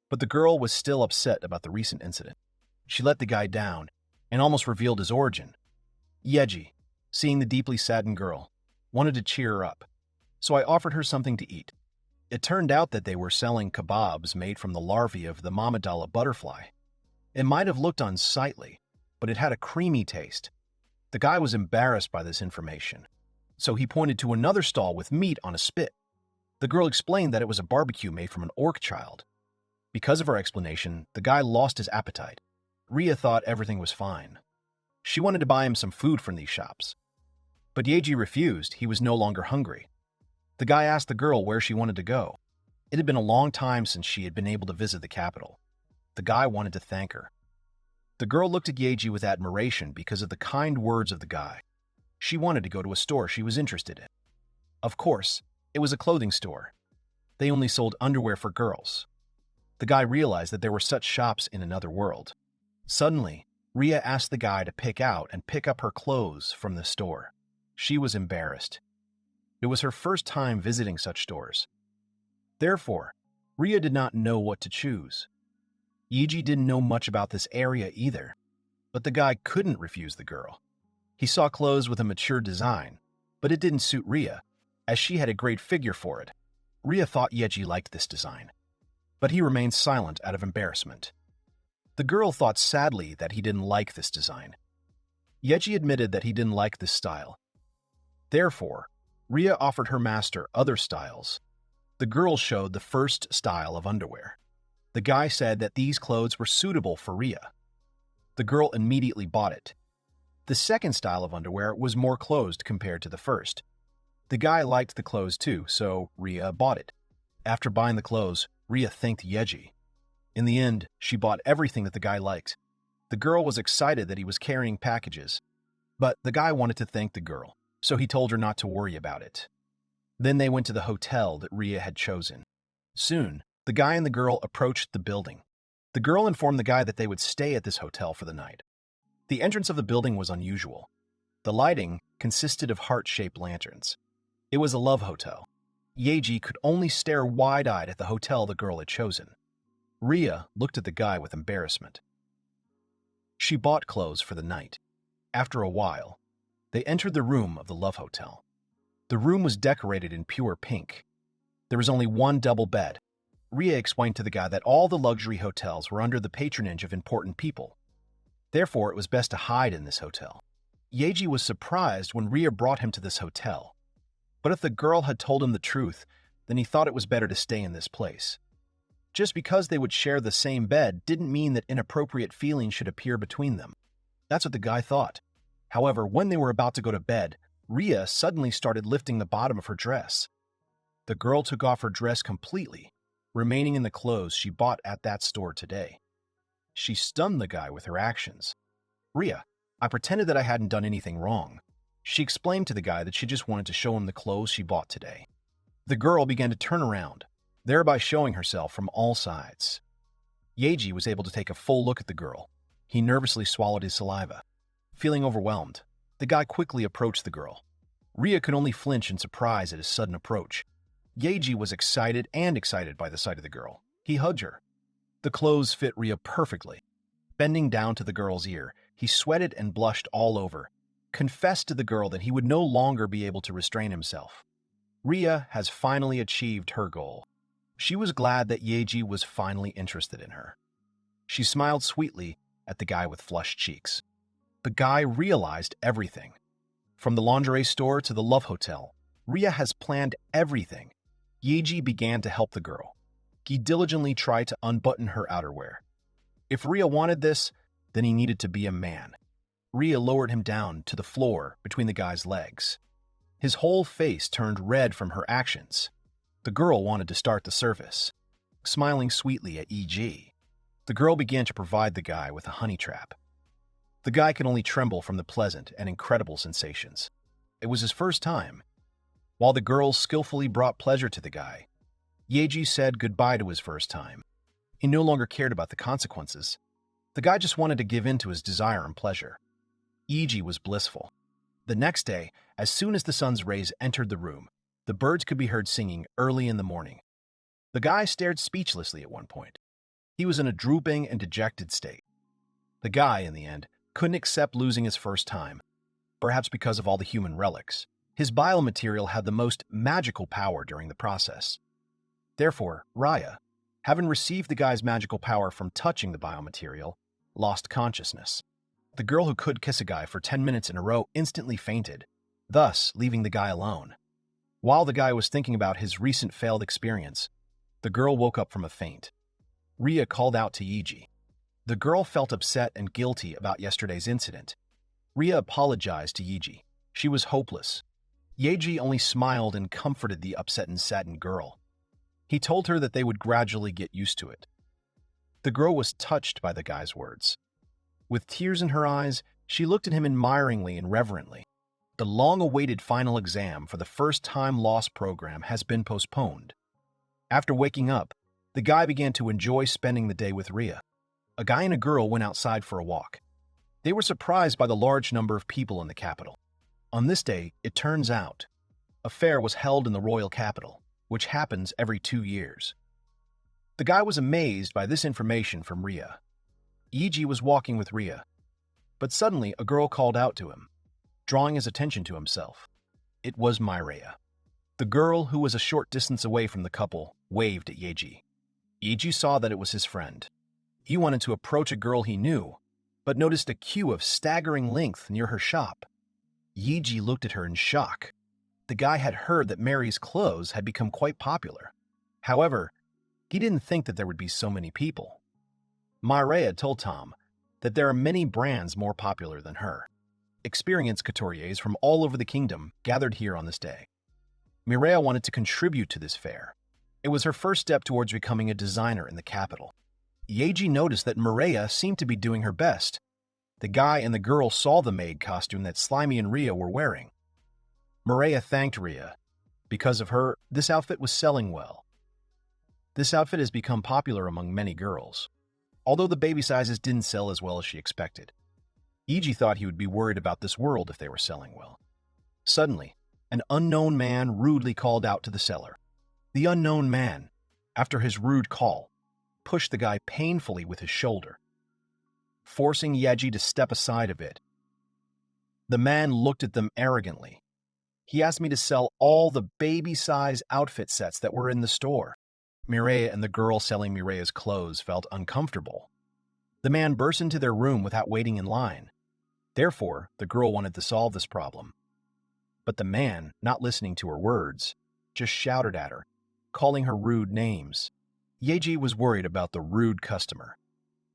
But the girl was still upset about the recent incident. She let the guy down and almost revealed his origin. Yeji, seeing the deeply saddened girl, wanted to cheer her up, so I offered her something to eat. It turned out that they were selling kebabs made from the larvae of the Mamadala butterfly. It might have looked unsightly, but it had a creamy taste. The guy was embarrassed by this information, so he pointed to another stall with meat on a spit. The girl explained that it was a barbecue made from an orc child. Because of her explanation, the guy lost his appetite. Ria thought everything was fine. She wanted to buy him some food from these shops. But Yeji refused. He was no longer hungry. The guy asked the girl where she wanted to go. It had been a long time since she had been able to visit the capital. The guy wanted to thank her. The girl looked at Yeji with admiration because of the kind words of the guy. She wanted to go to a store she was interested in. Of course, it was a clothing store. They only sold underwear for girls. The guy realized that there were such shops in another world. Suddenly, Ria asked the guy to pick out and pick up her clothes from the store. She was embarrassed. It was her first time visiting such stores. Therefore, Ria did not know what to choose. Yeji didn't know much about this area either, but the guy couldn't refuse the girl. He saw clothes with a mature design, but it didn't suit Ria, as she had a great figure for it. Ria thought Yeji liked this design, but he remained silent out of embarrassment. The girl thought sadly that he didn't like this design. Yeji admitted that he didn't like this style. Therefore, Ria offered her master other styles. The girl showed the first style of underwear. The guy said that these clothes were suitable for Ria. The girl immediately bought it. The second style of underwear was more closed compared to the first. The guy liked the clothes too, so Ria bought it. After buying the clothes, Ria thanked Yeji. In the end, she bought everything that the guy liked. The girl was excited that he was carrying packages, but the guy wanted to thank the girl, so he told her not to worry about it. Then they went to the hotel that Ria had chosen. Soon, the guy and the girl approached the building. The girl informed the guy that they would stay at this hotel for the night. The entrance of the building was unusual. The lighting consisted of heart-shaped lanterns. It was a love hotel. Yeji could only stare wide-eyed at the hotel the girl had chosen. Ria looked at the guy with embarrassment. She bought clothes for the night. After a while, they entered the room of the love hotel. The room was decorated in pure pink. There was only one double bed. Ria explained to the guy that all the luxury hotels were under the patronage of important people. Therefore, it was best to hide in this hotel. Yeji was surprised when Ria brought him to this hotel. But if the girl had told him the truth, then he thought it was better to stay in this place. Just because they would share the same bed didn't mean that inappropriate feelings should appear between them. That's what the guy thought. However, when they were about to go to bed, Ria suddenly started lifting the bottom of her dress. The girl took off her dress completely, remaining in the clothes she bought at that store today. She stunned the guy with her actions. Ria, I pretended that I hadn't done anything wrong. She explained to the guy that she just wanted to show him the clothes she bought today. The girl began to turn around, thereby showing herself from all sides. Yeji was able to take a full look at the girl. He nervously swallowed his saliva. Feeling overwhelmed, the guy quickly approached the girl. Ria could only flinch in surprise at his sudden approach. Yeji was excited by the sight of the girl. He hugged her. The clothes fit Ria perfectly. Bending down to the girl's ear, he sweated and blushed all over, confessed to the girl that he would no longer be able to restrain himself. Ria has finally achieved her goal. She was glad that Yeji was finally interested in her. She smiled sweetly at the guy with flushed cheeks. The guy realized everything. From the lingerie store to the love hotel, Ria has planned everything. Yeji began to help the girl. He diligently tried to unbutton her outerwear. If Ria wanted this, then he needed to be a man. Ria lowered him down to the floor between the guy's legs. His whole face turned red from her actions. The girl wanted to start the service. Smiling sweetly at EG, the girl began to provide the guy with a honey trap. The guy could only tremble from the pleasant and incredible sensations. It was his first time. While the girl skillfully brought pleasure to the guy, Yeji said goodbye to his first time. He no longer cared about the consequences. The guy just wanted to give in to his desire and pleasure. EG was blissful. The next day, as soon as the sun's rays entered the room, the birds could be heard singing early in the morning. The guy stared speechlessly at one point. He was in a drooping and dejected state. The guy, in the end, couldn't accept losing his first time, perhaps because of all the human relics. His biomaterial had the most magical power during the process. Therefore, Raya, having received the guy's magical power from touching the biomaterial, lost consciousness. The girl who could kiss a guy for 10 minutes in a row instantly fainted, thus leaving the guy alone. While the guy was thinking about his recent failed experience, the girl woke up from a faint. Ria called out to Yeji. The girl felt upset and guilty about yesterday's incident. Ria apologized to Yeji. She was hopeless. Yeji only smiled and comforted the upset and saddened girl. He told her that they would gradually get used to it. The girl was touched by the guy's words. With tears in her eyes, she looked at him admiringly and reverently. The long-awaited final exam for the first time loss program has been postponed. After waking up, the guy began to enjoy spending the day with Ria. A guy and a girl went outside for a walk. They were surprised by the large number of people in the capital. On this day, it turns out, a fair was held in the royal capital, which happens every 2 years. The guy was amazed by this information from Ria. Yeji was walking with Ria, but suddenly a girl called out to him, drawing his attention to himself. It was Mireya. The girl, who was a short distance away from the couple, waved at Yeji. Yeji saw that it was his friend. He wanted to approach a girl he knew, but noticed a queue of staggering length near her shop. Yeji looked at her in shock. The guy had heard that Mary's clothes had become quite popular. However, he didn't think that there would be so many people. Mireya told Tom that there are many brands more popular than her. Experienced couturiers from all over the kingdom gathered here on this day. Mireya wanted to contribute to this fair. It was her first step towards becoming a designer in the capital. Yeji noticed that Mireya seemed to be doing her best. The guy and the girl saw the maid costume that Slimy and Ria were wearing. Mireya thanked Ria. Because of her, this outfit was selling well. This outfit has become popular among many girls, although the baby sizes didn't sell as well as she expected. Iji thought he would be worried about this world if they were selling well. Suddenly, an unknown man rudely called out to the seller. The unknown man, after his rude call, pushed the guy painfully with his shoulder, forcing Yeji to step aside a bit. The man looked at them arrogantly. He asked me to sell all the baby-size outfit sets that were in the store. Mireia and the girl selling Mireia's clothes felt uncomfortable. The man burst into their room without waiting in line. Therefore, the girl wanted to solve this problem. But the man, not listening to her words, just shouted at her, calling her rude names. Yeji was worried about the rude customer.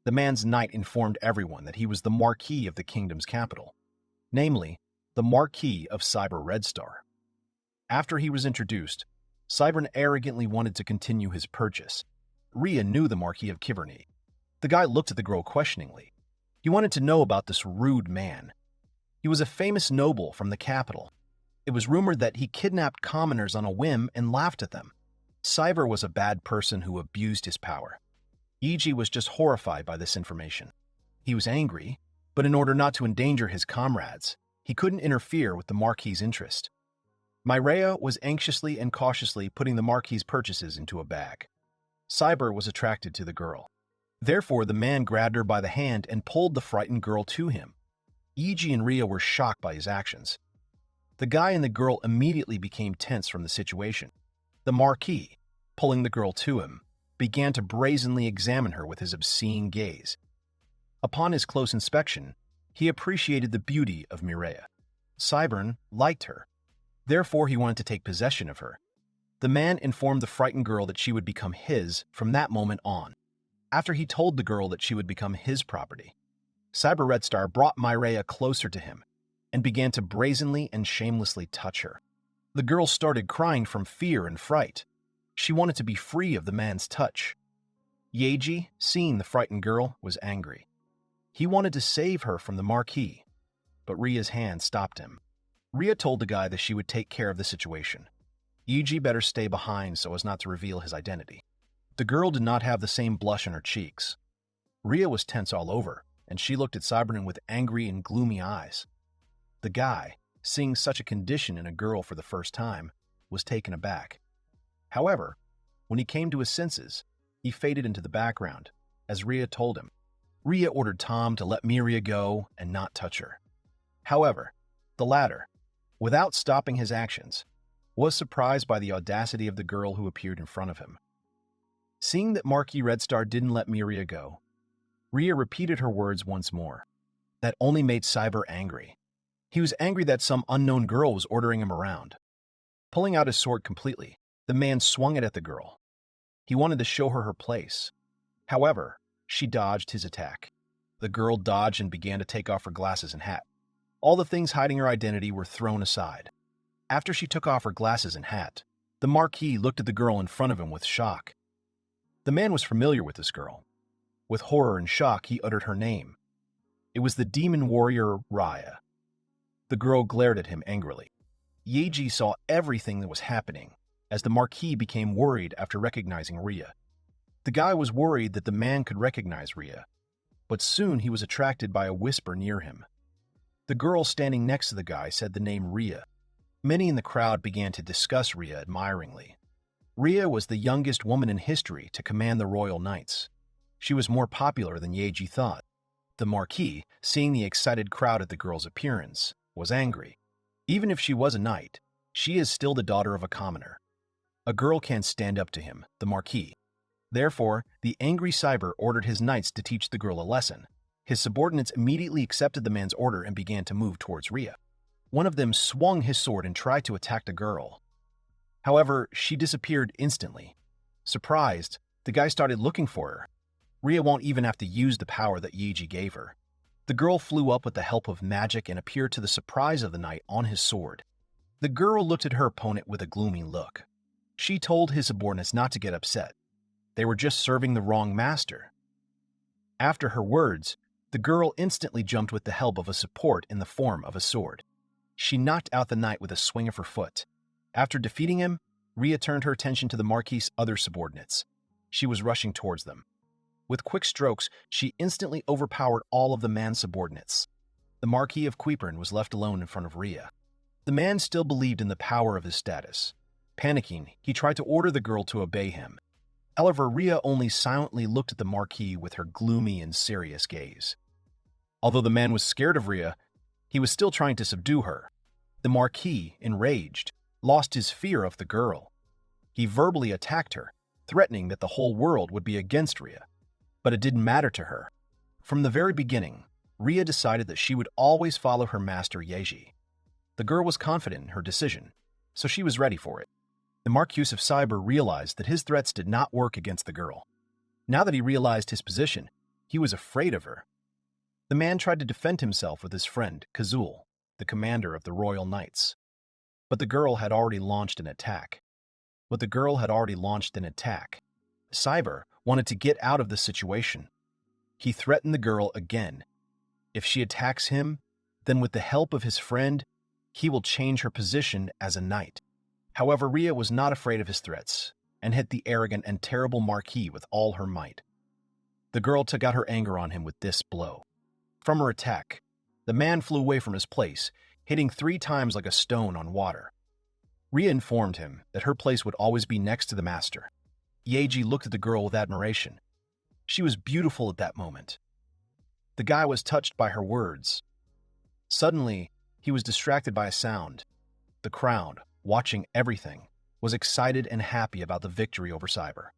The man's knight informed everyone that he was the Marquis of the kingdom's capital, namely, the Marquis of Cyber Red Star. After he was introduced, Cybern arrogantly wanted to continue his purchase. Ria knew the Marquis of Kiverny. The guy looked at the girl questioningly. He wanted to know about this rude man. He was a famous noble from the capital. It was rumored that he kidnapped commoners on a whim and laughed at them. Cyber was a bad person who abused his power. Iji was just horrified by this information. He was angry, but in order not to endanger his comrades, he couldn't interfere with the Marquis's interest. Mireia was anxiously and cautiously putting the Marquis's purchases into a bag. Cyber was attracted to the girl. Therefore, the man grabbed her by the hand and pulled the frightened girl to him. Iji and Ria were shocked by his actions. The guy and the girl immediately became tense from the situation. The Marquis, pulling the girl to him, began to brazenly examine her with his obscene gaze. Upon his close inspection, he appreciated the beauty of Mireia. Cybern liked her. Therefore, he wanted to take possession of her. The man informed the frightened girl that she would become his from that moment on. After he told the girl that she would become his property, Cyber Red Star brought Mireia closer to him and began to brazenly and shamelessly touch her. The girl started crying from fear and fright. She wanted to be free of the man's touch. Yeji, seeing the frightened girl, was angry. He wanted to save her from the Marquis, but Ria's hand stopped him. Ria told the guy that she would take care of the situation. Yeji better stay behind so as not to reveal his identity. The girl did not have the same blush on her cheeks. Ria was tense all over, and she looked at Cyberman with angry and gloomy eyes. The guy, seeing such a condition in a girl for the first time, was taken aback. However, when he came to his senses, he faded into the background, as Ria told him. Ria ordered Tom to let Mireia go and not touch her. However, the latter, without stopping his actions, was surprised by the audacity of the girl who appeared in front of him. Seeing that Marquis Red Star didn't let Mireia go, Ria repeated her words once more. That only made Cyber angry. He was angry that some unknown girl was ordering him around. Pulling out his sword completely, the man swung it at the girl. He wanted to show her her place. However, she dodged his attack. The girl dodged and began to take off her glasses and hat. All the things hiding her identity were thrown aside. After she took off her glasses and hat, the Marquis looked at the girl in front of him with shock. The man was familiar with this girl. With horror and shock, he uttered her name. It was the demon warrior Raya. The girl glared at him angrily. Yeji saw everything that was happening, as the Marquis became worried after recognizing Ria. The guy was worried that the man could recognize Ria, but soon he was attracted by a whisper near him. The girl standing next to the guy said the name Ria. Many in the crowd began to discuss Ria admiringly. Ria was the youngest woman in history to command the Royal Knights. She was more popular than Yeji thought. The Marquis, seeing the excited crowd at the girl's appearance, was angry. Even if she was a knight, she is still the daughter of a commoner. A girl can't stand up to him, the Marquis. Therefore, the angry Cyber ordered his knights to teach the girl a lesson. His subordinates immediately accepted the man's order and began to move towards Ria. One of them swung his sword and tried to attack the girl. However, she disappeared instantly. Surprised, the guy started looking for her. Ria won't even have to use the power that Yeji gave her. The girl flew up with the help of magic and appeared to the surprise of the knight on his sword. The girl looked at her opponent with a gloomy look. She told his subordinates not to get upset. They were just serving the wrong master. After her words, the girl instantly jumped with the help of a support in the form of a sword. She knocked out the knight with a swing of her foot. After defeating him, Ria turned her attention to the Marquis' other subordinates. She was rushing towards them. With quick strokes, she instantly overpowered all of the man's subordinates. The Marquis of Quipern was left alone in front of Rhea. The man still believed in the power of his status. Panicking, he tried to order the girl to obey him. However, Rhea only silently looked at the Marquis with her gloomy and serious gaze. Although the man was scared of Rhea, he was still trying to subdue her. The Marquis, enraged, lost his fear of the girl. He verbally attacked her, threatening that the whole world would be against Rhea. But it didn't matter to her. From the very beginning, Rhea decided that she would always follow her master Yeji. The girl was confident in her decision, so she was ready for it. The Marquis of Cyber realized that his threats did not work against the girl. Now that he realized his position, he was afraid of her. The man tried to defend himself with his friend, Kazul, the commander of the Royal Knights. But the girl had already launched an attack. Cyber wanted to get out of the situation. He threatened the girl again. If she attacks him, then with the help of his friend, he will change her position as a knight. However, Rhea was not afraid of his threats and hit the arrogant and terrible Marquis with all her might. The girl took out her anger on him with this blow. From her attack, the man flew away from his place, hitting 3 times like a stone on water. Rhea informed him that her place would always be next to the master. Yeji looked at the girl with admiration. She was beautiful at that moment. The guy was touched by her words. Suddenly, he was distracted by a sound. The crowd, watching everything, was excited and happy about the victory over Cyber.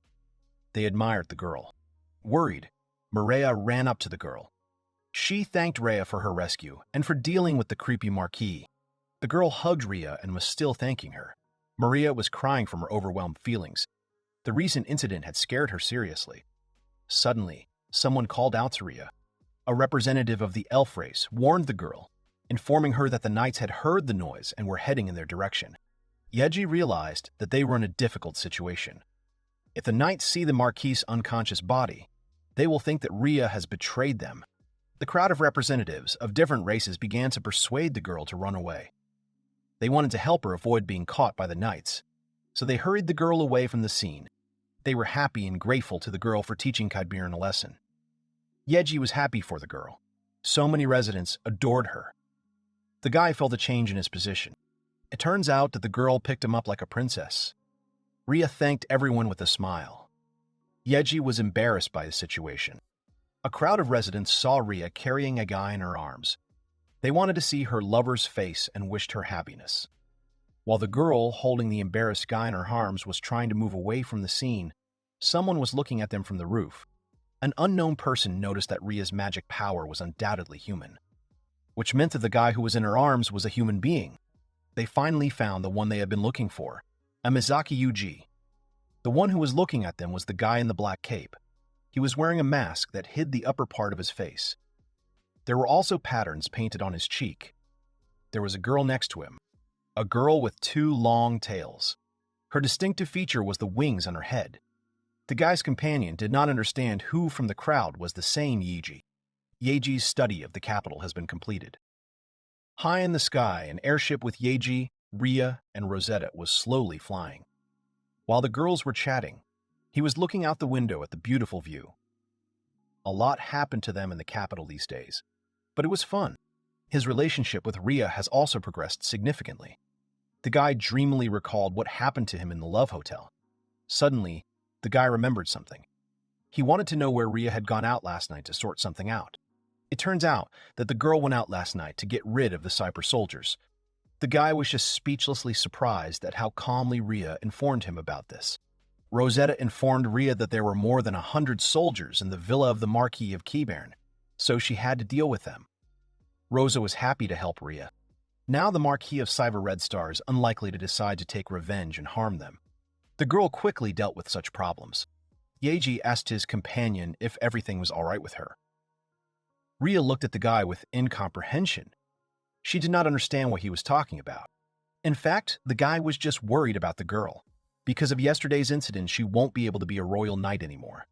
They admired the girl. Worried, Maria ran up to the girl. She thanked Rhea for her rescue and for dealing with the creepy Marquis. The girl hugged Rhea and was still thanking her. Maria was crying from her overwhelmed feelings. The recent incident had scared her seriously. Suddenly, someone called out to Rhea. A representative of the elf race warned the girl, informing her that the knights had heard the noise and were heading in their direction. Yeji realized that they were in a difficult situation. If the knights see the Marquis' unconscious body, they will think that Rhea has betrayed them. The crowd of representatives of different races began to persuade the girl to run away. They wanted to help her avoid being caught by the knights, so they hurried the girl away from the scene. They were happy and grateful to the girl for teaching Kaidbiren a lesson. Yeji was happy for the girl. So many residents adored her. The guy felt a change in his position. It turns out that the girl picked him up like a princess. Rhea thanked everyone with a smile. Yeji was embarrassed by the situation. A crowd of residents saw Rhea carrying a guy in her arms. They wanted to see her lover's face and wished her happiness. While the girl, holding the embarrassed guy in her arms, was trying to move away from the scene, someone was looking at them from the roof. An unknown person noticed that Rhea's magic power was undoubtedly human, which meant that the guy who was in her arms was a human being. They finally found the one they had been looking for, a Mizaki Yuji. The one who was looking at them was the guy in the black cape. He was wearing a mask that hid the upper part of his face. There were also patterns painted on his cheek. There was a girl next to him, a girl with 2 long tails. Her distinctive feature was the wings on her head. The guy's companion did not understand who from the crowd was the same Yeji. Yeji's study of the capital has been completed. High in the sky, an airship with Yeji, Rhea, and Rosetta was slowly flying. While the girls were chatting, he was looking out the window at the beautiful view. A lot happened to them in the capital these days, but it was fun. His relationship with Rhea has also progressed significantly. The guy dreamily recalled what happened to him in the Love Hotel. Suddenly, the guy remembered something. He wanted to know where Rhea had gone out last night to sort something out. It turns out that the girl went out last night to get rid of the Cyber soldiers. The guy was just speechlessly surprised at how calmly Rhea informed him about this. Rosetta informed Rhea that there were more than 100 soldiers in the villa of the Marquis of Quipern, so she had to deal with them. Rosa was happy to help Rhea. Now the Marquis of Cyber Red Star is unlikely to decide to take revenge and harm them. The girl quickly dealt with such problems. Yeji asked his companion if everything was all right with her. Rhea looked at the guy with incomprehension. She did not understand what he was talking about. In fact, the guy was just worried about the girl. Because of yesterday's incident, she won't be able to be a royal knight anymore.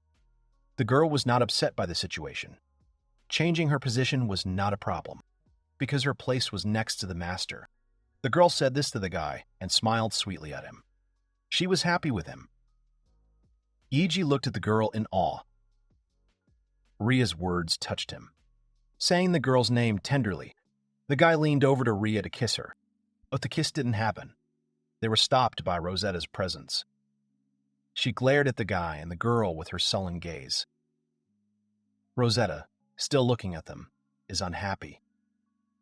The girl was not upset by the situation. Changing her position was not a problem, because her place was next to the master. The girl said this to the guy and smiled sweetly at him. She was happy with him. Yeji looked at the girl in awe. Rhea's words touched him. Saying the girl's name tenderly The guy leaned over to Rhea to kiss her, but the kiss didn't happen. They were stopped by Rosetta's presence. She glared at the guy and the girl with her sullen gaze. Rosetta, still looking at them, is unhappy.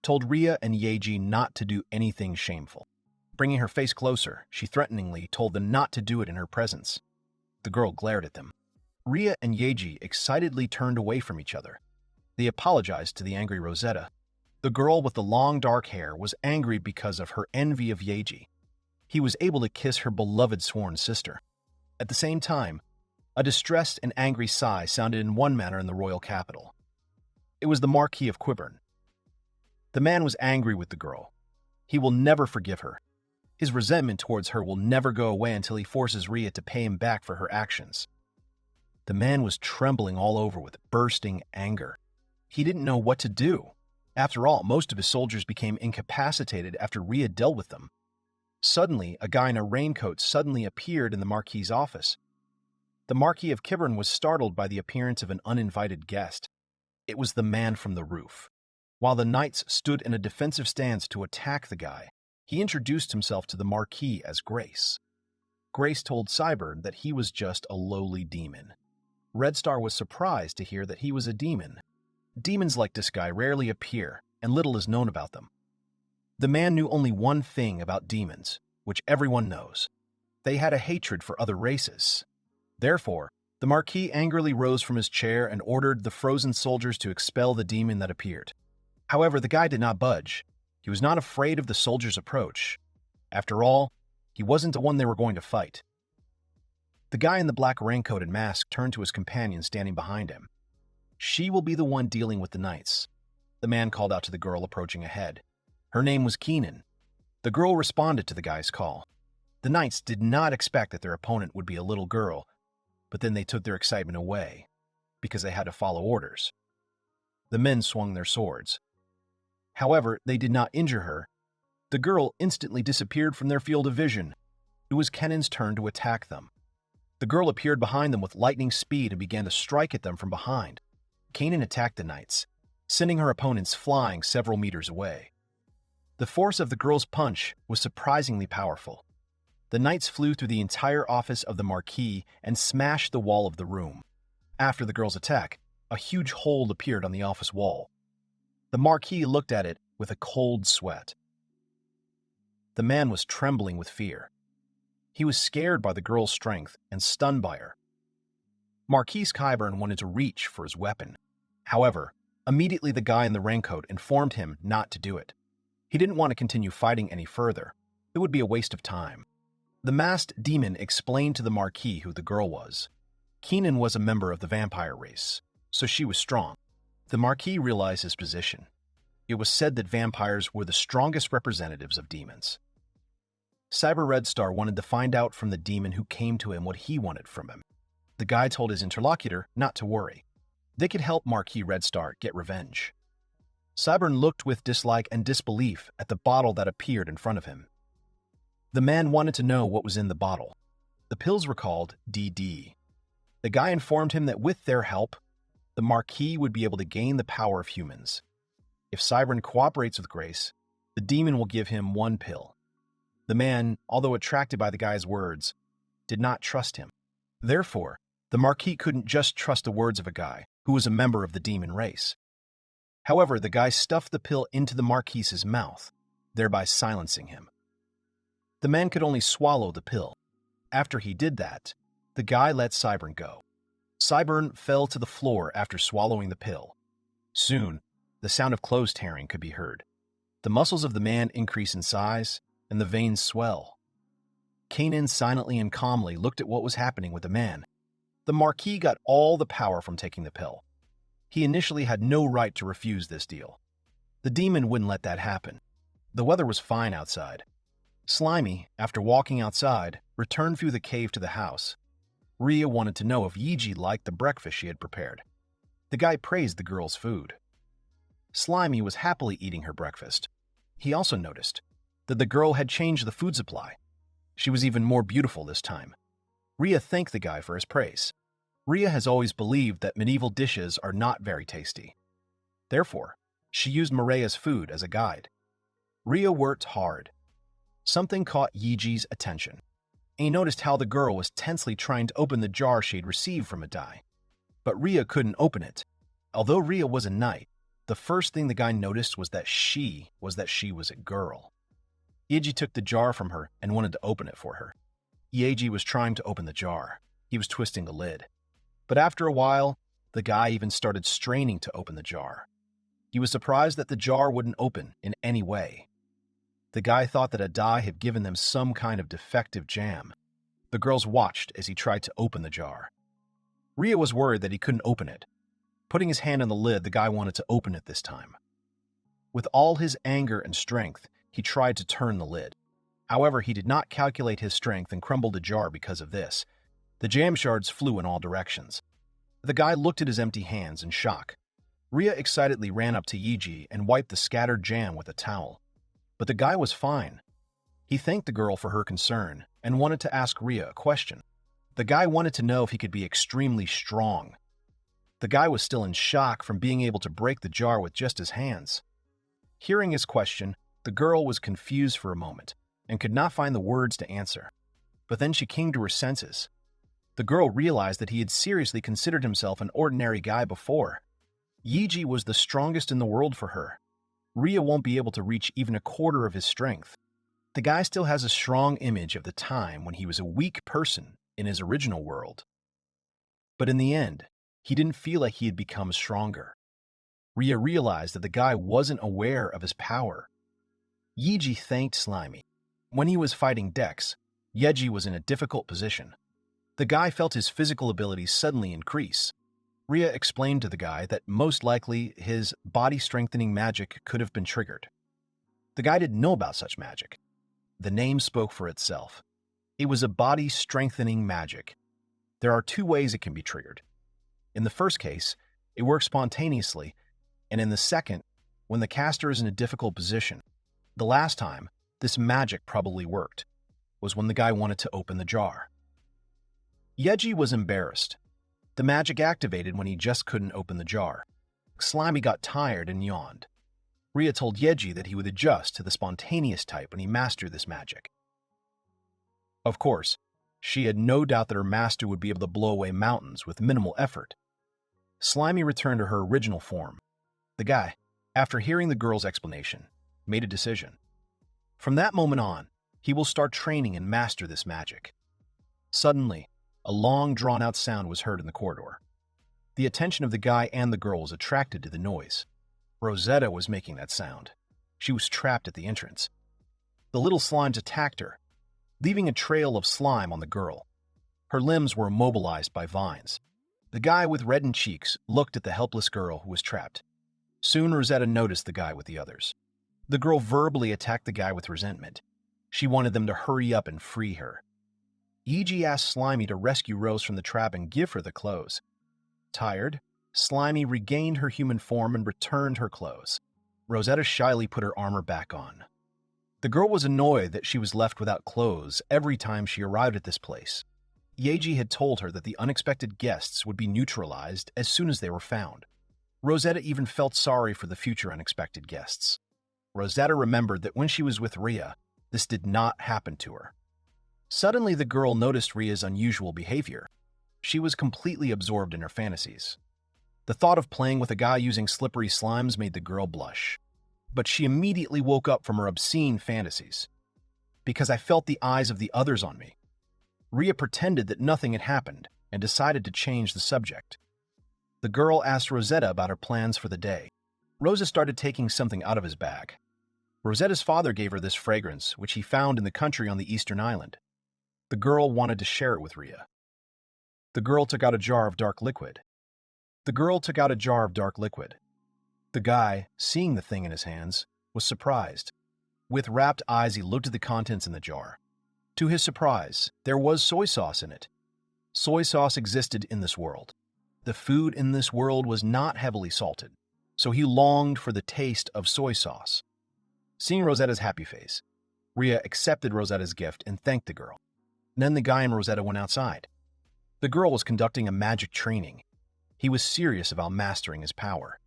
Told Rhea and Yeji not to do anything shameful. Bringing her face closer, she threateningly told them not to do it in her presence. The girl glared at them. Rhea and Yeji excitedly turned away from each other. They apologized to the angry Rosetta. The girl with the long dark hair was angry because of her envy of Yeji. He was able to kiss her beloved sworn sister. At the same time, a distressed and angry sigh sounded in one manner in the royal capital. It was the Marquis of Quiburn. The man was angry with the girl. He will never forgive her. His resentment towards her will never go away until he forces Rhea to pay him back for her actions. The man was trembling all over with bursting anger. He didn't know what to do. After all, most of his soldiers became incapacitated after Rhea dealt with them. Suddenly, a guy in a raincoat suddenly appeared in the Marquis's office. The Marquis of Quiburn was startled by the appearance of an uninvited guest. It was the man from the roof. While the knights stood in a defensive stance to attack the guy, he introduced himself to the Marquis as Grace. Grace told Cyburn that he was just a lowly demon. Red Star was surprised to hear that he was a demon. Demons like this guy rarely appear, and little is known about them. The man knew only one thing about demons, which everyone knows. They had a hatred for other races. Therefore, the Marquis angrily rose from his chair and ordered the frozen soldiers to expel the demon that appeared. However, the guy did not budge. He was not afraid of the soldiers' approach. After all, he wasn't the one they were going to fight. The guy in the black raincoat and mask turned to his companion standing behind him. She will be the one dealing with the knights, the man called out to the girl approaching ahead. Her name was Keenan. The girl responded to the guy's call. The knights did not expect that their opponent would be a little girl, but then they took their excitement away, because they had to follow orders. The men swung their swords. However, they did not injure her. The girl instantly disappeared from their field of vision. It was Kennan's turn to attack them. The girl appeared behind them with lightning speed and began to strike at them from behind. Kanan attacked the knights, sending her opponents flying several meters away. The force of the girl's punch was surprisingly powerful. The knights flew through the entire office of the Marquis and smashed the wall of the room. After the girl's attack, a huge hole appeared on the office wall. The Marquis looked at it with a cold sweat. The man was trembling with fear. He was scared by the girl's strength and stunned by her. Marquis Kyburn wanted to reach for his weapon. However, immediately the guy in the raincoat informed him not to do it. He didn't want to continue fighting any further. It would be a waste of time. The masked demon explained to the Marquis who the girl was. Keenan was a member of the vampire race, so she was strong. The Marquis realized his position. It was said that vampires were the strongest representatives of demons. Cyber Red Star wanted to find out from the demon who came to him what he wanted from him. The guy told his interlocutor not to worry. They could help Marquis Red Star get revenge. Cybern looked with dislike and disbelief at the bottle that appeared in front of him. The man wanted to know what was in the bottle. The pills were called DD. The guy informed him that with their help, the Marquis would be able to gain the power of humans. If Cybern cooperates with Grace, the demon will give him one pill. The man, although attracted by the guy's words, did not trust him. Therefore, the Marquis couldn't just trust the words of a guy who was a member of the demon race. However, the guy stuffed the pill into the Marquis's mouth, thereby silencing him. The man could only swallow the pill. After he did that, the guy let Cybern go. Cybern fell to the floor after swallowing the pill. Soon, the sound of clothes tearing could be heard. The muscles of the man increase in size, and the veins swell. Kanan silently and calmly looked at what was happening with the man. The Marquis got all the power from taking the pill. He initially had no right to refuse this deal. The demon wouldn't let that happen. The weather was fine outside. Slimy, after walking outside, returned through the cave to the house. Rhea wanted to know if Yiji liked the breakfast she had prepared. The guy praised the girl's food. Slimy was happily eating her breakfast. He also noticed that the girl had changed the food supply. She was even more beautiful this time. Rhea thanked the guy for his praise. Rhea has always believed that medieval dishes are not very tasty. Therefore, She used Mireya's food as a guide. Ria worked hard. Something caught Yiji's attention. He noticed how the girl was tensely trying to open the jar she had received from Adai. But Ria couldn't open it. Although Ria was a knight, the first thing the guy noticed was that she was a girl. Yiji took the jar from her and wanted to open it for her. Yeji was trying to open the jar. He was twisting the lid. But after a while, the guy even started straining to open the jar. He was surprised that the jar wouldn't open in any way. The guy thought that Adai had given them some kind of defective jam. The girls watched as he tried to open the jar. Ria was worried that he couldn't open it. Putting his hand on the lid, the guy wanted to open it this time. With all his anger and strength, he tried to turn the lid. However, he did not calculate his strength and crumbled the jar because of this. The jam shards flew in all directions. The guy looked at his empty hands in shock. Ria excitedly ran up to Yiji and wiped the scattered jam with a towel. But the guy was fine. He thanked the girl for her concern and wanted to ask Ria a question. The guy wanted to know if he could be extremely strong. The guy was still in shock from being able to break the jar with just his hands. Hearing his question, the girl was confused for a moment and could not find the words to answer. But then she came to her senses. The girl realized that he had seriously considered himself an ordinary guy before. Yiji was the strongest in the world for her. Ria won't be able to reach even a quarter of his strength. The guy still has a strong image of the time when he was a weak person in his original world. But in the end, he didn't feel like he had become stronger. Ria realized that the guy wasn't aware of his power. Yiji thanked Slimy. When he was fighting Dex, Yeji was in a difficult position. The guy felt his physical abilities suddenly increase. Ria explained to the guy that most likely his body-strengthening magic could have been triggered. The guy didn't know about such magic. The name spoke for itself. It was a body-strengthening magic. There are two ways it can be triggered. In the first case, it works spontaneously, and in the second, when the caster is in a difficult position. The last time this magic probably worked was when the guy wanted to open the jar. Yeji was embarrassed. The magic activated when he just couldn't open the jar. Slimy got tired and yawned. Ria told Yeji that he would adjust to the spontaneous type when he mastered this magic. Of course, she had no doubt that her master would be able to blow away mountains with minimal effort. Slimy returned to her original form. The guy, after hearing the girl's explanation, made a decision. From that moment on, he will start training and master this magic. Suddenly, a long, drawn-out sound was heard in the corridor. The attention of the guy and the girl was attracted to the noise. Rosetta was making that sound. She was trapped at the entrance. The little slimes attacked her, leaving a trail of slime on the girl. Her limbs were immobilized by vines. The guy with reddened cheeks looked at the helpless girl who was trapped. Soon Rosetta noticed the guy with the others. The girl verbally attacked the guy with resentment. She wanted them to hurry up and free her. Yiji asked Slimy to rescue Rose from the trap and give her the clothes. Tired, Slimy regained her human form and returned her clothes. Rosetta shyly put her armor back on. The girl was annoyed that she was left without clothes every time she arrived at this place. Yeji had told her that the unexpected guests would be neutralized as soon as they were found. Rosetta even felt sorry for the future unexpected guests. Rosetta remembered that when she was with Ria, this did not happen to her. Suddenly, the girl noticed Ria's unusual behavior. She was completely absorbed in her fantasies. The thought of playing with a guy using slippery slimes made the girl blush. But she immediately woke up from her obscene fantasies. Because I felt the eyes of the others on me. Ria pretended that nothing had happened and decided to change the subject. The girl asked Rosetta about her plans for the day. Rosa started taking something out of his bag. Rosetta's father gave her this fragrance, which he found in the country on the eastern island. The girl wanted to share it with Ria. The girl took out a jar of dark liquid. The guy, seeing the thing in his hands, was surprised. With rapt eyes, he looked at the contents in the jar. To his surprise, there was soy sauce in it. Soy sauce existed in this world. The food in this world was not heavily salted, so he longed for the taste of soy sauce. Seeing Rosetta's happy face, Ria accepted Rosetta's gift and thanked the girl. Then the guy and Rosetta went outside. The girl was conducting a magic training. He was serious about mastering his power.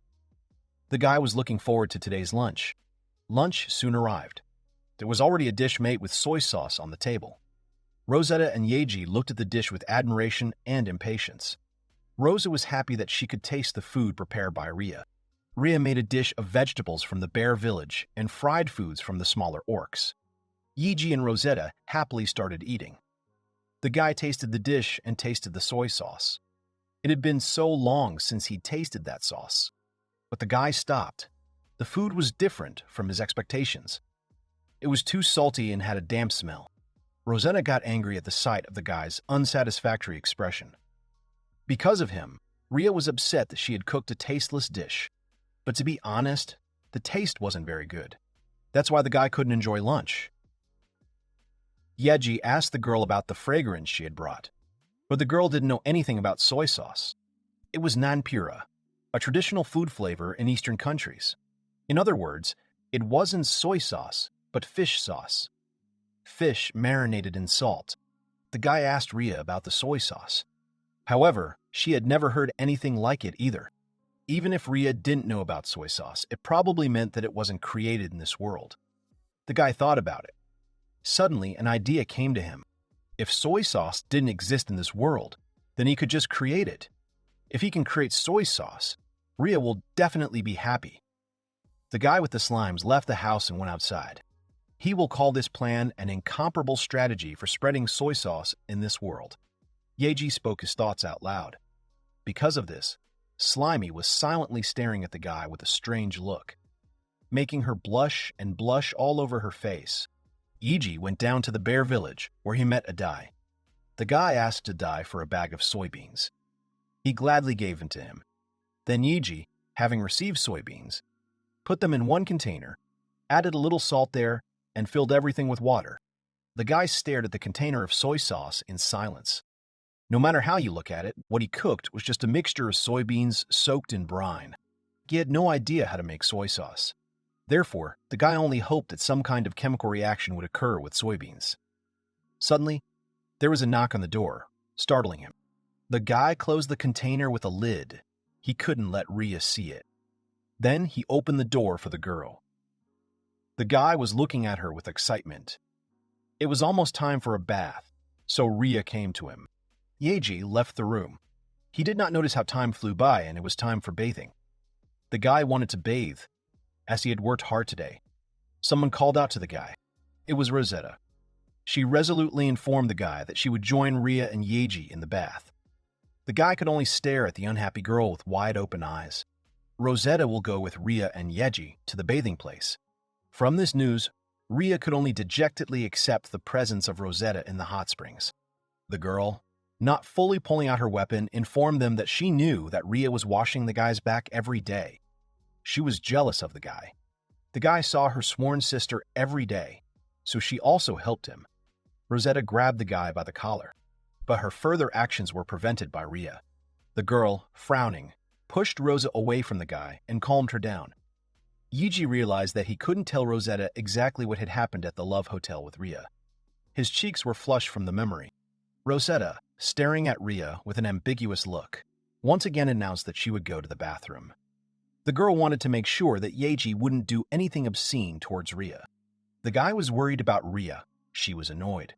The guy was looking forward to today's lunch. Lunch soon arrived. There was already a dish made with soy sauce on the table. Rosetta and Yeji looked at the dish with admiration and impatience. Rosa was happy that she could taste the food prepared by Ria. Ria made a dish of vegetables from the bear village and fried foods from the smaller orcs. Yeji and Rosetta happily started eating. The guy tasted the dish and tasted the soy sauce. It had been so long since he'd tasted that sauce. But the guy stopped. The food was different from his expectations. It was too salty and had a damp smell. Rosetta got angry at the sight of the guy's unsatisfactory expression. Because of him, Ria was upset that she had cooked a tasteless dish. But to be honest, the taste wasn't very good. That's why the guy couldn't enjoy lunch. Yeji asked the girl about the fragrance she had brought, but the girl didn't know anything about soy sauce. It was nanpura, a traditional food flavor in Eastern countries. In other words, it wasn't soy sauce, but fish sauce. Fish marinated in salt. The guy asked Ria about the soy sauce. However, she had never heard anything like it either. Even if Ria didn't know about soy sauce, it probably meant that it wasn't created in this world. The guy thought about it. Suddenly, an idea came to him. If soy sauce didn't exist in this world, then he could just create it. If he can create soy sauce, Ria will definitely be happy. The guy with the slimes left the house and went outside. He will call this plan an incomparable strategy for spreading soy sauce in this world. Yeji spoke his thoughts out loud. Because of this, Slimy was silently staring at the guy with a strange look, making her blush and blush all over her face. Yeji went down to the bear village, where he met Adai. The guy asked Adai for a bag of soybeans. He gladly gave them to him. Then Yeji, having received soybeans, put them in one container, added a little salt there, and filled everything with water. The guy stared at the container of soy sauce in silence. No matter how you look at it, what he cooked was just a mixture of soybeans soaked in brine. He had no idea how to make soy sauce. Therefore, the guy only hoped that some kind of chemical reaction would occur with soybeans. Suddenly, there was a knock on the door, startling him. The guy closed the container with a lid. He couldn't let Ria see it. Then he opened the door for the girl. The guy was looking at her with excitement. It was almost time for a bath, so Ria came to him. Yeji left the room. He did not notice how time flew by and it was time for bathing. The guy wanted to bathe, as he had worked hard today. Someone called out to the guy. It was Rosetta. She resolutely informed the guy that she would join Ria and Yeji in the bath. The guy could only stare at the unhappy girl with wide-open eyes. Rosetta will go with Ria and Yeji to the bathing place. From this news, Ria could only dejectedly accept the presence of Rosetta in the hot springs. The girl, not fully pulling out her weapon, informed them that she knew that Ria was washing the guy's back every day. She was jealous of the guy. The guy saw her sworn sister every day, so she also helped him. Rosetta grabbed the guy by the collar, but her further actions were prevented by Ria. The girl, frowning, pushed Rosa away from the guy and calmed her down. Yeji realized that he couldn't tell Rosetta exactly what had happened at the Love Hotel with Ria. His cheeks were flushed from the memory. Rosetta, staring at Ria with an ambiguous look, once again announced that she would go to the bathroom. The girl wanted to make sure that Yeji wouldn't do anything obscene towards Ria. The guy was worried about Ria. She was annoyed.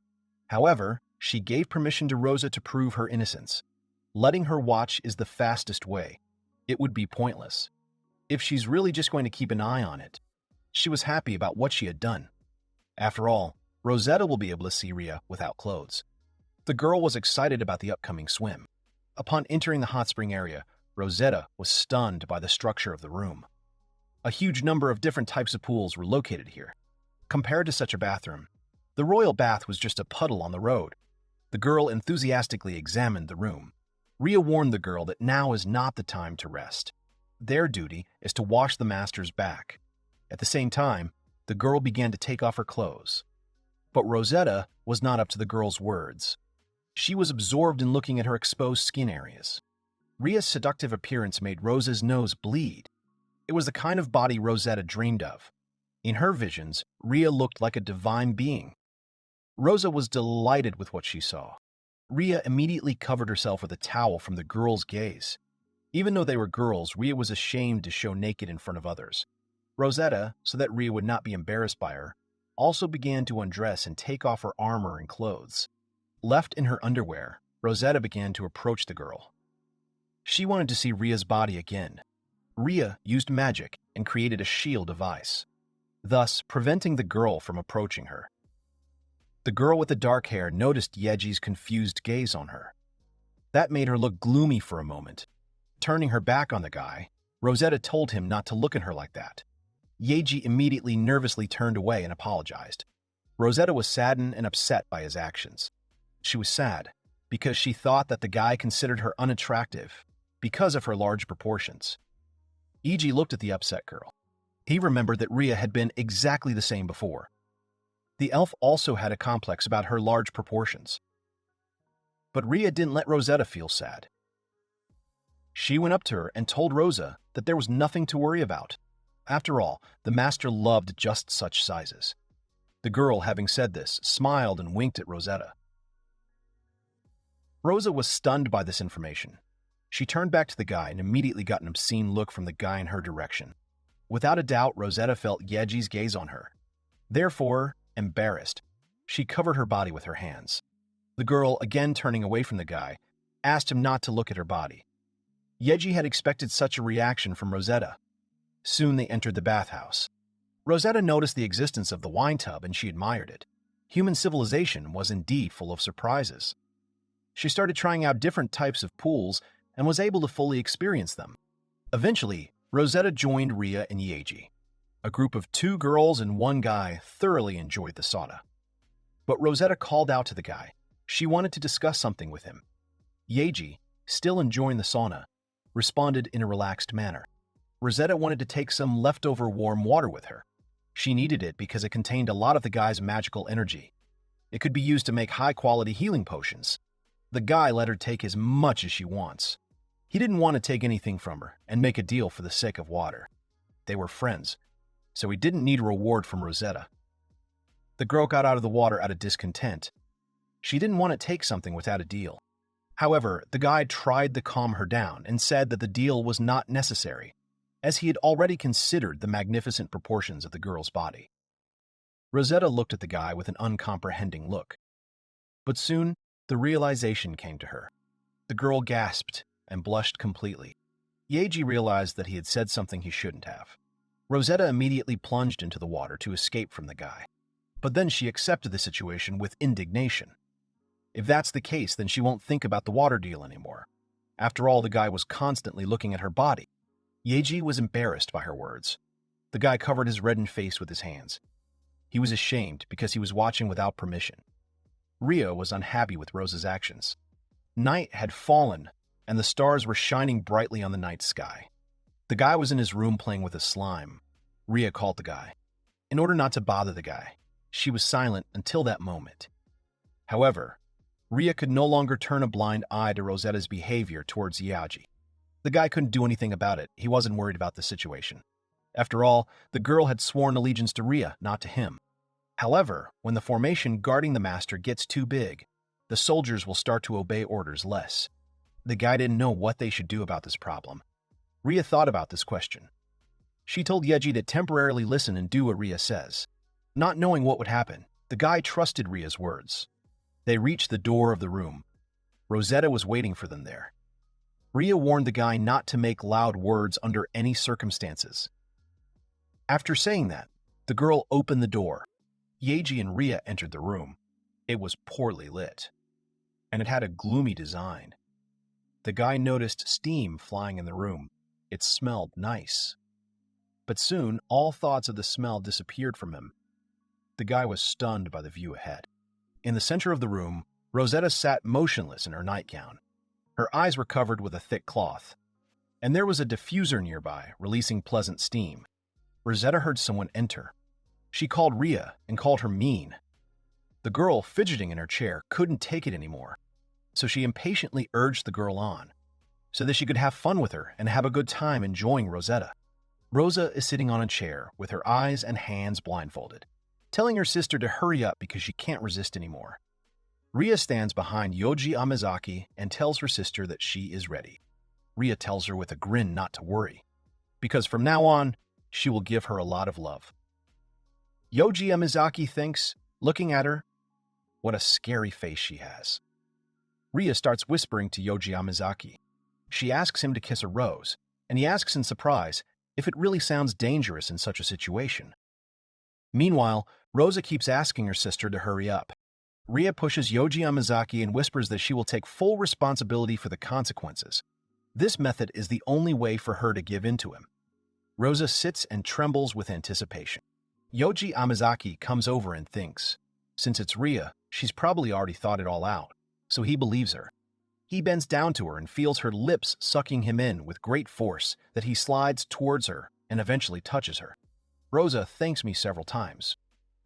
However, she gave permission to Rosa to prove her innocence. Letting her watch is the fastest way. It would be pointless. If she's really just going to keep an eye on it. She was happy about what she had done. After all, Rosetta will be able to see Ria without clothes. The girl was excited about the upcoming swim. Upon entering the hot spring area, Rosetta was stunned by the structure of the room. A huge number of different types of pools were located here. Compared to such a bathroom, the royal bath was just a puddle on the road. The girl enthusiastically examined the room. Ria warned the girl that now is not the time to rest. Their duty is to wash the master's back. At the same time, the girl began to take off her clothes. But Rosetta was not up to the girl's words. She was absorbed in looking at her exposed skin areas. Ria's seductive appearance made Rosa's nose bleed. It was the kind of body Rosetta dreamed of. In her visions, Ria looked like a divine being. Rosa was delighted with what she saw. Ria immediately covered herself with a towel from the girl's gaze. Even though they were girls, Ria was ashamed to show naked in front of others. Rosetta, so that Ria would not be embarrassed by her, also began to undress and take off her armor and clothes. Left in her underwear, Rosetta began to approach the girl. She wanted to see Ria's body again. Ria used magic and created a shield device, thus preventing the girl from approaching her. The girl with the dark hair noticed Yeji's confused gaze on her. That made her look gloomy for a moment. Turning her back on the guy, Rosetta told him not to look at her like that. Yeji immediately nervously turned away and apologized. Rosetta was saddened and upset by his actions. She was sad because she thought that the guy considered her unattractive because of her large proportions. Yeji looked at the upset girl. He remembered that Ria had been exactly the same before. The elf also had a complex about her large proportions. But Ria didn't let Rosetta feel sad. She went up to her and told Rosa that there was nothing to worry about. After all, the master loved just such sizes. The girl, having said this, smiled and winked at Rosetta. Rosa was stunned by this information. She turned back to the guy and immediately got an obscene look from the guy in her direction. Without a doubt, Rosetta felt Yeji's gaze on her. Therefore, embarrassed, she covered her body with her hands. The girl, again turning away from the guy, asked him not to look at her body. Yeji had expected such a reaction from Rosetta. Soon they entered the bathhouse. Rosetta noticed the existence of the wine tub and she admired it. Human civilization was indeed full of surprises. She started trying out different types of pools and was able to fully experience them. Eventually, Rosetta joined Ria and Yeji. A group of 2 girls and 1 guy thoroughly enjoyed the sauna. But Rosetta called out to the guy. She wanted to discuss something with him. Yeji, still enjoying the sauna, responded in a relaxed manner. Rosetta wanted to take some leftover warm water with her. She needed it because it contained a lot of the guy's magical energy. It could be used to make high-quality healing potions. The guy let her take as much as she wants. He didn't want to take anything from her and make a deal for the sake of water. They were friends, so he didn't need a reward from Rosetta. The girl got out of the water out of discontent. She didn't want to take something without a deal. However, the guy tried to calm her down and said that the deal was not necessary, as he had already considered the magnificent proportions of the girl's body. Rosetta looked at the guy with an uncomprehending look. But soon, the realization came to her. The girl gasped and blushed completely. Yeji realized that he had said something he shouldn't have. Rosetta immediately plunged into the water to escape from the guy. But then she accepted the situation with indignation. If that's the case, then she won't think about the water deal anymore. After all, the guy was constantly looking at her body. Yeji was embarrassed by her words. The guy covered his reddened face with his hands. He was ashamed because he was watching without permission. Ria was unhappy with Rosa's actions. Night had fallen, and the stars were shining brightly on the night sky. The guy was in his room playing with a slime. Ria called the guy. In order not to bother the guy, she was silent until that moment. However, Ria could no longer turn a blind eye to Rosetta's behavior towards Yeji. The guy couldn't do anything about it. He wasn't worried about the situation. After all, the girl had sworn allegiance to Ria, not to him. However, when the formation guarding the master gets too big, the soldiers will start to obey orders less. The guy didn't know what they should do about this problem. Ria thought about this question. She told Yeji to temporarily listen and do what Ria says. Not knowing what would happen, the guy trusted Ria's words. They reached the door of the room. Rosetta was waiting for them there. Ria warned the guy not to make loud words under any circumstances. After saying that, the girl opened the door. Yeji and Ria entered the room. It was poorly lit, and it had a gloomy design. The guy noticed steam flying in the room. It smelled nice. But soon, all thoughts of the smell disappeared from him. The guy was stunned by the view ahead. In the center of the room, Rosetta sat motionless in her nightgown. Her eyes were covered with a thick cloth, and there was a diffuser nearby, releasing pleasant steam. Rosetta heard someone enter. She called Ria and called her mean. The girl, fidgeting in her chair, couldn't take it anymore, so she impatiently urged the girl on, so that she could have fun with her and have a good time enjoying Rosetta. Rosa is sitting on a chair with her eyes and hands blindfolded, telling her sister to hurry up because she can't resist anymore. Ria stands behind Yoji Amazaki and tells her sister that she is ready. Ria tells her with a grin not to worry, because from now on, she will give her a lot of love. Yoji Yamazaki thinks, looking at her, what a scary face she has. Ria starts whispering to Yoji Yamazaki. She asks him to kiss a rose, and he asks in surprise if it really sounds dangerous in such a situation. Meanwhile, Rosa keeps asking her sister to hurry up. Ria pushes Yoji Yamazaki and whispers that she will take full responsibility for the consequences. This method is the only way for her to give in to him. Rosa sits and trembles with anticipation. Yoji Yamazaki comes over and thinks, since it's Ria, she's probably already thought it all out, so he believes her. He bends down to her and feels her lips sucking him in with great force that he slides towards her and eventually touches her. Rosa thanks me several times.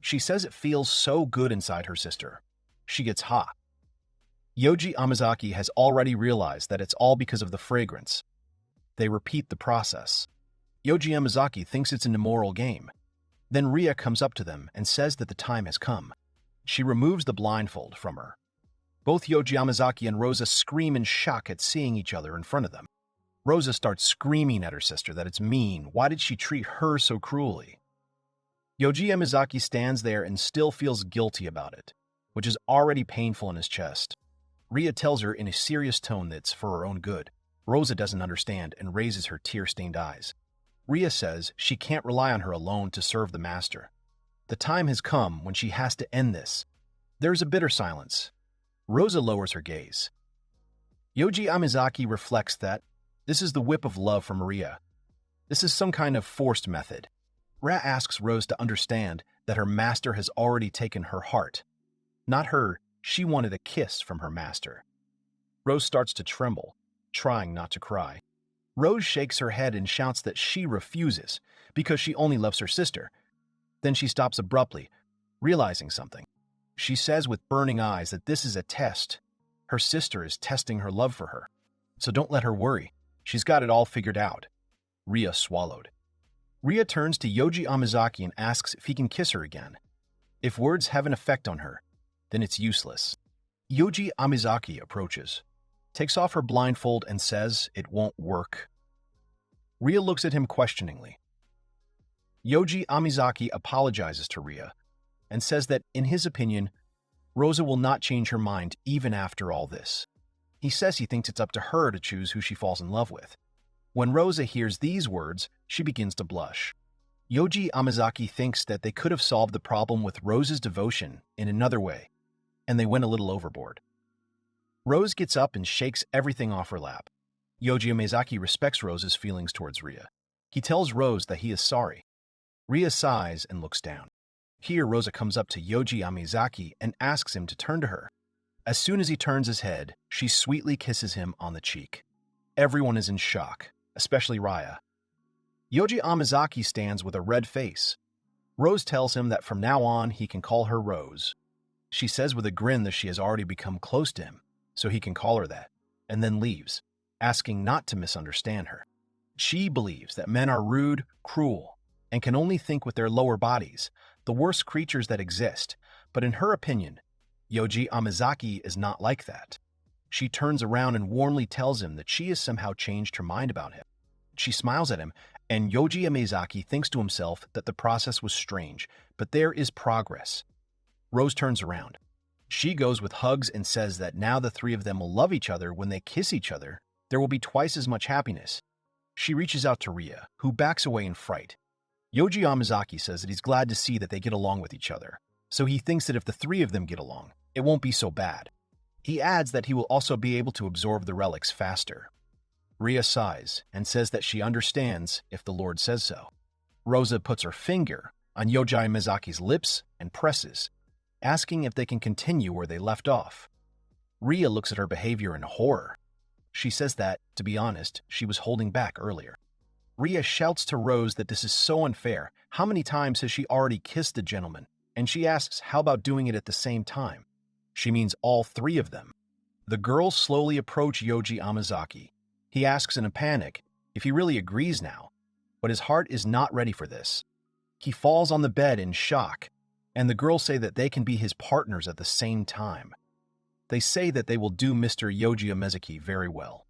She says it feels so good inside her sister. She gets hot. Yoji Yamazaki has already realized that it's all because of the fragrance. They repeat the process. Yoji Yamazaki thinks it's an immoral game. Then Ria comes up to them and says that the time has come. She removes the blindfold from her. Both Yoji Yamazaki and Rosa scream in shock at seeing each other in front of them. Rosa starts screaming at her sister that it's mean. Why did she treat her so cruelly? Yoji Yamazaki stands there and still feels guilty about it, which is already painful in his chest. Ria tells her in a serious tone that it's for her own good. Rosa doesn't understand and raises her tear-stained eyes. Ria says she can't rely on her alone to serve the master. The time has come when she has to end this. There is a bitter silence. Rosa lowers her gaze. Yoji Yamazaki reflects that this is the whip of love from Ria. This is some kind of forced method. Ria asks Rose to understand that her master has already taken her heart. Not her, she wanted a kiss from her master. Rose starts to tremble, trying not to cry. Rose shakes her head and shouts that she refuses because she only loves her sister. Then she stops abruptly, realizing something. She says with burning eyes that this is a test. Her sister is testing her love for her. So don't let her worry. She's got it all figured out. Ria swallowed. Ria turns to Yoji Yamazaki and asks if he can kiss her again. If words have an effect on her, then it's useless. Yoji Yamazaki approaches, takes off her blindfold and says it won't work. Ria looks at him questioningly. Yoji Yamazaki apologizes to Ria and says that, in his opinion, Rosa will not change her mind even after all this. He says he thinks it's up to her to choose who she falls in love with. When Rosa hears these words, she begins to blush. Yoji Yamazaki thinks that they could have solved the problem with Rose's devotion in another way, and they went a little overboard. Rose gets up and shakes everything off her lap. Yoji Yamazaki respects Rose's feelings towards Ria. He tells Rose that he is sorry. Ria sighs and looks down. Here, Rosa comes up to Yoji Yamazaki and asks him to turn to her. As soon as he turns his head, she sweetly kisses him on the cheek. Everyone is in shock, especially Ria. Yoji Yamazaki stands with a red face. Rose tells him that from now on he can call her Rose. She says with a grin that she has already become close to him, so he can call her that, and then leaves, asking not to misunderstand her. She believes that men are rude, cruel, and can only think with their lower bodies, the worst creatures that exist, but in her opinion, Yoji Yamazaki is not like that. She turns around and warmly tells him that she has somehow changed her mind about him. She smiles at him, and Yoji Yamazaki thinks to himself that the process was strange, but there is progress. Rose turns around. She goes with hugs and says that now the three of them will love each other when they kiss each other. There will be twice as much happiness. She reaches out to Ria, who backs away in fright. Yoji Yamazaki says that he's glad to see that they get along with each other, so he thinks that if the three of them get along, it won't be so bad. He adds that he will also be able to absorb the relics faster. Ria sighs and says that she understands if the Lord says so. Rosa puts her finger on Yoji Yamazaki's lips and presses, asking if they can continue where they left off. Ria looks at her behavior in horror. She says that, to be honest, she was holding back earlier. Ria shouts to Rose that this is so unfair. How many times has she already kissed a gentleman? And she asks how about doing it at the same time? She means all three of them. The girls slowly approach Yoji Yamazaki. He asks in a panic if he really agrees now, but his heart is not ready for this. He falls on the bed in shock, and the girls say that they can be his partners at the same time. They say that they will do Mr. Yoji Yamazaki very well.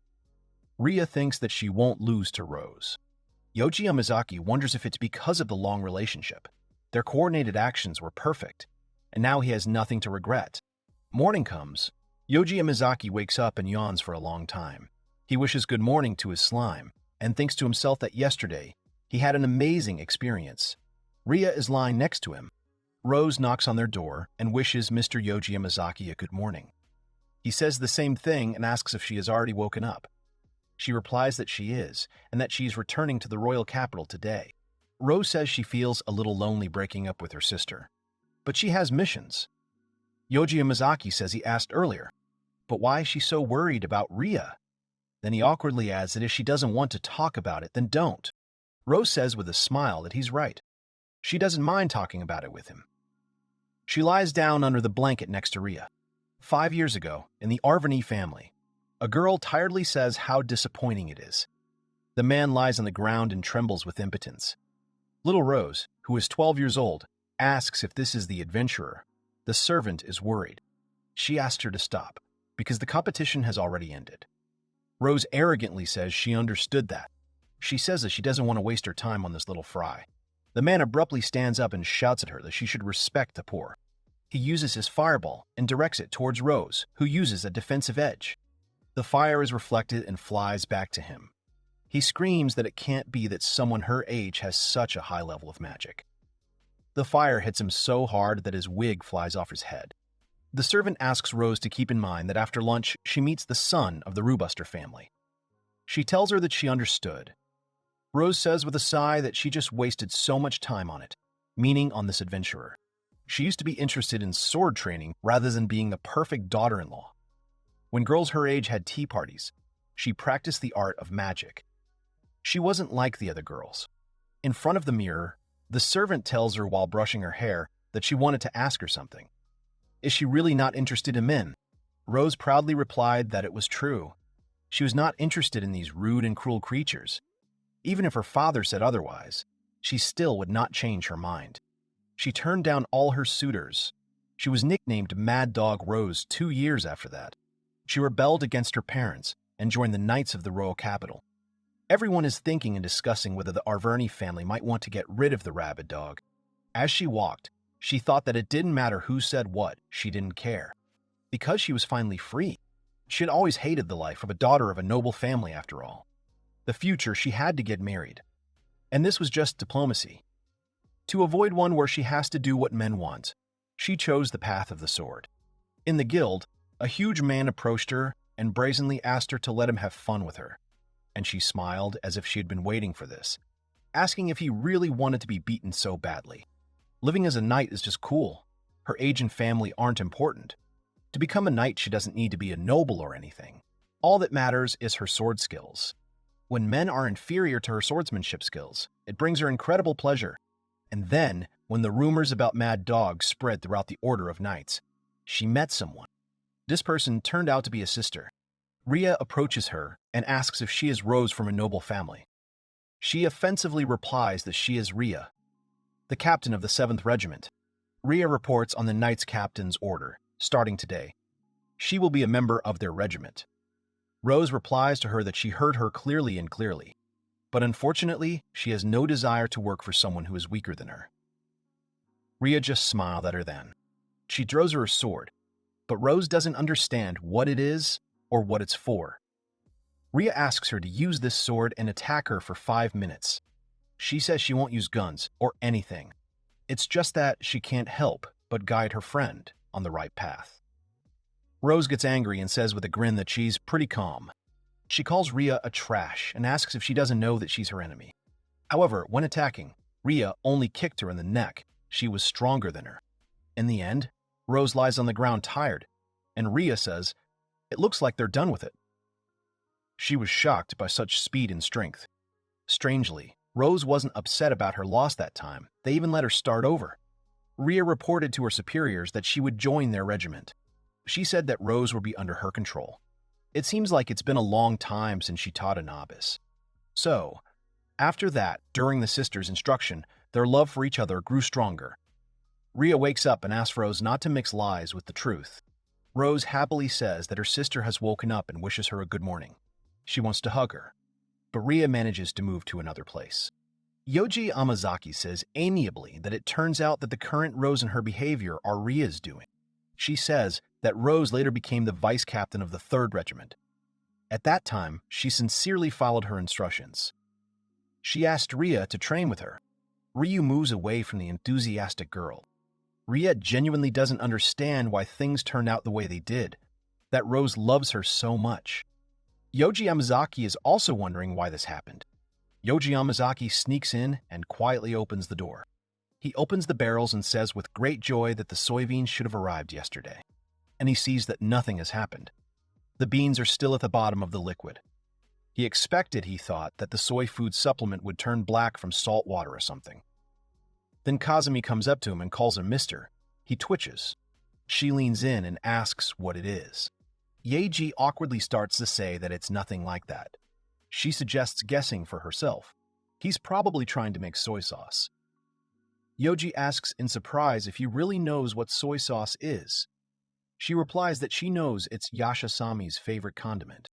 Ria thinks that she won't lose to Rose. Yoji Yamazaki wonders if it's because of the long relationship. Their coordinated actions were perfect, and now he has nothing to regret. Morning comes. Yoji Yamazaki wakes up and yawns for a long time. He wishes good morning to his slime, and thinks to himself that yesterday he had an amazing experience. Ria is lying next to him. Rose knocks on their door and wishes Mr. Yoji Yamazaki a good morning. He says the same thing and asks if she has already woken up. She replies that she is, and that she's returning to the royal capital today. Rose says she feels a little lonely breaking up with her sister, but she has missions. Yoji Yamazaki says he asked earlier, but why is she so worried about Ria? Then he awkwardly adds that if she doesn't want to talk about it, then don't. Rose says with a smile that he's right. She doesn't mind talking about it with him. She lies down under the blanket next to Ria. 5 years ago, in the Arvani family, a girl tiredly says how disappointing it is. The man lies on the ground and trembles with impotence. Little Rose, who is 12 years old, asks if this is the adventurer. The servant is worried. She asks her to stop, because the competition has already ended. Rose arrogantly says she understood that. She says that she doesn't want to waste her time on this little fry. The man abruptly stands up and shouts at her that she should respect the poor. He uses his fireball and directs it towards Rose, who uses a defensive edge. The fire is reflected and flies back to him. He screams that it can't be that someone her age has such a high level of magic. The fire hits him so hard that his wig flies off his head. The servant asks Rose to keep in mind that after lunch she meets the son of the Rubuster family. She tells her that she understood. Rose says with a sigh that she just wasted so much time on it, meaning on this adventurer. She used to be interested in sword training rather than being a perfect daughter-in-law. When girls her age had tea parties, she practiced the art of magic. She wasn't like the other girls. In front of the mirror, the servant tells her while brushing her hair that she wanted to ask her something. Is she really not interested in men? Rose proudly replied that it was true. She was not interested in these rude and cruel creatures. Even if her father said otherwise, she still would not change her mind. She turned down all her suitors. She was nicknamed Mad Dog Rose 2 years after that. She rebelled against her parents and joined the Knights of the royal capital. Everyone is thinking and discussing whether the Arverni family might want to get rid of the rabid dog. As she walked, she thought that it didn't matter who said what, she didn't care. Because she was finally free. She had always hated the life of a daughter of a noble family after all. The future, she had to get married. And this was just diplomacy. To avoid one where she has to do what men want, she chose the path of the sword. In the guild, a huge man approached her and brazenly asked her to let him have fun with her. And she smiled as if she had been waiting for this, asking if he really wanted to be beaten so badly. Living as a knight is just cool. Her age and family aren't important. To become a knight, she doesn't need to be a noble or anything. All that matters is her sword skills. When men are inferior to her swordsmanship skills, it brings her incredible pleasure. And then, when the rumors about Mad Dog spread throughout the Order of Knights, she met someone. This person turned out to be a sister. Ria approaches her and asks if she is Rose from a noble family. She offensively replies that she is Ria, the captain of the 7th Regiment. Ria reports on the Knights Captain's order, starting today. She will be a member of their regiment. Rose replies to her that she heard her clearly, but unfortunately, she has no desire to work for someone who is weaker than her. Ria just smiled at her then. She throws her a sword, but Rose doesn't understand what it is or what it's for. Ria asks her to use this sword and attack her for 5 minutes. She says she won't use guns or anything. It's just that she can't help but guide her friend on the right path. Rose gets angry and says with a grin that she's pretty calm. She calls Ria a trash and asks if she doesn't know that she's her enemy. However, when attacking, Ria only kicked her in the neck. She was stronger than her. In the end, Rose lies on the ground tired, and Ria says, "It looks like they're done with it." She was shocked by such speed and strength. Strangely, Rose wasn't upset about her loss that time. They even let her start over. Ria reported to her superiors that she would join their regiment. She said that Rose would be under her control. It seems like it's been a long time since she taught a novice. So, after that, during the sisters' instruction, their love for each other grew stronger. Ria wakes up and asks Rose not to mix lies with the truth. Rose happily says that her sister has woken up and wishes her a good morning. She wants to hug her, but Ria manages to move to another place. Yoji Amazaki says amiably that it turns out that the current Rose and her behavior are Ria's doing. She says that Rose later became the vice captain of the 3rd Regiment. At that time, she sincerely followed her instructions. She asked Ria to train with her. Ryu moves away from the enthusiastic girl. Ria genuinely doesn't understand why things turned out the way they did, that Rose loves her so much. Yoji Yamazaki is also wondering why this happened. Yoji Yamazaki sneaks in and quietly opens the door. He opens the barrels and says with great joy that the soybeans should have arrived yesterday. And he sees that nothing has happened. The beans are still at the bottom of the liquid. He expected, he thought, that the soy food supplement would turn black from salt water or something. Then Kazumi comes up to him and calls him Mister. He twitches. She leans in and asks what it is. Yeiji awkwardly starts to say that it's nothing like that. She suggests guessing for herself. He's probably trying to make soy sauce. Yoji asks in surprise if he really knows what soy sauce is. She replies that she knows it's Yashasami's favorite condiment.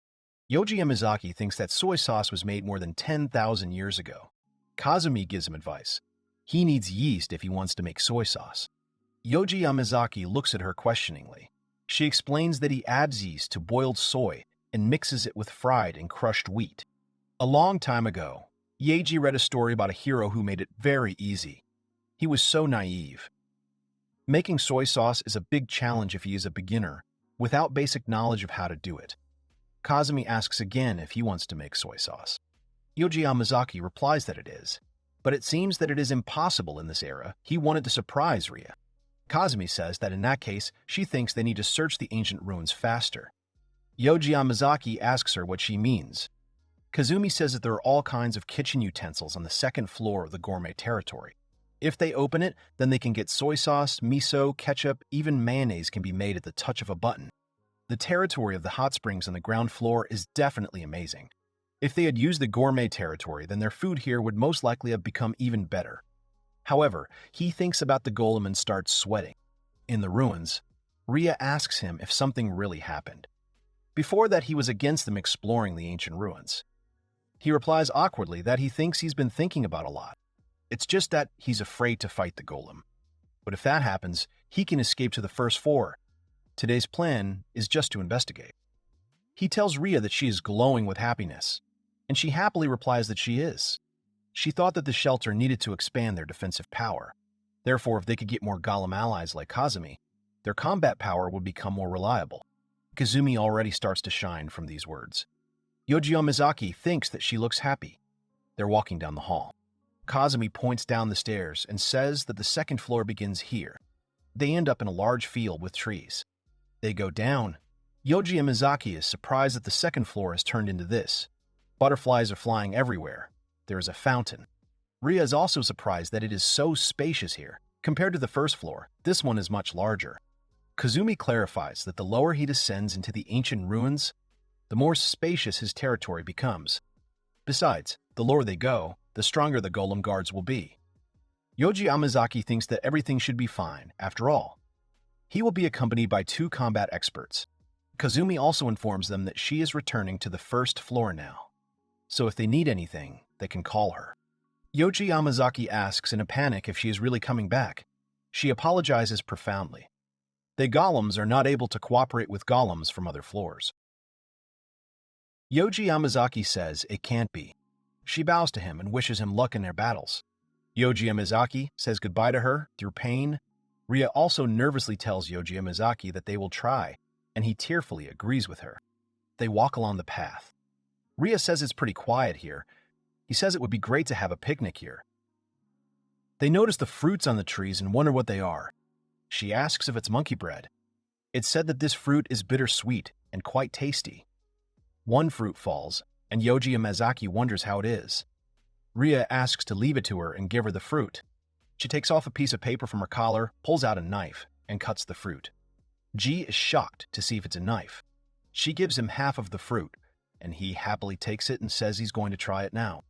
Yoji Yamazaki thinks that soy sauce was made more than 10,000 years ago. Kazumi gives him advice. He needs yeast if he wants to make soy sauce. Yoji Yamazaki looks at her questioningly. She explains that he adds yeast to boiled soy and mixes it with fried and crushed wheat. A long time ago, Yeiji read a story about a hero who made it very easy. He was so naive. Making soy sauce is a big challenge if he is a beginner, without basic knowledge of how to do it. Kazumi asks again if he wants to make soy sauce. Yoji Yamazaki replies that it is, but it seems that it is impossible in this era. He wanted to surprise Ria. Kazumi says that in that case, she thinks they need to search the ancient ruins faster. Yoji Yamazaki asks her what she means. Kazumi says that there are all kinds of kitchen utensils on the 2nd floor of the gourmet territory. If they open it, then they can get soy sauce, miso, ketchup, even mayonnaise can be made at the touch of a button. The territory of the hot springs on the ground floor is definitely amazing. If they had used the gourmet territory, then their food here would most likely have become even better. However, he thinks about the golem and starts sweating. In the ruins, Ria asks him if something really happened. Before that, he was against them exploring the ancient ruins. He replies awkwardly that he thinks he's been thinking about a lot. It's just that he's afraid to fight the golem. But if that happens, he can escape to the 1st floor. Today's plan is just to investigate. He tells Ria that she is glowing with happiness, and she happily replies that she is. She thought that the shelter needed to expand their defensive power. Therefore, if they could get more golem allies like Kazumi, their combat power would become more reliable. Kazumi already starts to shine from these words. Yoji Yamazaki thinks that she looks happy. They're walking down the hall. Kazumi points down the stairs and says that the 2nd floor begins here. They end up in a large field with trees. They go down. Yoji Yamazaki is surprised that the 2nd floor has turned into this. Butterflies are flying everywhere. There is a fountain. Ria is also surprised that it is so spacious here. Compared to the 1st floor, this one is much larger. Kazumi clarifies that the lower he descends into the ancient ruins, the more spacious his territory becomes. Besides, the lower they go, the stronger the golem guards will be. Yoji Yamazaki thinks that everything should be fine, after all. He will be accompanied by 2 combat experts. Kazumi also informs them that she is returning to the 1st floor now. So if they need anything, they can call her. Yoji Yamazaki asks in a panic if she is really coming back. She apologizes profoundly. The golems are not able to cooperate with golems from other floors. Yoji Yamazaki says it can't be. She bows to him and wishes him luck in their battles. Yoji Yamazaki says goodbye to her through pain. Ria also nervously tells Yoji Yamazaki that they will try, and he tearfully agrees with her. They walk along the path. Ria says it's pretty quiet here. He says it would be great to have a picnic here. They notice the fruits on the trees and wonder what they are. She asks if it's monkey bread. It's said that this fruit is bittersweet and quite tasty. One fruit falls, and Yoji Yamazaki wonders how it is. Ria asks to leave it to her and give her the fruit. She takes off a piece of paper from her collar, pulls out a knife, and cuts the fruit. Ji is shocked to see if it's a knife. She gives him half of the fruit, and he happily takes it and says he's going to try it now.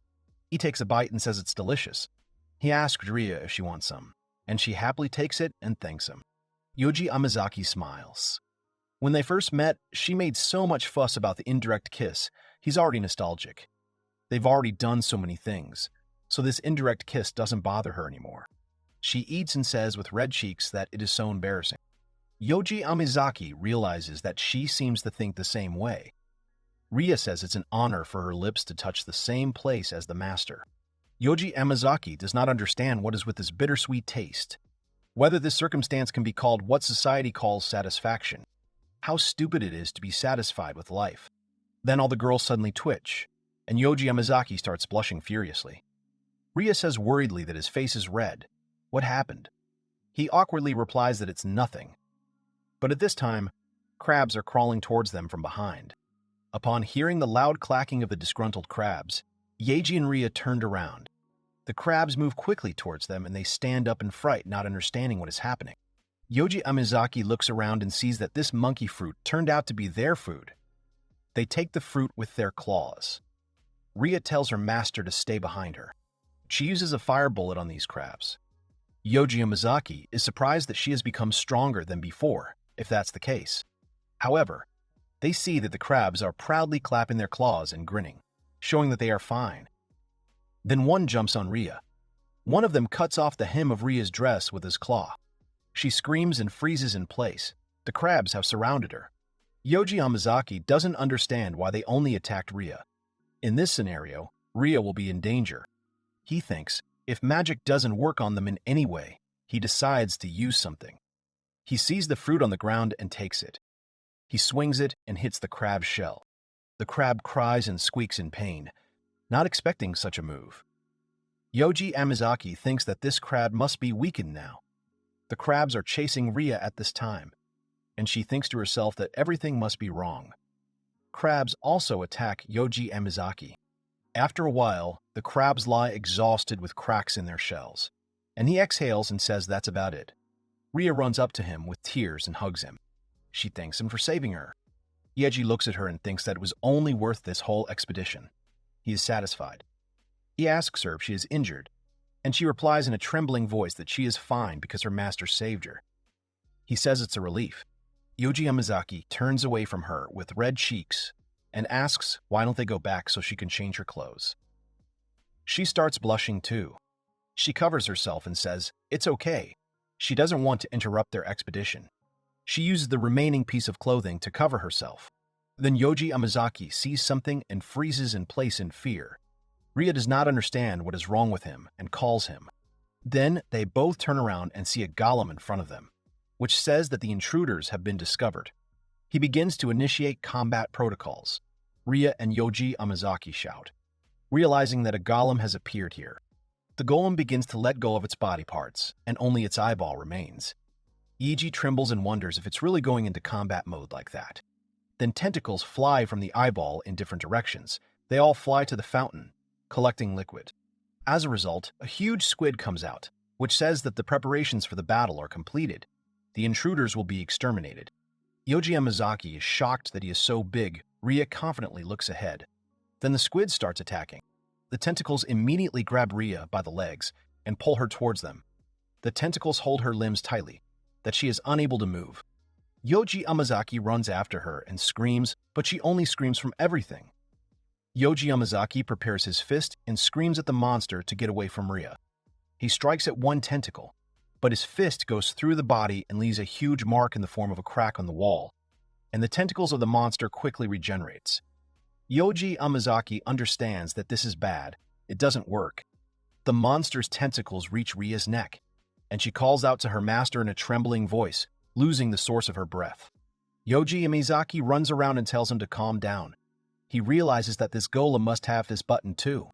He takes a bite and says it's delicious. He asks Ria if she wants some, and she happily takes it and thanks him. Yoji Yamazaki smiles. When they first met, she made so much fuss about the indirect kiss, He's already nostalgic. They've already done so many things, so this indirect kiss doesn't bother her anymore. She eats and says with red cheeks that it is so embarrassing. Yoji Amizaki realizes that she seems to think the same way. Ria says it's an honor for her lips to touch the same place as the master. Yoji Amizaki does not understand what is with this bittersweet taste. Whether this circumstance can be called what society calls satisfaction. How stupid it is to be satisfied with life. Then all the girls suddenly twitch, and Yoji Amizaki starts blushing furiously. Ria says worriedly that his face is red. What happened? He awkwardly replies that it's nothing. But at this time, crabs are crawling towards them from behind. Upon hearing the loud clacking of the disgruntled crabs, Yeji and Ria turned around. The crabs move quickly towards them and they stand up in fright, not understanding what is happening. Yoji Amizaki looks around and sees that this monkey fruit turned out to be their food. They take the fruit with their claws. Ria tells her master to stay behind her. She uses a fire bullet on these crabs. Yoji Amizaki is surprised that she has become stronger than before, if that's the case. However, they see that the crabs are proudly clapping their claws and grinning, showing that they are fine. Then one jumps on Ria. One of them cuts off the hem of Ria's dress with his claw. She screams and freezes in place. The crabs have surrounded her. Yoji Amizaki doesn't understand why they only attacked Ria. In this scenario, Ria will be in danger. He thinks, if magic doesn't work on them in any way, he decides to use something. He sees the fruit on the ground and takes it. He swings it and hits the crab's shell. The crab cries and squeaks in pain, not expecting such a move. Yoji Amizaki thinks that this crab must be weakened now. The crabs are chasing Ria at this time, and she thinks to herself that everything must be wrong. Crabs also attack Yoji Amizaki. After a while, the crabs lie exhausted with cracks in their shells, and he exhales and says that's about it. Ria runs up to him with tears and hugs him. She thanks him for saving her. Yeji looks at her and thinks that it was only worth this whole expedition. He is satisfied. He asks her if she is injured, and she replies in a trembling voice that she is fine because her master saved her. He says it's a relief. Yoji Yamazaki turns away from her with red cheeks and asks why don't they go back so she can change her clothes. She starts blushing too. She covers herself and says it's okay. She doesn't want to interrupt their expedition. She uses the remaining piece of clothing to cover herself. Then Yoji Amazaki sees something and freezes in place in fear. Ria does not understand what is wrong with him and calls him. Then they both turn around and see a golem in front of them, which says that the intruders have been discovered. He begins to initiate combat protocols. Ria and Yoji Amazaki shout, realizing that a golem has appeared here. The golem begins to let go of its body parts, and only its eyeball remains. Yeji trembles and wonders if it's really going into combat mode like that. Then tentacles fly from the eyeball in different directions. They all fly to the fountain, collecting liquid. As a result, a huge squid comes out, which says that the preparations for the battle are completed. The intruders will be exterminated. Yoji Yamazaki is shocked that he is so big. Ria confidently looks ahead. Then the squid starts attacking. The tentacles immediately grab Ria by the legs and pull her towards them. The tentacles hold her limbs tightly, that she is unable to move. Yoji Yamazaki runs after her and screams, but she only screams from everything. Yoji Yamazaki prepares his fist and screams at the monster to get away from Ria. He strikes at one tentacle, but his fist goes through the body and leaves a huge mark in the form of a crack on the wall, and the tentacles of the monster quickly regenerates. Yoji Yamazaki understands that this is bad. It doesn't work. The monster's tentacles reach Ria's neck, and she calls out to her master in a trembling voice, losing the source of her breath. Yoji Yamazaki runs around and tells him to calm down. He realizes that this golem must have this button too.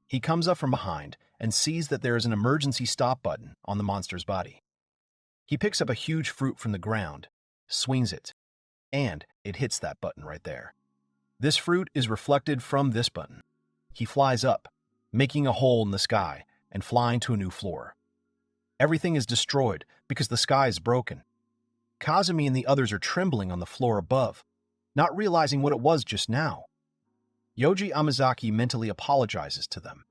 He comes up from behind and sees that there is an emergency stop button on the monster's body. He picks up a huge fruit from the ground, swings it, and it hits that button right there. This fruit is reflected from this button. He flies up, making a hole in the sky and flying to a new floor. Everything is destroyed because the sky is broken. Kazumi and the others are trembling on the floor above, not realizing what it was just now. Yoji Yamazaki mentally apologizes to them.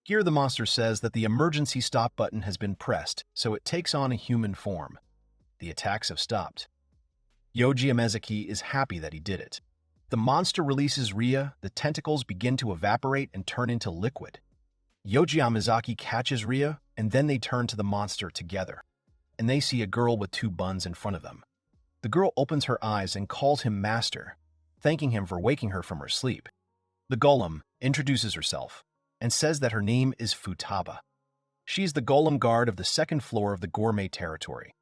Here the monster says that the emergency stop button has been pressed, so it takes on a human form. The attacks have stopped. Yoji Amezaki is happy that he did it. The monster releases Ria, the tentacles begin to evaporate and turn into liquid. Yoji Amezaki catches Ria, and then they turn to the monster together, and they see a girl with two buns in front of them. The girl opens her eyes and calls him master, thanking him for waking her from her sleep. The golem introduces herself and says that her name is Futaba. She's the golem guard of the second floor of the gourmet territory.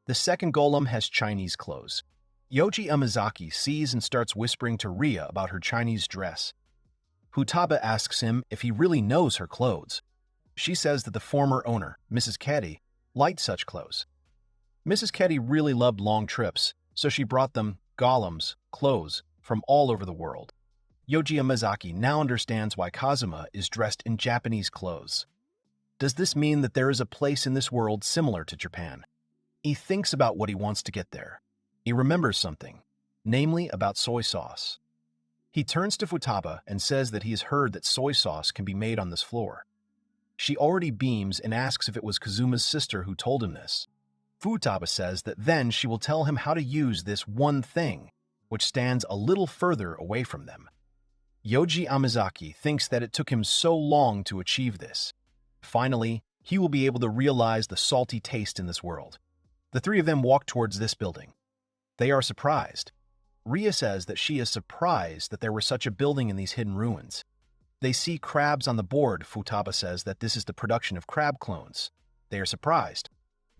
The second golem has Chinese clothes. Yoji Amezaki sees and starts whispering to Ria about her Chinese dress. Futaba asks him if he really knows her clothes. She says that the former owner, Mrs. Keddy, liked such clothes. Mrs. Keddy really loved long trips, so she brought them golems, clothes, from all over the world. Yoji Amezaki now understands why Kazuma is dressed in Japanese clothes. Does this mean that there is a place in this world similar to Japan? He thinks about what he wants to get there. He remembers something, namely about soy sauce. He turns to Futaba and says that he has heard that soy sauce can be made on this floor. She already beams and asks if it was Kazuma's sister who told him this. Futaba says that then she will tell him how to use this one thing, which stands a little further away from them. Yoji Amezaki thinks that it took him so long to achieve this. Finally, he will be able to realize the salty taste in this world. The three of them walk towards this building. They are surprised. Ria says that she is surprised that there was such a building in these hidden ruins. They see crabs on the board. Futaba says that this is the production of crab clones. They are surprised.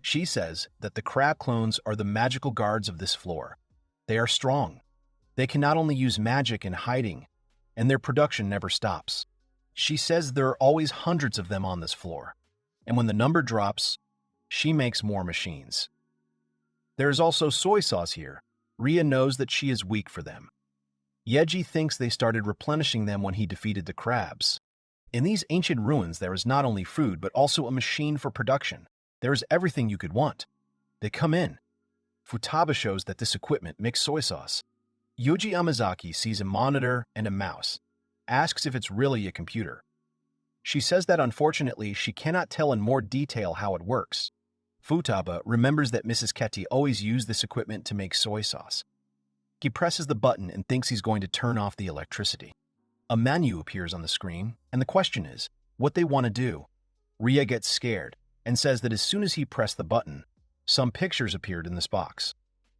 She says that the crab clones are the magical guards of this floor. They are strong. They can not only use magic in hiding, and their production never stops. She says there are always hundreds of them on this floor, and when the number drops, she makes more machines. There is also soy sauce here. Ria knows that she is weak for them. Yeji thinks they started replenishing them when he defeated the crabs. In these ancient ruins, there is not only food, but also a machine for production. There is everything you could want. They come in. Futaba shows that this equipment makes soy sauce. Yoji Amezaki sees a monitor and a mouse, asks if it's really a computer. She says that unfortunately she cannot tell in more detail how it works. Futaba remembers that Mrs. Ketty always used this equipment to make soy sauce. He presses the button and thinks he's going to turn off the electricity. A menu appears on the screen, and the question is, what they want to do. Ria gets scared and says that as soon as he pressed the button, some pictures appeared in this box.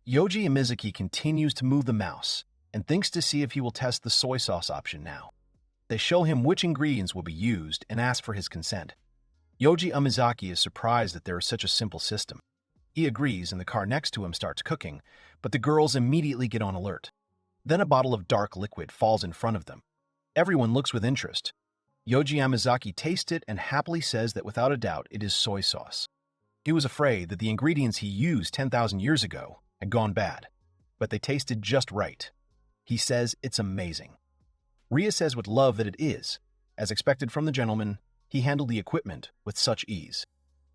Yoji Amezaki continues to move the mouse and thinks to see if he will test the soy sauce option now. They show him which ingredients will be used and ask for his consent. Yoji Amezaki is surprised that there is such a simple system. He agrees and the car next to him starts cooking, but the girls immediately get on alert. Then a bottle of dark liquid falls in front of them. Everyone looks with interest. Yoji Amezaki tastes it and happily says that without a doubt it is soy sauce. He was afraid that the ingredients he used 10,000 years ago had gone bad, but they tasted just right. He says it's amazing. Ria says with love that it is. As expected from the gentleman, he handled the equipment with such ease.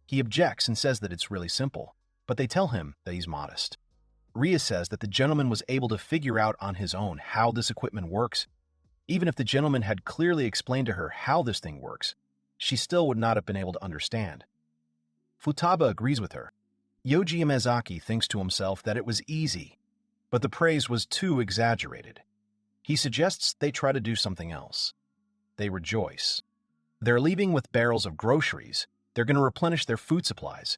He objects and says that it's really simple, but they tell him that he's modest. Ria says that the gentleman was able to figure out on his own how this equipment works. Even if the gentleman had clearly explained to her how this thing works, she still would not have been able to understand. Futaba agrees with her. Yoji Amezaki thinks to himself that it was easy, but the praise was too exaggerated. He suggests they try to do something else. They rejoice. They're leaving with barrels of groceries. They're going to replenish their food supplies.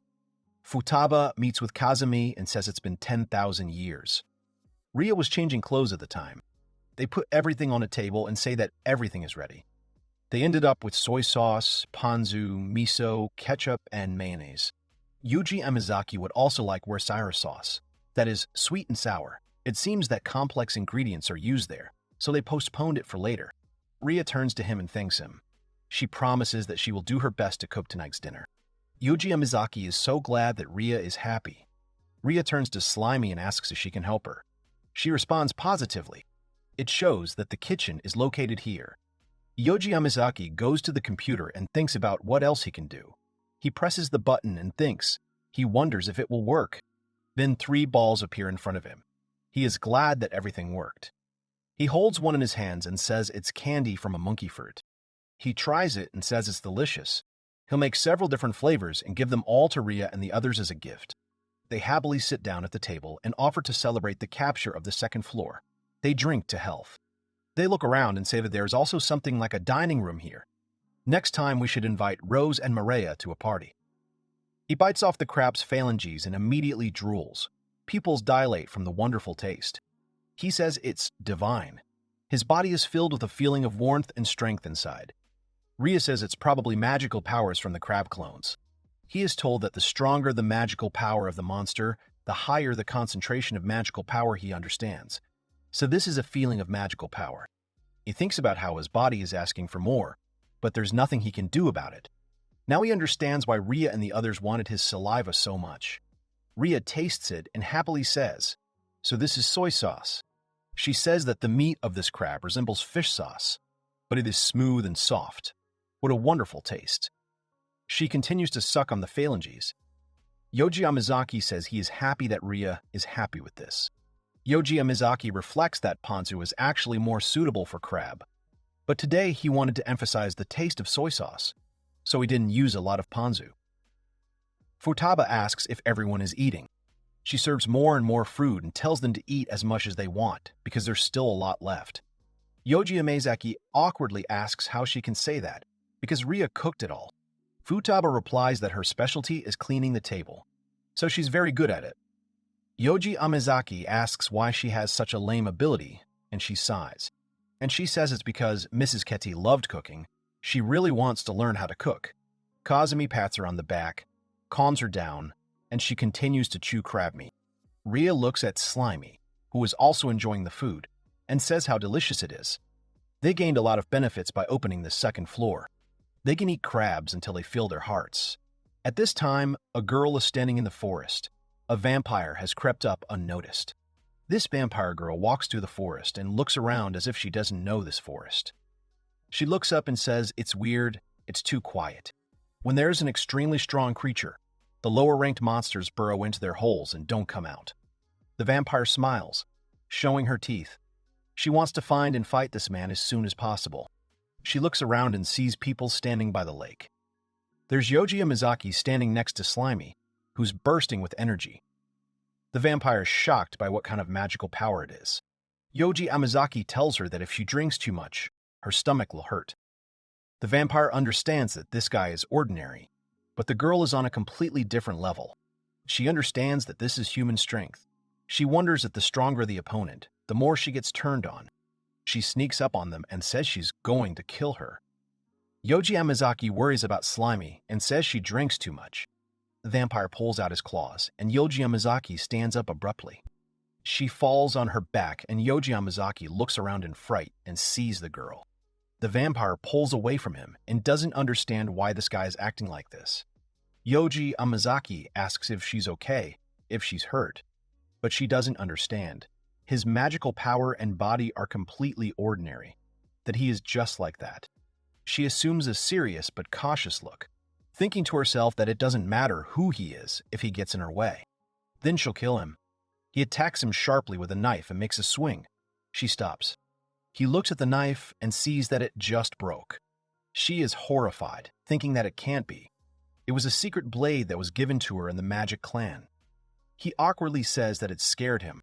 Futaba meets with Kazumi and says it's been 10,000 years. Ria was changing clothes at the time. They put everything on a table and say that everything is ready. They ended up with soy sauce, ponzu, miso, ketchup, and mayonnaise. Yoji Amezaki would also like worcestershire sauce, that is, sweet and sour. It seems that complex ingredients are used there, so they postponed it for later. Ria turns to him and thanks him. She promises that she will do her best to cook tonight's dinner. Yoji Amezaki is so glad that Ria is happy. Ria turns to Slimy and asks if she can help her. She responds positively. It shows that the kitchen is located here. Yoji Amezaki goes to the computer and thinks about what else he can do. He presses the button and thinks. He wonders if it will work. Then 3 balls appear in front of him. He is glad that everything worked. He holds one in his hands and says it's candy from a monkey fruit. He tries it and says it's delicious. He'll make several different flavors and give them all to Ria and the others as a gift. They happily sit down at the table and offer to celebrate the capture of the second floor. They drink to health. They look around and say that there is also something like a dining room here. Next time we should invite Rose and Maria to a party. He bites off the crab's phalanges and immediately drools. Pupils dilate from the wonderful taste. He says it's divine. His body is filled with a feeling of warmth and strength inside. Ria says it's probably magical powers from the crab clones. He is told that the stronger the magical power of the monster, the higher the concentration of magical power he understands. So this is a feeling of magical power. He thinks about how his body is asking for more, but there's nothing he can do about it. Now he understands why Ria and the others wanted his saliva so much. Ria tastes it and happily says, "So this is soy sauce." She says that the meat of this crab resembles fish sauce, but it is smooth and soft. What a wonderful taste. She continues to suck on the phalanges. Yoji Amazaki says he is happy that Ria is happy with this. Yoji Amazaki reflects that ponzu is actually more suitable for crab, but today he wanted to emphasize the taste of soy sauce, so he didn't use a lot of ponzu. Futaba asks if everyone is eating. She serves more and more food and tells them to eat as much as they want because there's still a lot left. Yoji Amazaki awkwardly asks how she can say that, because Ria cooked it all. Futaba replies that her specialty is cleaning the table, so she's very good at it. Yoji Amazaki asks why she has such a lame ability, and she sighs. And she says it's because Mrs. Ketty loved cooking. She really wants to learn how to cook. Kazumi pats her on the back, calms her down, and she continues to chew crab meat. Ria looks at Slimy, who is also enjoying the food, and says how delicious it is. They gained a lot of benefits by opening the second floor. They can eat crabs until they fill their hearts. At this time, a girl is standing in the forest. A vampire has crept up unnoticed. This vampire girl walks through the forest and looks around as if she doesn't know this forest. She looks up and says, "It's weird, it's too quiet." When there is an extremely strong creature, the lower-ranked monsters burrow into their holes and don't come out. The vampire smiles, showing her teeth. She wants to find and fight this man as soon as possible. She looks around and sees people standing by the lake. There's Yoji Amazaki standing next to Slimy, who's bursting with energy. The vampire is shocked by what kind of magical power it is. Yoji Amazaki tells her that if she drinks too much, her stomach will hurt. The vampire understands that this guy is ordinary, but the girl is on a completely different level. She understands that this is human strength. She wonders that the stronger the opponent, the more she gets turned on. She sneaks up on them and says she's going to kill her. Yoji Amazaki worries about Slimy and says she drinks too much. The vampire pulls out his claws, and Yoji Amazaki stands up abruptly. She falls on her back, and Yoji Amazaki looks around in fright and sees the girl. The vampire pulls away from him and doesn't understand why this guy is acting like this. Yoji Amazaki asks if she's okay, if she's hurt, but she doesn't understand. His magical power and body are completely ordinary, that he is just like that. She assumes a serious but cautious look, thinking to herself that it doesn't matter who he is if he gets in her way. Then she'll kill him. He attacks him sharply with a knife and makes a swing. She stops. He looks at the knife and sees that it just broke. She is horrified, thinking that it can't be. It was a secret blade that was given to her in the Magic Clan. He awkwardly says that it scared him.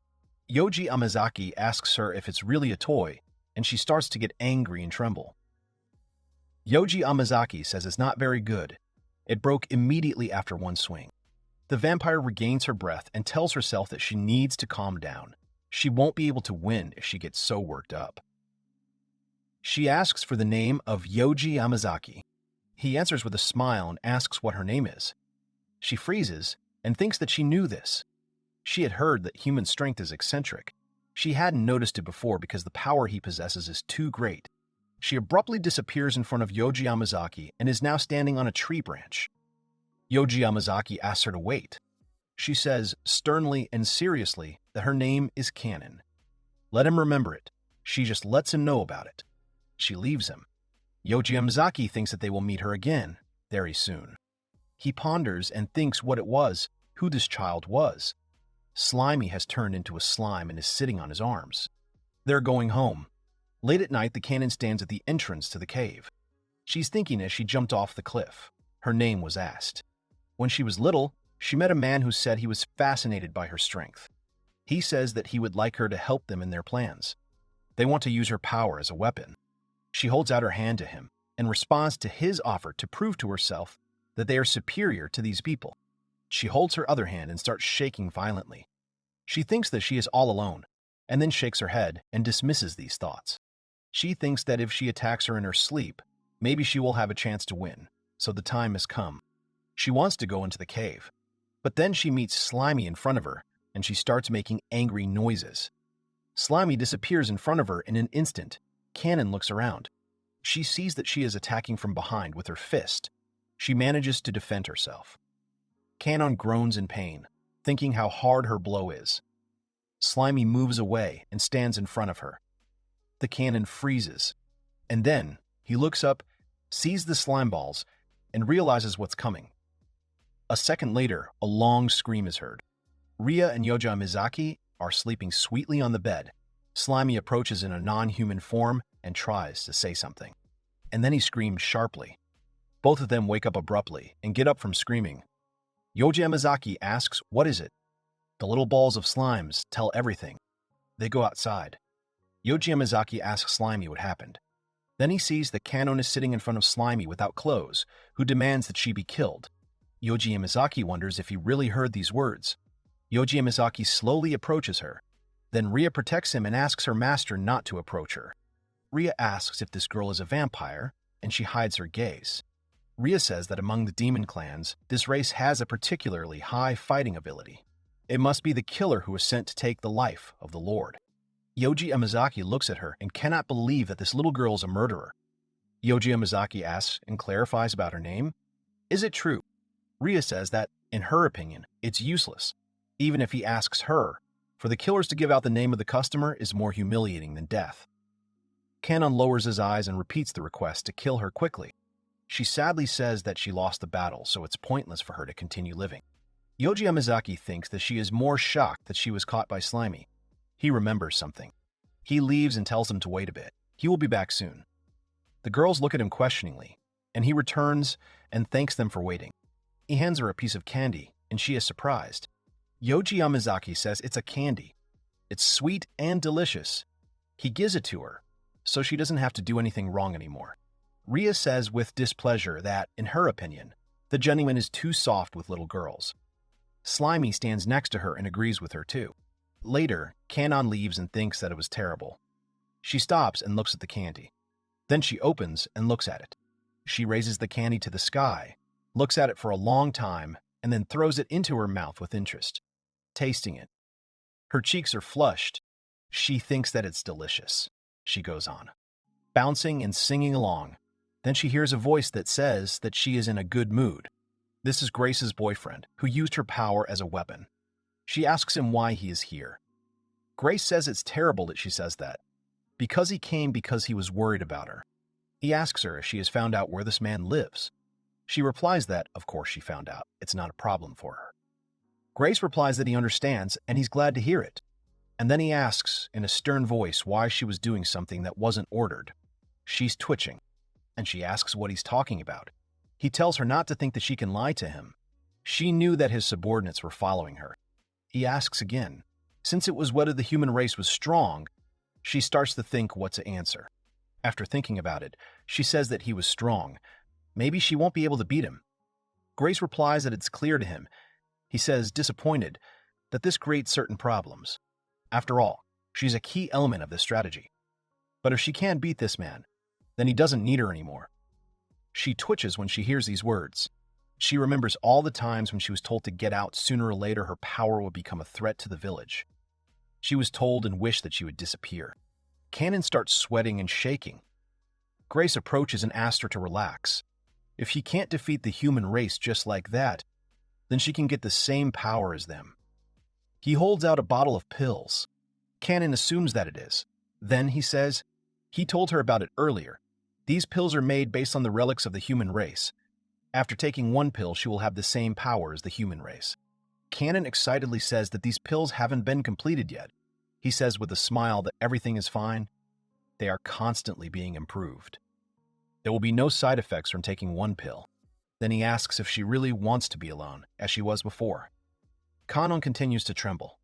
Yoji Amazaki asks her if it's really a toy, and she starts to get angry and tremble. Yoji Amazaki says it's not very good. It broke immediately after one swing. The vampire regains her breath and tells herself that she needs to calm down. She won't be able to win if she gets so worked up. She asks for the name of Yoji Amazaki. He answers with a smile and asks what her name is. She freezes and thinks that she knew this. She had heard that human strength is eccentric. She hadn't noticed it before because the power he possesses is too great. She abruptly disappears in front of Yoji Amazaki and is now standing on a tree branch. Yoji Amazaki asks her to wait. She says sternly and seriously that her name is Canon. Let him remember it. She just lets him know about it. She leaves him. Yoji Amazaki thinks that they will meet her again very soon. He ponders and thinks what it was, who this child was. Slimy has turned into a slime and is sitting on his arms. They're going home. Late at night, the Canon stands at the entrance to the cave. She's thinking as she jumped off the cliff. Her name was asked. When she was little, She met a man who said he was fascinated by her strength. He says that he would like her to help them in their plans. They want to use her power as a weapon. She holds out her hand to him and responds to his offer to prove to herself that they are superior to these people. She holds her other hand and starts shaking violently. She thinks that she is all alone, and then shakes her head and dismisses these thoughts. She thinks that if she attacks her in her sleep, maybe she will have a chance to win, so the time has come. She wants to go into the cave, but then she meets Slimy in front of her, and she starts making angry noises. Slimy disappears in front of her in an instant. Cannon looks around. She sees that she is attacking from behind with her fist. She manages to defend herself. Cannon groans in pain, thinking how hard her blow is. Slimy moves away and stands in front of her. The cannon freezes, and then he looks up, sees the slime balls, and realizes what's coming. A second later, a long scream is heard. Ria and Yoja Mizaki are sleeping sweetly on the bed. Slimy approaches in a non-human form and tries to say something. And then he screams sharply. Both of them wake up abruptly and get up from screaming. Yoja Mizaki asks, "What is it?" The little balls of slimes tell everything. They go outside. Yoji Mizaki asks Slimy what happened. Then he sees that Kanon is sitting in front of Slimy without clothes, who demands that she be killed. Yoji Mizaki wonders if he really heard these words. Yoji Mizaki slowly approaches her. Then Ria protects him and asks her master not to approach her. Ria asks if this girl is a vampire, and she hides her gaze. Ria says that among the demon clans, this race has a particularly high fighting ability. It must be the killer who was sent to take the life of the Lord. Yoji Mizaki looks at her and cannot believe that this little girl is a murderer. Yoji Mizaki asks and clarifies about her name. Is it true? Ria says that, in her opinion, it's useless. Even if he asks her, for the killers to give out the name of the customer is more humiliating than death. Kanon lowers his eyes and repeats the request to kill her quickly. She sadly says that she lost the battle, so it's pointless for her to continue living. Yoji Mizaki thinks that she is more shocked that she was caught by Slimy. He remembers something. He leaves and tells them to wait a bit. He will be back soon. The girls look at him questioningly, and he returns and thanks them for waiting. He hands her a piece of candy, and she is surprised. Yoji Mizaki says it's a candy. It's sweet and delicious. He gives it to her, so she doesn't have to do anything wrong anymore. Ria says with displeasure that, in her opinion, the gentleman is too soft with little girls. Slimy stands next to her and agrees with her too. Later, Kanon leaves and thinks that it was terrible. She stops and looks at the candy. Then she opens and looks at it. She raises the candy to the sky, looks at it for a long time, and then throws it into her mouth with interest, tasting it. Her cheeks are flushed. She thinks that it's delicious. She goes on, bouncing and singing along. Then she hears a voice that says that she is in a good mood. This is Grace's boyfriend, who used her power as a weapon. She asks him why he is here. Grace says it's terrible that she says that, because he came because he was worried about her. He asks her if she has found out where this man lives. She replies that, of course she found out. It's not a problem for her. Grace replies that he understands, and he's glad to hear it. And then he asks, in a stern voice, why she was doing something that wasn't ordered. She's twitching, and she asks what he's talking about. He tells her not to think that she can lie to him. She knew that his subordinates were following her. He asks again. Since it was whether the human race was strong, she starts to think what to answer. After thinking about it, she says that he was strong. Maybe she won't be able to beat him. Grace replies that it's clear to him. He says, disappointed, that this creates certain problems. After all, she's a key element of this strategy. But if she can't beat this man, then he doesn't need her anymore. She twitches when she hears these words. She remembers all the times when she was told to get out. Sooner or later her power would become a threat to the village. She was told and wished that she would disappear. Kanon starts sweating and shaking. Grace approaches and asks her to relax. If she can't defeat the human race just like that, then she can get the same power as them. He holds out a bottle of pills. Kanon assumes that it is. Then he says, he told her about it earlier. These pills are made based on the relics of the human race. After taking one pill, she will have the same power as the human race. Kanon excitedly says that these pills haven't been completed yet. He says with a smile that everything is fine. They are constantly being improved. There will be no side effects from taking one pill. Then he asks if she really wants to be alone, as she was before. Kanon continues to tremble.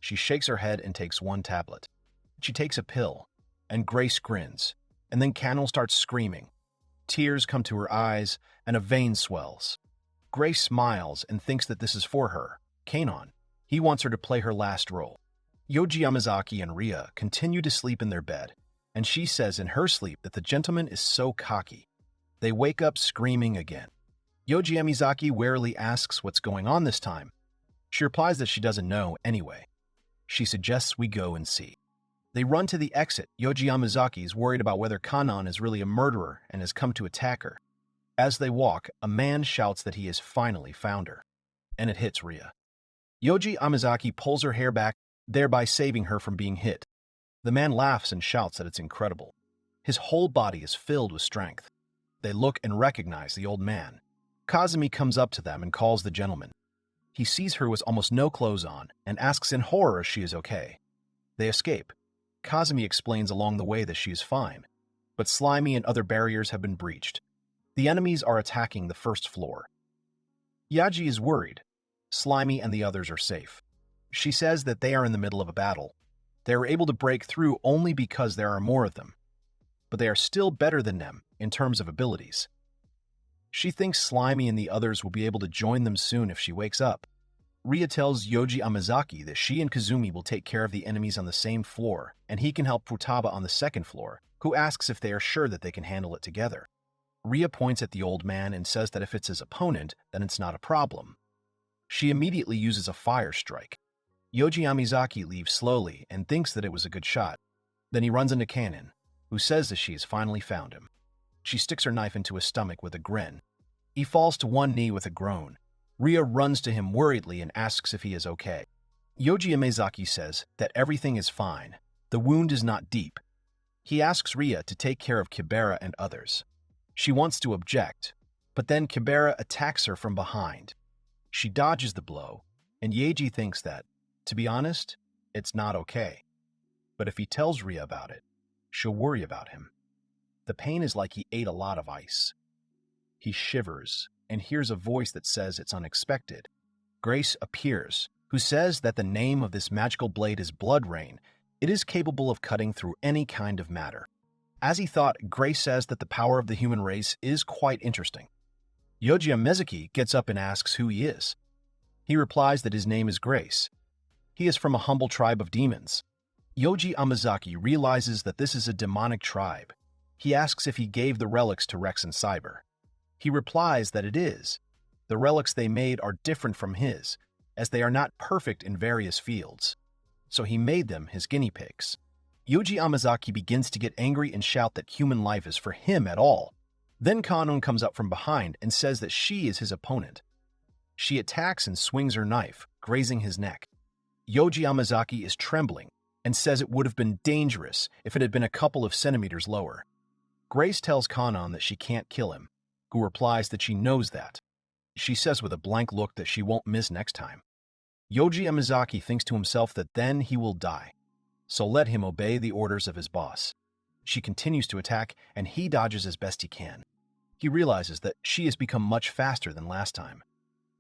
She shakes her head and takes one tablet. She takes a pill, and Grace grins, and then Kanon starts screaming. Tears come to her eyes, and a vein swells. Grace smiles and thinks that this is for her, Kanon. He wants her to play her last role. Yoji Yamazaki and Ria continue to sleep in their bed, and she says in her sleep that the gentleman is so cocky. They wake up screaming again. Yoji Yamazaki warily asks what's going on this time. She replies that she doesn't know anyway. She suggests we go and see. They run to the exit. Yoji Yamazaki is worried about whether Kanon is really a murderer and has come to attack her. As they walk, a man shouts that he has finally found her, and it hits Ria. Yoji Yamazaki pulls her hair back, thereby saving her from being hit. The man laughs and shouts that it's incredible. His whole body is filled with strength. They look and recognize the old man. Kazumi comes up to them and calls the gentleman. He sees her with almost no clothes on and asks in horror if she is okay. They escape. Kazumi explains along the way that she is fine, but Slimy and other barriers have been breached. The enemies are attacking the first floor. Yaji is worried. Slimy and the others are safe. She says that they are in the middle of a battle. They are able to break through only because there are more of them, but they are still better than them in terms of abilities. She thinks Slimy and the others will be able to join them soon if she wakes up. Ria tells Yoji Yamazaki that she and Kazumi will take care of the enemies on the same floor, and he can help Futaba on the second floor, who asks if they are sure that they can handle it together. Ria points at the old man and says that if it's his opponent, then it's not a problem. She immediately uses a fire strike. Yoji Yamazaki leaves slowly and thinks that it was a good shot. Then he runs into Kanon, who says that she has finally found him. She sticks her knife into his stomach with a grin. He falls to one knee with a groan. Ria runs to him worriedly and asks if he is okay. Yoji Yamazaki says that everything is fine. The wound is not deep. He asks Ria to take care of Kibera and others. She wants to object, but then Kibera attacks her from behind. She dodges the blow, and Yeji thinks that, to be honest, it's not okay. But if he tells Ria about it, she'll worry about him. The pain is like he ate a lot of ice. He shivers and hears a voice that says it's unexpected. Grace appears, who says that the name of this magical blade is Blood Rain. It is capable of cutting through any kind of matter. As he thought, Grace says that the power of the human race is quite interesting. Yoji Yamazaki gets up and asks who he is. He replies that his name is Grace. He is from a humble tribe of demons. Yoji Yamazaki realizes that this is a demonic tribe. He asks if he gave the relics to Rex and Cyber. He replies that it is. The relics they made are different from his, as they are not perfect in various fields. So he made them his guinea pigs. Yoji Yamazaki begins to get angry and shout that human life is for him at all. Then Kanon comes up from behind and says that she is his opponent. She attacks and swings her knife, grazing his neck. Yoji Yamazaki is trembling and says it would have been dangerous if it had been a couple of centimeters lower. Grace tells Kanon that she can't kill him, who replies that she knows that. She says with a blank look that she won't miss next time. Yoji Yamazaki thinks to himself that then he will die, so let him obey the orders of his boss. She continues to attack, and he dodges as best he can. He realizes that she has become much faster than last time.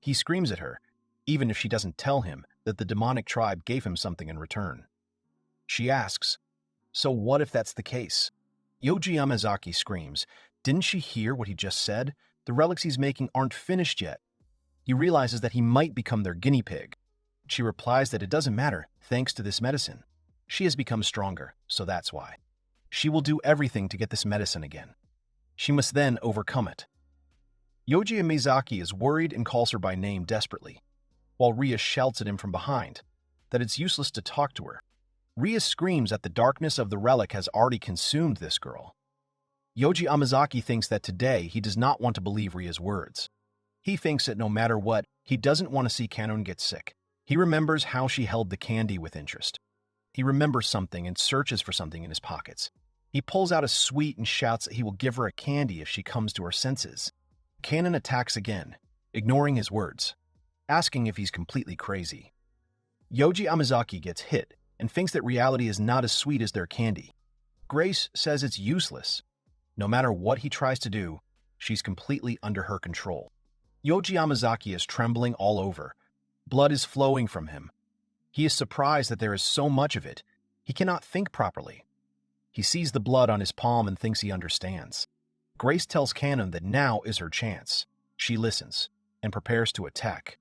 He screams at her, even if she doesn't tell him that the demonic tribe gave him something in return. She asks, "So what if that's the case?" Yoji Yamazaki screams, "Didn't she hear what he just said? The relics he's making aren't finished yet." He realizes that he might become their guinea pig. She replies that it doesn't matter, thanks to this medicine. She has become stronger, so that's why. She will do everything to get this medicine again. She must then overcome it. Yoji Yamazaki is worried and calls her by name desperately, while Ria shouts at him from behind that it's useless to talk to her. Ria screams that the darkness of the relic has already consumed this girl. Yoji Yamazaki thinks that today he does not want to believe Ria's words. He thinks that no matter what, he doesn't want to see Kanon get sick. He remembers how she held the candy with interest. He remembers something and searches for something in his pockets. He pulls out a sweet and shouts that he will give her a candy if she comes to her senses. Kanon attacks again, ignoring his words, asking if he's completely crazy. Yoji Yamazaki gets hit and thinks that reality is not as sweet as their candy. Grace says it's useless. No matter what he tries to do, she's completely under her control. Yoji Yamazaki is trembling all over. Blood is flowing from him. He is surprised that there is so much of it. He cannot think properly. He sees the blood on his palm and thinks he understands. Grace tells Kanon that now is her chance. She listens and prepares to attack.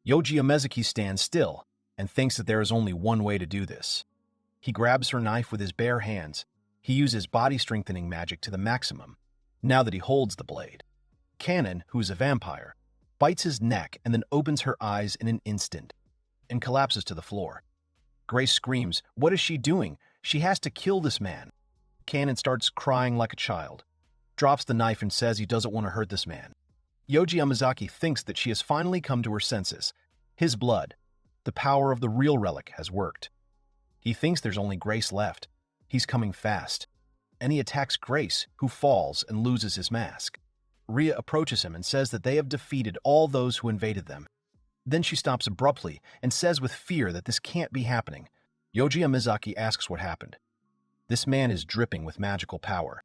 Yoji Yamazaki stands still and thinks that there is only one way to do this. He grabs her knife with his bare hands. He uses body-strengthening magic to the maximum, now that he holds the blade. Kanon, who is a vampire, bites his neck and then opens her eyes in an instant and collapses to the floor. Grace screams, "What is she doing? She has to kill this man." Kanon starts crying like a child, drops the knife and says he doesn't want to hurt this man. Yoji Yamazaki thinks that she has finally come to her senses. His blood, the power of the real relic, has worked. He thinks there's only Grace left. He's coming fast, and he attacks Grace, who falls and loses his mask. Ria approaches him and says that they have defeated all those who invaded them. Then she stops abruptly and says with fear that this can't be happening. Yoji Yamazaki asks what happened. This man is dripping with magical power.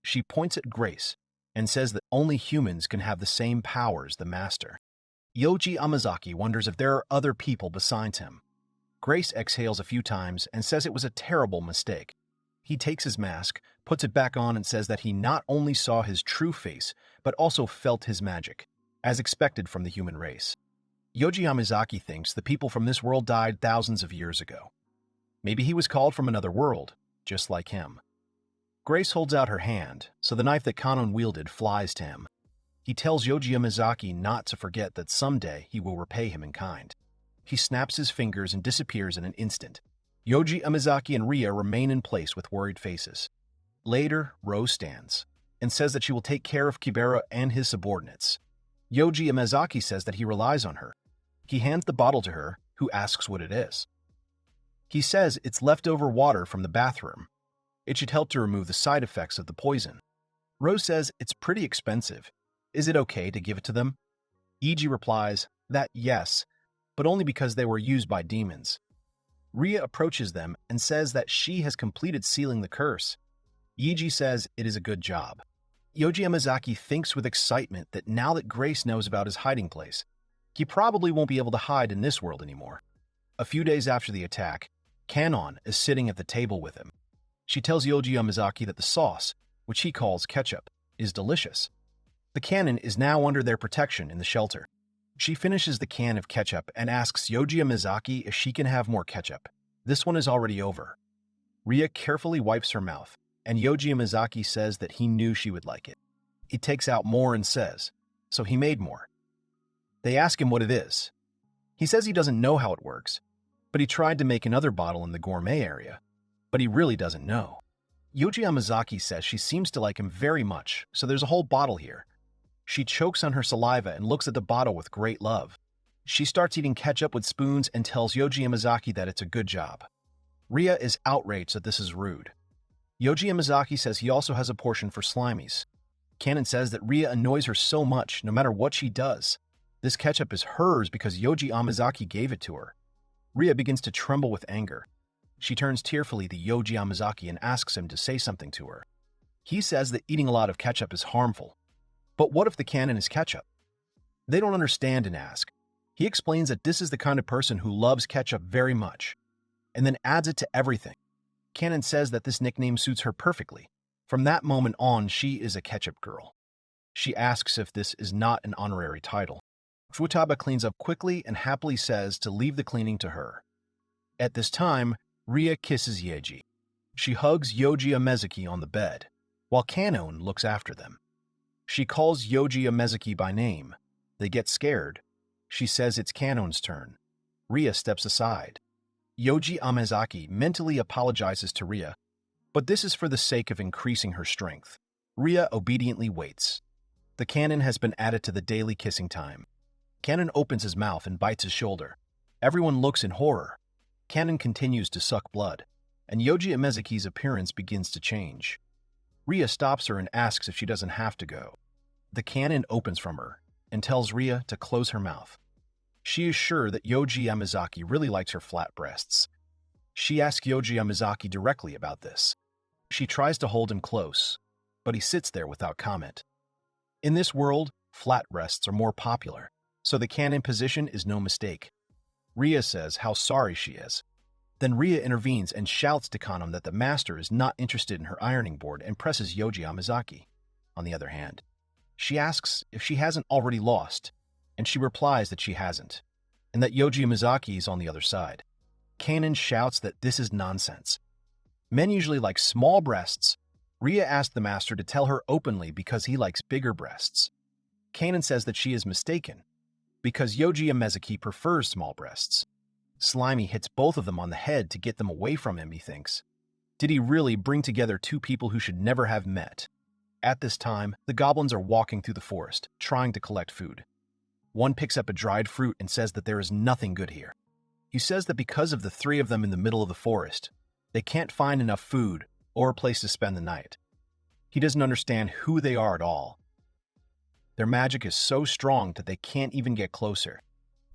She points at Grace and says that only humans can have the same powers the master. Yoji Yamazaki wonders if there are other people besides him. Grace exhales a few times and says it was a terrible mistake. He takes his mask, puts it back on and says that he not only saw his true face, but also felt his magic, as expected from the human race. Yoji Yamazaki thinks the people from this world died thousands of years ago. Maybe he was called from another world, just like him. Grace holds out her hand, so the knife that Kanon wielded flies to him. He tells Yoji Yamazaki not to forget that someday he will repay him in kind. He snaps his fingers and disappears in an instant. Yoji Yamazaki and Ria remain in place with worried faces. Later, Rose stands and says that she will take care of Kibera and his subordinates. Yoji Yamazaki says that he relies on her. He hands the bottle to her, who asks what it is. He says it's leftover water from the bathroom. It should help to remove the side effects of the poison. Rose says it's pretty expensive. Is it okay to give it to them? Iji replies that yes, but only because they were used by demons. Ria approaches them and says that she has completed sealing the curse. Iji says it is a good job. Yoji Yamazaki thinks with excitement that now that Grace knows about his hiding place, he probably won't be able to hide in this world anymore. A few days after the attack, Kanon is sitting at the table with him. She tells Yoji Yamazaki that the sauce, which he calls ketchup, is delicious. The Kanon is now under their protection in the shelter. She finishes the can of ketchup and asks Yoji Yamazaki if she can have more ketchup. This one is already over. Ria carefully wipes her mouth, and Yoji Yamazaki says that he knew she would like it. He takes out more and says, so he made more. They ask him what it is. He says he doesn't know how it works, but he tried to make another bottle in the gourmet area, but he really doesn't know. Yoji Yamazaki says she seems to like him very much, so there's a whole bottle here. She chokes on her saliva and looks at the bottle with great love. She starts eating ketchup with spoons and tells Yoji Yamazaki that it's a good job. Ria is outraged that this is rude. Yoji Yamazaki says he also has a portion for Slimies. Kanon says that Ria annoys her so much no matter what she does. This ketchup is hers because Yoji Yamazaki gave it to her. Ria begins to tremble with anger. She turns tearfully to Yoji Yamazaki and asks him to say something to her. He says that eating a lot of ketchup is harmful. But what if the Kanon is ketchup? They don't understand and ask. He explains that this is the kind of person who loves ketchup very much, and then adds it to everything. Kanon says that this nickname suits her perfectly. From that moment on, she is a ketchup girl. She asks if this is not an honorary title. Futaba cleans up quickly and happily says to leave the cleaning to her. At this time, Ria kisses Yeji. She hugs Yoji Yamazaki on the bed, while Kanon looks after them. She calls Yoji Yamazaki by name. They get scared. She says it's Kanon's turn. Ria steps aside. Yoji Yamazaki mentally apologizes to Ria, but this is for the sake of increasing her strength. Ria obediently waits. The Kanon has been added to the daily kissing time. Kanon opens his mouth and bites his shoulder. Everyone looks in horror. Kanon continues to suck blood, and Yoji Yamazaki's appearance begins to change. Ria stops her and asks if she doesn't have to go. The Kanon opens from her and tells Ria to close her mouth. She is sure that Yoji Yamazaki really likes her flat breasts. She asks Yoji Yamazaki directly about this. She tries to hold him close, but he sits there without comment. In this world, flat breasts are more popular, so the canon position is no mistake. Ria says how sorry she is. Then Ria intervenes and shouts to Kanon that the master is not interested in her ironing board and presses Yoji Amazaki. On the other hand, she asks if she hasn't already lost, and she replies that she hasn't, and that Yoji Amazaki is on the other side. Kanon shouts that this is nonsense. Men usually like small breasts. Ria asked the master to tell her openly because he likes bigger breasts. Kanon says that she is mistaken, because Yoji Amazaki prefers small breasts. Slimy hits both of them on the head to get them away from him, he thinks. Did he really bring together two people who should never have met? At this time, the goblins are walking through the forest, trying to collect food. One picks up a dried fruit and says that there is nothing good here. He says that because of the three of them in the middle of the forest, they can't find enough food or a place to spend the night. He doesn't understand who they are at all. Their magic is so strong that they can't even get closer.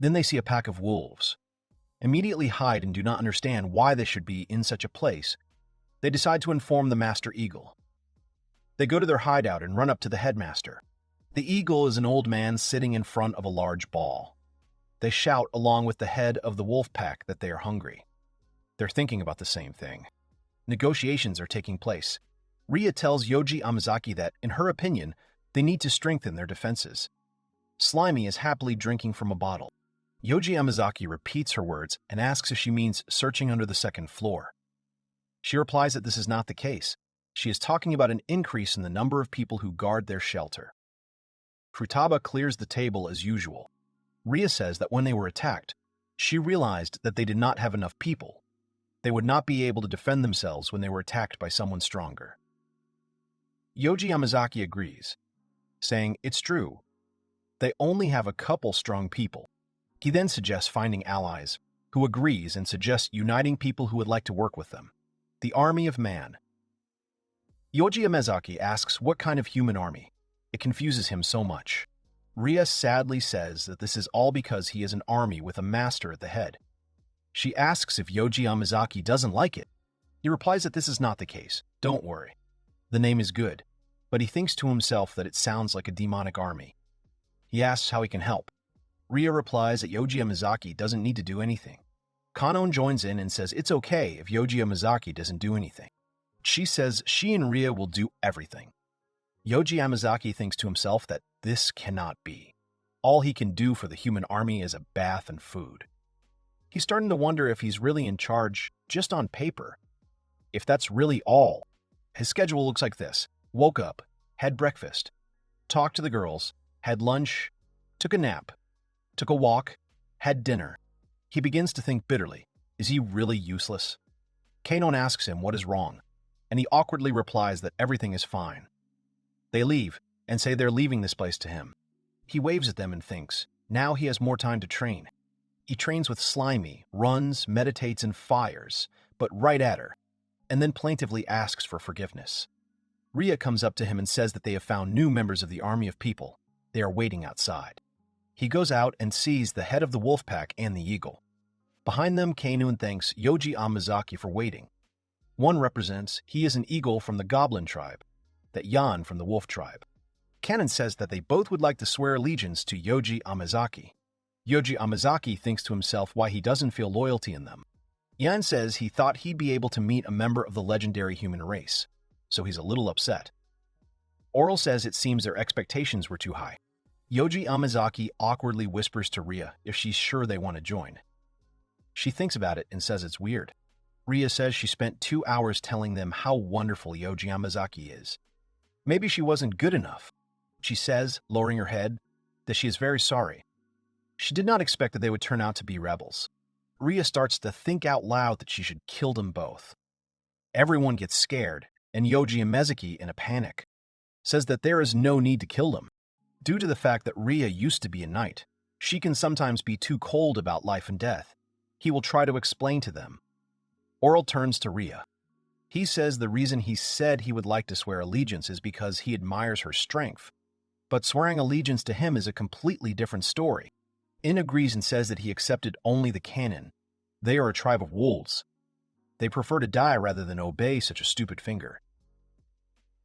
Then they see a pack of wolves. Immediately hide and do not understand why they should be in such a place. They decide to inform the Master Eagle. They go to their hideout and run up to the headmaster. The eagle is an old man sitting in front of a large ball. They shout along with the head of the wolf pack that they are hungry. They're thinking about the same thing. Negotiations are taking place. Ria tells Yoji Amazaki that, in her opinion, they need to strengthen their defenses. Slimy is happily drinking from a bottle. Yoji Amazaki repeats her words and asks if she means searching under the second floor. She replies that this is not the case. She is talking about an increase in the number of people who guard their shelter. Futaba clears the table as usual. Ria says that when they were attacked, she realized that they did not have enough people. They would not be able to defend themselves when they were attacked by someone stronger. Yoji Amazaki agrees, saying it's true. They only have a couple strong people. He then suggests finding allies, who agrees and suggests uniting people who would like to work with them. The army of man. Yoji Amazaki asks what kind of human army. It confuses him so much. Ria sadly says that this is all because he is an army with a master at the head. She asks if Yoji Amazaki doesn't like it. He replies that this is not the case. Don't worry. The name is good, but he thinks to himself that it sounds like a demonic army. He asks how he can help. Ria replies that Yoji Amazaki doesn't need to do anything. Kanon joins in and says it's okay if Yoji Amazaki doesn't do anything. She says she and Ria will do everything. Yoji Amazaki thinks to himself that this cannot be. All he can do for the human army is a bath and food. He's starting to wonder if he's really in charge just on paper. If that's really all. His schedule looks like this. Woke up, had breakfast, talked to the girls, had lunch, took a nap, took a walk, had dinner. He begins to think bitterly. Is he really useless? Kanon asks him what is wrong, and he awkwardly replies that everything is fine. They leave and say they're leaving this place to him. He waves at them and thinks, now he has more time to train. He trains with Slimy, runs, meditates, and fires, but right at her, and then plaintively asks for forgiveness. Ria comes up to him and says that they have found new members of the army of people. They are waiting outside. He goes out and sees the head of the wolf pack and the eagle. Behind them, Kanon thanks Yoji Amazaki for waiting. One represents he is an eagle from the goblin tribe, that Yan from the wolf tribe. Kanon says that they both would like to swear allegiance to Yoji Amazaki. Yoji Amazaki thinks to himself why he doesn't feel loyalty in them. Yan says he thought he'd be able to meet a member of the legendary human race, so he's a little upset. Oral says it seems their expectations were too high. Yoji Amazaki awkwardly whispers to Ria if she's sure they want to join. She thinks about it and says it's weird. Ria says she spent 2 hours telling them how wonderful Yoji Amazaki is. Maybe she wasn't good enough. She says, lowering her head, that she is very sorry. She did not expect that they would turn out to be rebels. Ria starts to think out loud that she should kill them both. Everyone gets scared, and Yoji Amazaki, in a panic, says that there is no need to kill them. Due to the fact that Ria used to be a knight, she can sometimes be too cold about life and death. He will try to explain to them. Oral turns to Ria. He says the reason he said he would like to swear allegiance is because he admires her strength. But swearing allegiance to him is a completely different story. In agrees and says that he accepted only the canon. They are a tribe of wolves. They prefer to die rather than obey such a stupid finger.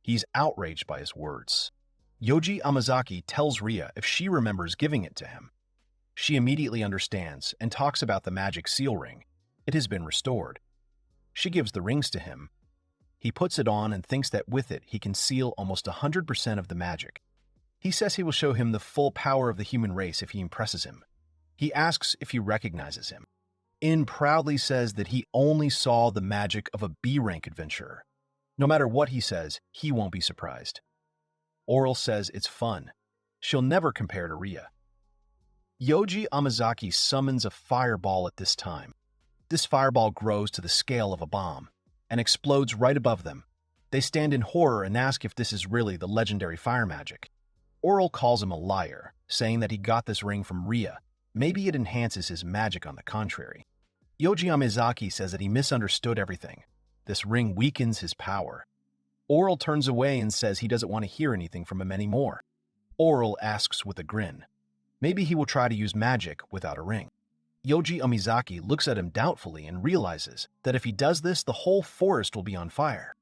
He's outraged by his words. Yoji Amazaki tells Ria if she remembers giving it to him. She immediately understands and talks about the magic seal ring. It has been restored. She gives the rings to him. He puts it on and thinks that with it he can seal almost 100% of the magic. He says he will show him the full power of the human race if he impresses him. He asks if he recognizes him. In proudly says that he only saw the magic of a B-rank adventurer. No matter what he says, he won't be surprised. Oral says it's fun. She'll never compare to Ria. Yoji Amazaki summons a fireball at this time. This fireball grows to the scale of a bomb and explodes right above them. They stand in horror and ask if this is really the legendary fire magic. Oral calls him a liar, saying that he got this ring from Ria. Maybe it enhances his magic on the contrary. Yoji Amazaki says that he misunderstood everything. This ring weakens his power. Oral turns away and says he doesn't want to hear anything from him anymore. Oral asks with a grin. Maybe he will try to use magic without a ring. Yoji Amazaki looks at him doubtfully and realizes that if he does this, the whole forest will be on fire.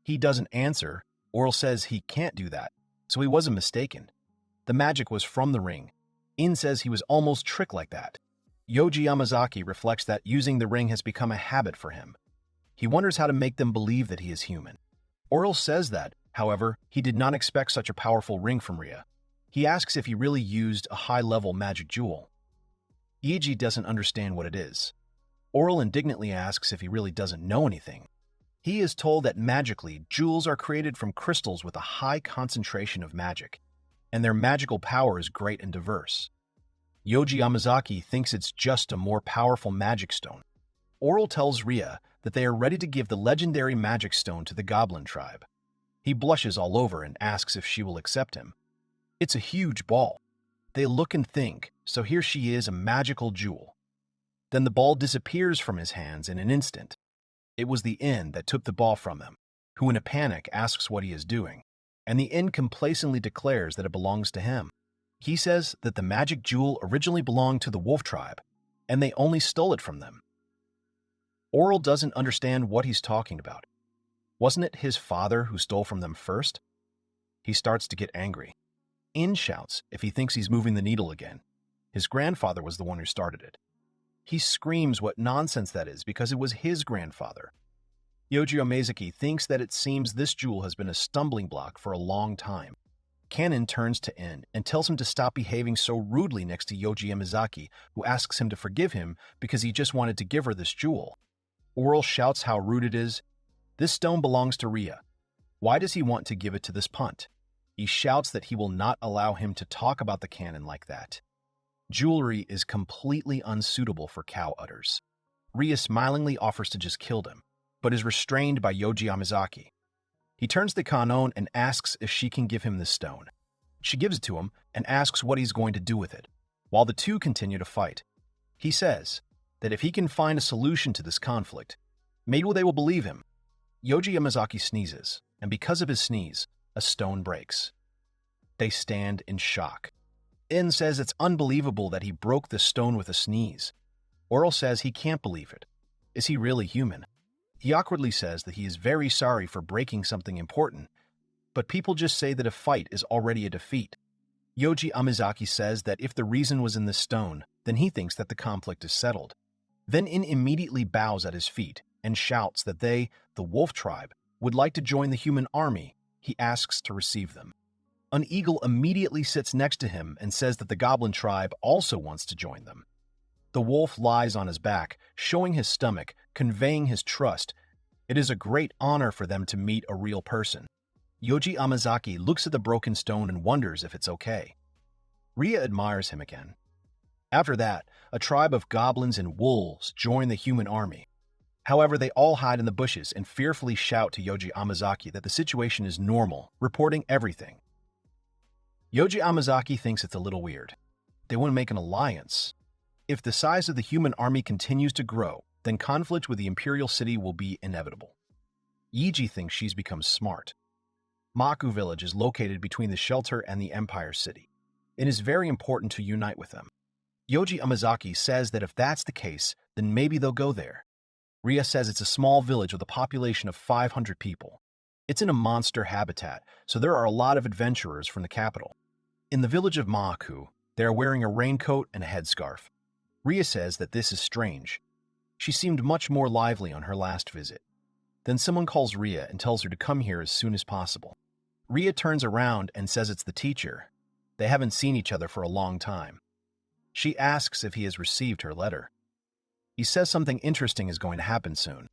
He doesn't answer. Oral says he can't do that, so he wasn't mistaken. The magic was from the ring. In says he was almost tricked like that. Yoji Amazaki reflects that using the ring has become a habit for him. He wonders how to make them believe that he is human. Oral says that, however, he did not expect such a powerful ring from Ria. He asks if he really used a high-level magic jewel. Iji doesn't understand what it is. Oral indignantly asks if he really doesn't know anything. He is told that magically, jewels are created from crystals with a high concentration of magic, and their magical power is great and diverse. Yoji Amazaki thinks it's just a more powerful magic stone. Oral tells Ria that they are ready to give the legendary magic stone to the goblin tribe. He blushes all over and asks if she will accept him. It's a huge ball. They look and think, so here she is, a magical jewel. Then the ball disappears from his hands in an instant. It was the inn that took the ball from him, who in a panic asks what he is doing, and the inn complacently declares that it belongs to him. He says that the magic jewel originally belonged to the wolf tribe, and they only stole it from them. Oral doesn't understand what he's talking about. Wasn't it his father who stole from them first? He starts to get angry. In shouts if he thinks he's moving the needle again. His grandfather was the one who started it. He screams what nonsense that is because it was his grandfather. Yoji Amazaki thinks that it seems this jewel has been a stumbling block for a long time. Kanon turns to In and tells him to stop behaving so rudely next to Yoji Amazaki, who asks him to forgive him because he just wanted to give her this jewel. Oral shouts how rude it is. This stone belongs to Ria. Why does he want to give it to this punt? He shouts that he will not allow him to talk about the canon like that. Jewelry is completely unsuitable for cow udders. Ria smilingly offers to just kill him, but is restrained by Yoji Amazaki. He turns to Kanon and asks if she can give him this stone. She gives it to him and asks what he's going to do with it, while the two continue to fight. He says that if he can find a solution to this conflict, maybe they will believe him. Yoji Yamazaki sneezes, and because of his sneeze, a stone breaks. They stand in shock. In says it's unbelievable that he broke the stone with a sneeze. Oral says he can't believe it. Is he really human? He awkwardly says that he is very sorry for breaking something important, but people just say that a fight is already a defeat. Yoji Amazaki says that if the reason was in the stone, then he thinks that the conflict is settled. Then In immediately bows at his feet and shouts that they, the wolf tribe, would like to join the human army. He asks to receive them. An eagle immediately sits next to him and says that the goblin tribe also wants to join them. The wolf lies on his back, showing his stomach, conveying his trust. It is a great honor for them to meet a real person. Yoji Amazaki looks at the broken stone and wonders if it's okay. Ria admires him again. After that, a tribe of goblins and wolves join the human army. However, they all hide in the bushes and fearfully shout to Yoji Amazaki that the situation is normal, reporting everything. Yoji Amazaki thinks it's a little weird. They want to make an alliance. If the size of the human army continues to grow, then conflict with the imperial city will be inevitable. Yiji thinks she's become smart. Maku village is located between the shelter and the empire city. It is very important to unite with them. Yoji Amazaki says that if that's the case, then maybe they'll go there. Ria says it's a small village with a population of 500 people. It's in a monster habitat, so there are a lot of adventurers from the capital. In the village of Maku, they are wearing a raincoat and a headscarf. Ria says that this is strange. She seemed much more lively on her last visit. Then someone calls Ria and tells her to come here as soon as possible. Ria turns around and says it's the teacher. They haven't seen each other for a long time. She asks if he has received her letter. He says something interesting is going to happen soon.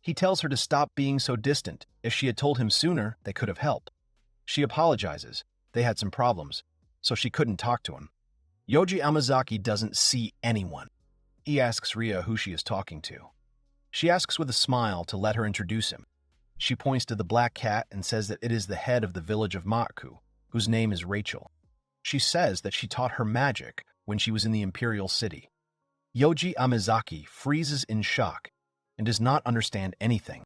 He tells her to stop being so distant. If she had told him sooner, they could have helped. She apologizes. They had some problems, so she couldn't talk to him. Yoji Amazaki doesn't see anyone. He asks Ria who she is talking to. She asks with a smile to let her introduce him. She points to the black cat and says that it is the head of the village of Maku, whose name is Rachel. She says that she taught her magic when she was in the Imperial City. Yoji Amazaki freezes in shock and does not understand anything.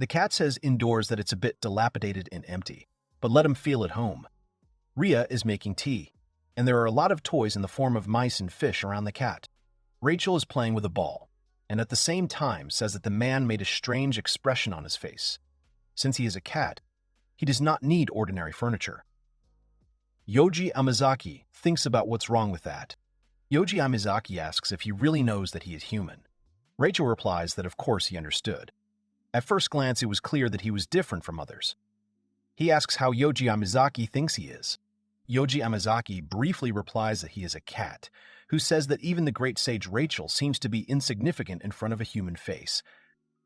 The cat says indoors that it's a bit dilapidated and empty, but let him feel at home. Ria is making tea, and there are a lot of toys in the form of mice and fish around the cat. Rachel is playing with a ball, and at the same time says that the man made a strange expression on his face. Since he is a cat, he does not need ordinary furniture. Yoji Amazaki thinks about what's wrong with that. Yoji Amazaki asks if he really knows that he is human. Rachel replies that of course he understood. At first glance, it was clear that he was different from others. He asks how Yoji Amazaki thinks he is. Yoji Amazaki briefly replies that he is a cat, who says that even the great sage Rachel seems to be insignificant in front of a human face.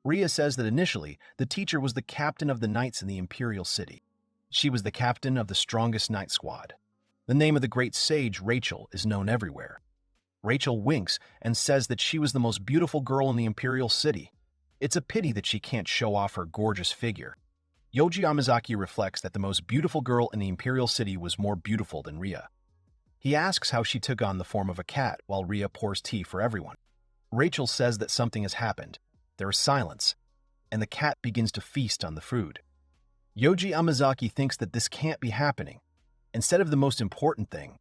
Ria says that initially, the teacher was the captain of the knights in the Imperial City. She was the captain of the strongest knight squad. The name of the great sage Rachel is known everywhere. Rachel winks and says that she was the most beautiful girl in the Imperial City. It's a pity that she can't show off her gorgeous figure. Yoji Amazaki reflects that the most beautiful girl in the Imperial City was more beautiful than Ria. He asks how she took on the form of a cat while Ria pours tea for everyone. Rachel says that something has happened. There is silence, and the cat begins to feast on the food. Yoji Amazaki thinks that this can't be happening. Instead of the most important thing,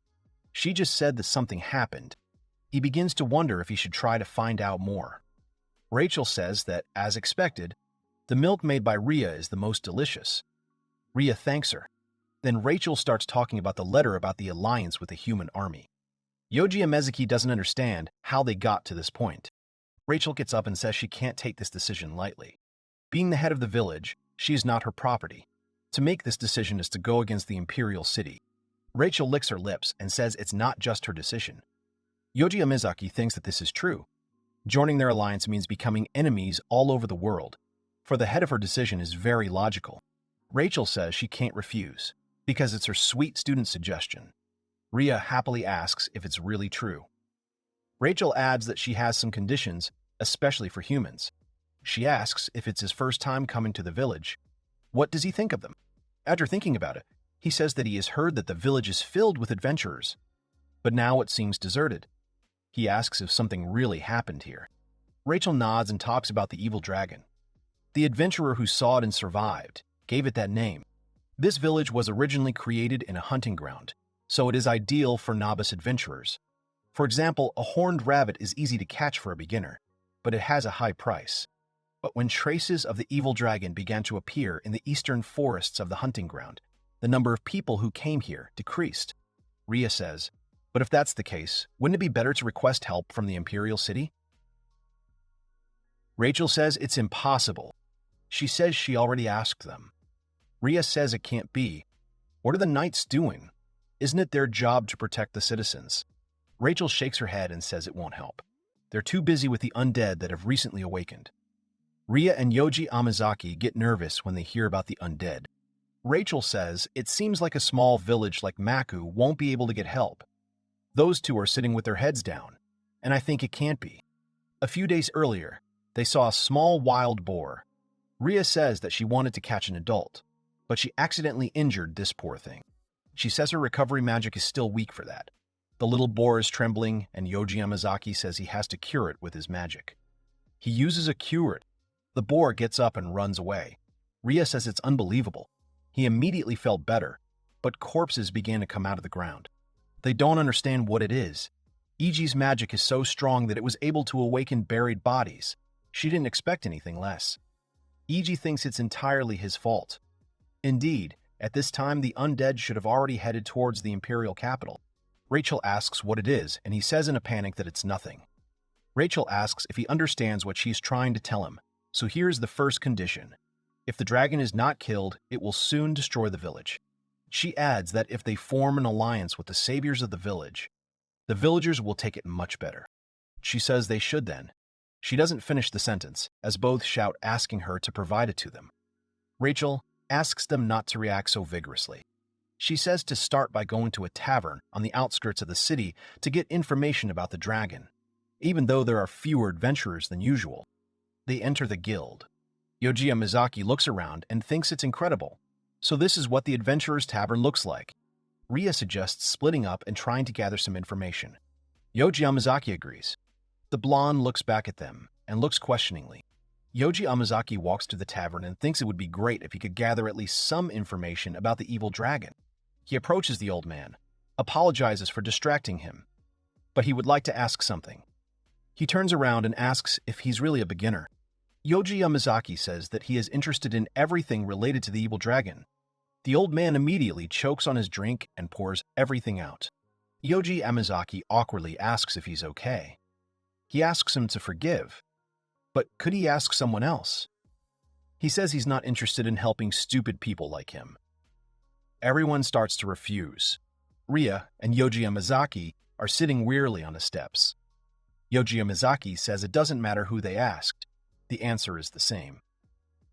she just said that something happened. He begins to wonder if he should try to find out more. Rachel says that, as expected, the milk made by Ria is the most delicious. Ria thanks her. Then Rachel starts talking about the letter about the alliance with the human army. Yoji Amazaki doesn't understand how they got to this point. Rachel gets up and says she can't take this decision lightly. Being the head of the village, she is not her property. To make this decision is to go against the Imperial City. Rachel licks her lips and says it's not just her decision. Yoji Amazaki thinks that this is true. Joining their alliance means becoming enemies all over the world, for the head of her decision is very logical. Rachel says she can't refuse, because it's her sweet student suggestion. Ria happily asks if it's really true. Rachel adds that she has some conditions, especially for humans. She asks if it's his first time coming to the village. What does he think of them? After thinking about it, he says that he has heard that the village is filled with adventurers, but now it seems deserted. He asks if something really happened here. Rachel nods and talks about the evil dragon. The adventurer who saw it and survived gave it that name. This village was originally created in a hunting ground, so it is ideal for novice adventurers. For example, a horned rabbit is easy to catch for a beginner, but it has a high price. But when traces of the evil dragon began to appear in the eastern forests of the hunting ground, the number of people who came here decreased. Ria says, but if that's the case, wouldn't it be better to request help from the Imperial City? Rachel says it's impossible. She says she already asked them. Ria says it can't be. What are the knights doing? Isn't it their job to protect the citizens? Rachel shakes her head and says it won't help. They're too busy with the undead that have recently awakened. Ria and Yoji Amazaki get nervous when they hear about the undead. Rachel says it seems like a small village like Maku won't be able to get help. Those two are sitting with their heads down, and I think it can't be. A few days earlier, they saw a small wild boar. Ria says that she wanted to catch an adult, but she accidentally injured this poor thing. She says her recovery magic is still weak for that. The little boar is trembling, and Yoji Amazaki says he has to cure it with his magic. He uses a cure it. The boar gets up and runs away. Ria says it's unbelievable. He immediately felt better, but corpses began to come out of the ground. They don't understand what it is. Iji's magic is so strong that it was able to awaken buried bodies. She didn't expect anything less. Iji thinks it's entirely his fault. Indeed, at this time the undead should have already headed towards the imperial capital. Rachel asks what it is, and he says in a panic that it's nothing. Rachel asks if he understands what she's trying to tell him, so here's the first condition. If the dragon is not killed, it will soon destroy the village. She adds that if they form an alliance with the saviors of the villagers will take it much better. She says they should then. She doesn't finish the sentence, as both shout asking her to provide it to them. Rachel asks them not to react so vigorously. She says to start by going to a tavern on the outskirts of the city to get information about the dragon. Even though there are fewer adventurers than usual, they enter the guild. Yoji Yamazaki looks around and thinks it's incredible. So this is what the Adventurers Tavern looks like. Ria suggests splitting up and trying to gather some information. Yoji Yamazaki agrees. The blonde looks back at them and looks questioningly. Yoji Yamazaki walks to the tavern and thinks it would be great if he could gather at least some information about the evil dragon. He approaches the old man, apologizes for distracting him, but he would like to ask something. He turns around and asks if he's really a beginner. Yoji Yamazaki says that he is interested in everything related to the evil dragon. The old man immediately chokes on his drink and pours everything out. Yoji Yamazaki awkwardly asks if he's okay. He asks him to forgive, but could he ask someone else? He says he's not interested in helping stupid people like him. Everyone starts to refuse. Ria and Yoji Yamazaki are sitting wearily on the steps. Yoji Yamazaki says it doesn't matter who they asked. The answer is the same.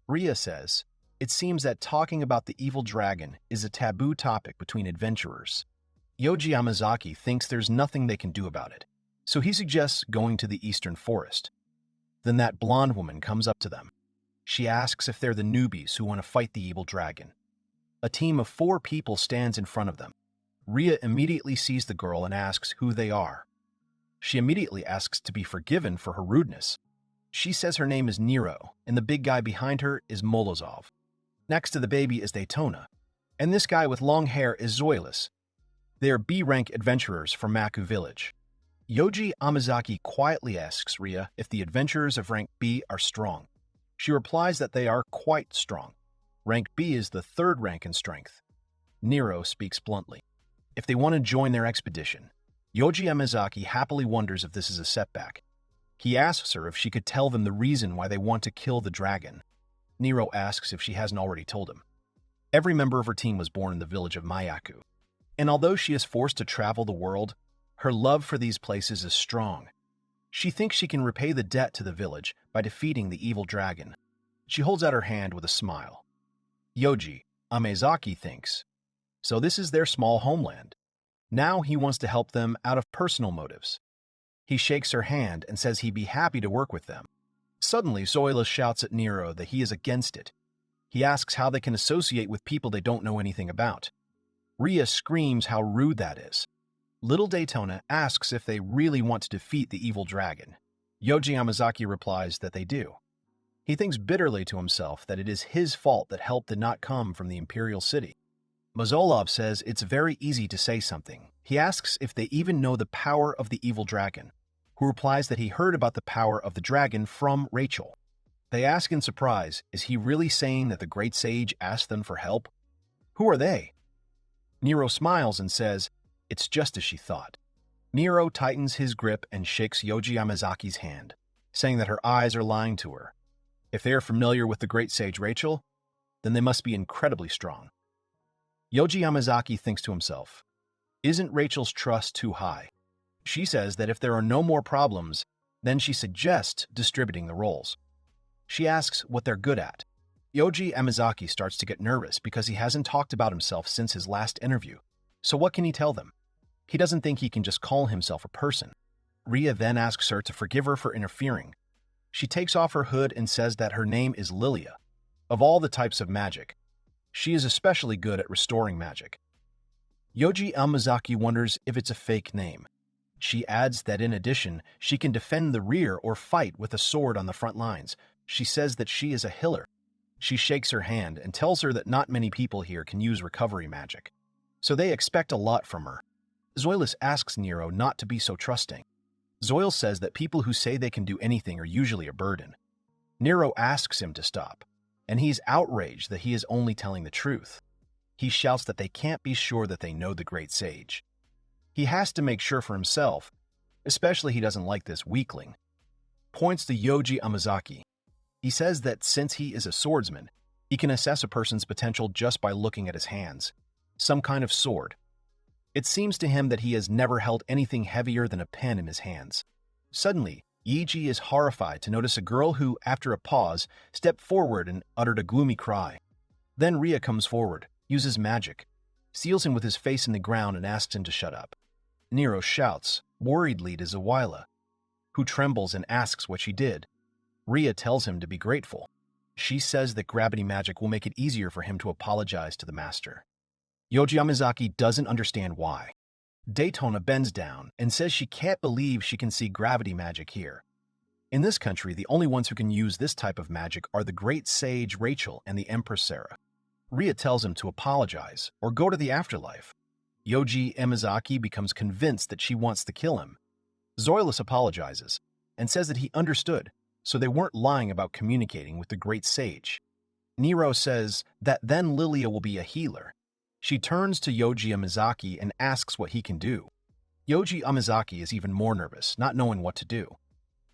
Ria says, it seems that talking about the evil dragon is a taboo topic between adventurers. Yoji Yamazaki thinks there's nothing they can do about it, so he suggests going to the eastern forest. Then that blonde woman comes up to them. She asks if they're the newbies who want to fight the evil dragon. A team of 4 people stands in front of them. Ria immediately sees the girl and asks who they are. She immediately asks to be forgiven for her rudeness. She says her name is Nero, and the big guy behind her is Molozov. Next to the baby is Daytona, and this guy with long hair is Zoilus. They are B-rank adventurers from Maku village. Yoji Yamazaki quietly asks Ria if the adventurers of rank B are strong. She replies that they are quite strong. Rank B is the 3rd rank in strength. Nero speaks bluntly. If they want to join their expedition, Yoji Yamazaki happily wonders if this is a setback. He asks her if she could tell them the reason why they want to kill the dragon. Nero asks if she hasn't already told him. Every member of her team was born in the village of Mayaku, and although she is forced to travel the world, her love for these places is strong. She thinks she can repay the debt to the village by defeating the evil dragon. She holds out her hand with a smile. Yoji Yamazaki thinks, so this is their small homeland. Now he wants to help them out of personal motives. He shakes her hand and says he'd be happy to work with them. Suddenly, Zoilus shouts at Nero that he is against it. He asks how they can associate with people they don't know anything about. Ria screams how rude that is. Little Daytona asks if they really want to defeat the evil dragon. Yoji Yamazaki replies that they do. He thinks bitterly to himself that it is his fault that help did not come from the imperial city. Mazolov says it's very easy to say something. He asks if they even know the power of the evil dragon, who replies that he heard about the power of the dragon from Rachel. They ask in surprise, is he really saying that the great sage asked them for help? Who are they? Nero smiles and says, it's just as she thought. Nero tightens his grip and shakes Yoji Yamazaki's hand, saying that her eyes are lying to her. If they are familiar with the great sage Rachel, then they must be incredibly strong. Yoji Yamazaki thinks to himself, isn't Rachel's trust too high? She says that if there are no more problems, then she suggests distributing the roles. She asks what they're good at. Yoji Yamazaki starts to get nervous because he hasn't talked about himself since his last interview. So what can he tell them? He doesn't think he can just call himself a person. Ria then asks her to forgive her for interfering. She takes off her hood and says that her name is Lilia. Of all the types of magic, she is especially good at restoring magic. Yoji Yamazaki wonders if it's a fake name. She adds that in addition, she can defend the rear or fight with a sword on the front lines. She says that she is a healer. She shakes her hand and tells her that not many people here can use recovery magic, so they expect a lot from her. Zoilus asks Nero not to be so trusting. Zoil says that people who say they can do anything are usually a burden. Nero asks him to stop. and he's outraged that he is only telling the truth. He shouts that they can't be sure that they know the great sage. He has to make sure for himself, especially he doesn't like this weakling. Points to Yoji Amazaki. He says that since he is a swordsman, he can assess a person's potential just by looking at his hands, some kind of sword. It seems to him that he has never held anything heavier than a pen in his hands. Suddenly, Yeji is horrified to notice a girl who, after a pause, stepped forward and uttered a gloomy cry. Then Ria comes forward, uses magic, seals him with his face in the ground and asks him to shut up. Nero shouts, worriedly to Zawila, who trembles and asks what she did. Ria tells him to be grateful. She says that gravity magic will make it easier for him to apologize to the master. Yoji Yamazaki doesn't understand why. Daytona bends down and says she can't believe she can see gravity magic here. In this country, the only ones who can use this type of magic are the great sage Rachel and the Empress Sarah. Ria tells him to apologize or go to the afterlife. Yoji Yamazaki becomes convinced that she wants to kill him. Zoilus apologizes and says that he understood, so they weren't lying about communicating with the great sage. Nero says that then Lilia will be a healer. She turns to Yoji Yamazaki and asks what he can do. Yoji Yamazaki is even more nervous, not knowing what to do.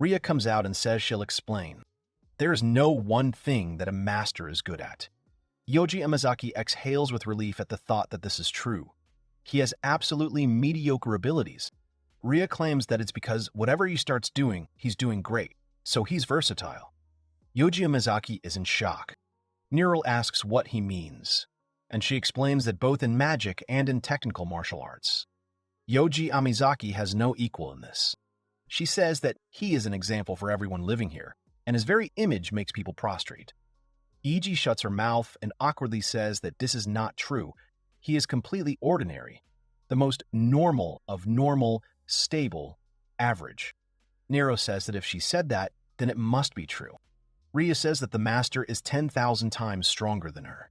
Ria comes out and says she'll explain. There is no one thing that a master is good at. Yoji Yamazaki exhales with relief at the thought that this is true. He has absolutely mediocre abilities. Ria claims that it's because whatever he starts doing, he's doing great, so he's versatile. Yoji Yamazaki is in shock. Nero asks what he means, and she explains that both in magic and in technical martial arts, Yoji Yamazaki has no equal in this. She says that he is an example for everyone living here, and his very image makes people prostrate. Iji shuts her mouth and awkwardly says that this is not true. He is completely ordinary, the most normal of normal, stable, average. Nero says that if she said that, then it must be true. Ria says that the master is 10,000 times stronger than her.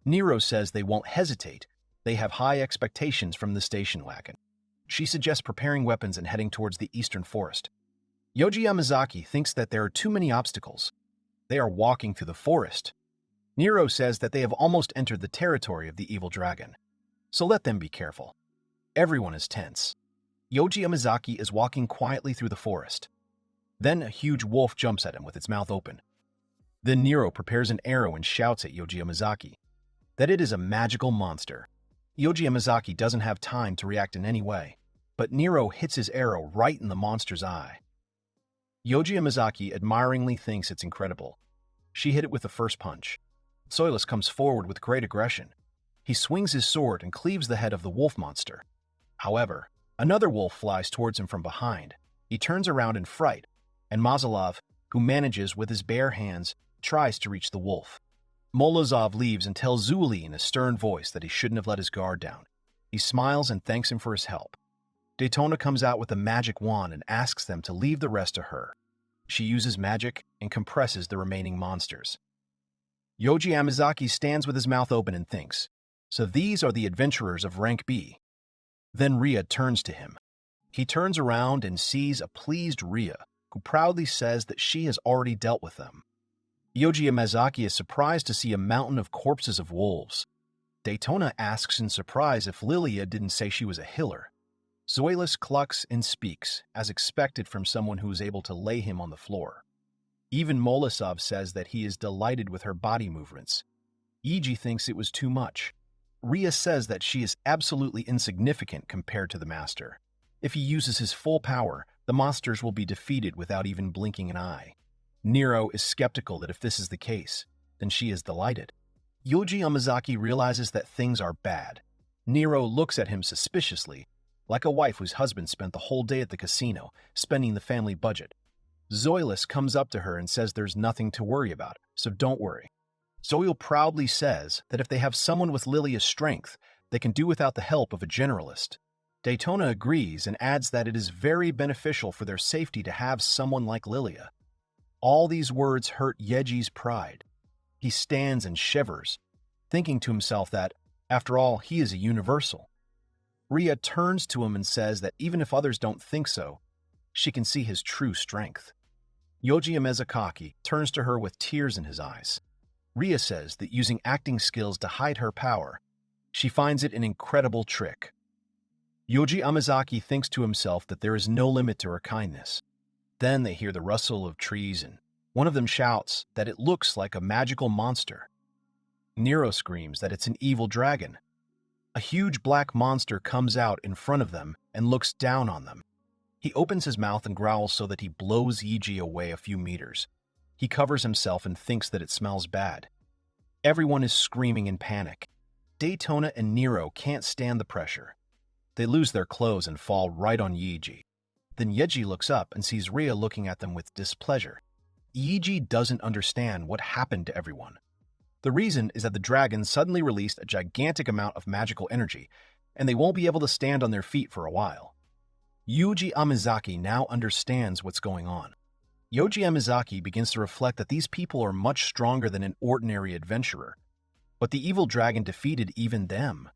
Nero says they won't hesitate. They have high expectations from the station wagon. She suggests preparing weapons and heading towards the eastern forest. Yoji Yamazaki thinks that there are too many obstacles. They are walking through the forest. Nero says that they have almost entered the territory of the evil dragon. So let them be careful. Everyone is tense. Yoji Yamazaki is walking quietly through the forest. Then a huge wolf jumps at him with its mouth open. Then Nero prepares an arrow and shouts at Yoji Yamazaki that it is a magical monster. Yoji Yamazaki doesn't have time to react in any way, but Nero hits his arrow right in the monster's eye. Yoji Yamazaki admiringly thinks it's incredible. She hit it with the first punch. Zoilus comes forward with great aggression. He swings his sword and cleaves the head of the wolf monster. However, another wolf flies towards him from behind. He turns around in fright, and Mazalov, who manages with his bare hands, tries to reach the wolf. Molozov leaves and tells Zuli in a stern voice that he shouldn't have let his guard down. He smiles and thanks him for his help. Daytona comes out with a magic wand and asks them to leave the rest to her. She uses magic and compresses the remaining monsters. Yoji Yamazaki stands with his mouth open and thinks, so these are the adventurers of rank B. Then Ria turns to him. He turns around and sees a pleased Ria, who proudly says that she has already dealt with them. Yoji Yamazaki is surprised to see a mountain of corpses of wolves. Daytona asks in surprise if Lilia didn't say she was a healer. Zoilus clucks and speaks, as expected from someone who is able to lay him on the floor. Even Molosov says that he is delighted with her body movements. Iji thinks it was too much. Ria says that she is absolutely insignificant compared to the master. If he uses his full power, the monsters will be defeated without even blinking an eye. Nero is skeptical that if this is the case, then she is delighted. Yoji Yamazaki realizes that things are bad. Nero looks at him suspiciously, like a wife whose husband spent the whole day at the casino, spending the family budget. Zoilus comes up to her and says there's nothing to worry about, so don't worry. Zoil proudly says that if they have someone with Lilia's strength, they can do without the help of a generalist. Daytona agrees and adds that it is very beneficial for their safety to have someone like Lilia. All these words hurt Yeji's pride. He stands and shivers, thinking to himself that, after all, he is a universal. Ria turns to him and says that even if others don't think so, she can see his true strength. Yoji Yamazaki turns to her with tears in his eyes. Ria says that using acting skills to hide her power, she finds it an incredible trick. Yoji Amazaki thinks to himself that there is no limit to her kindness. Then they hear the rustle of trees and one of them shouts that it looks like a magical monster. Nero screams that it's an evil dragon. A huge black monster comes out in front of them and looks down on them. He opens his mouth and growls so that he blows Yuji away a few meters. He covers himself and thinks that it smells bad. Everyone is screaming in panic. Daytona and Nero can't stand the pressure. They lose their clothes and fall right on Yuji. Then Yeji looks up and sees Ria looking at them with displeasure. Yuji doesn't understand what happened to everyone. The reason is that the dragon suddenly released a gigantic amount of magical energy, and they won't be able to stand on their feet for a while. Yoji Amazaki now understands what's going on. Yoji Amazaki begins to reflect that these people are much stronger than an ordinary adventurer, but the evil dragon defeated even them.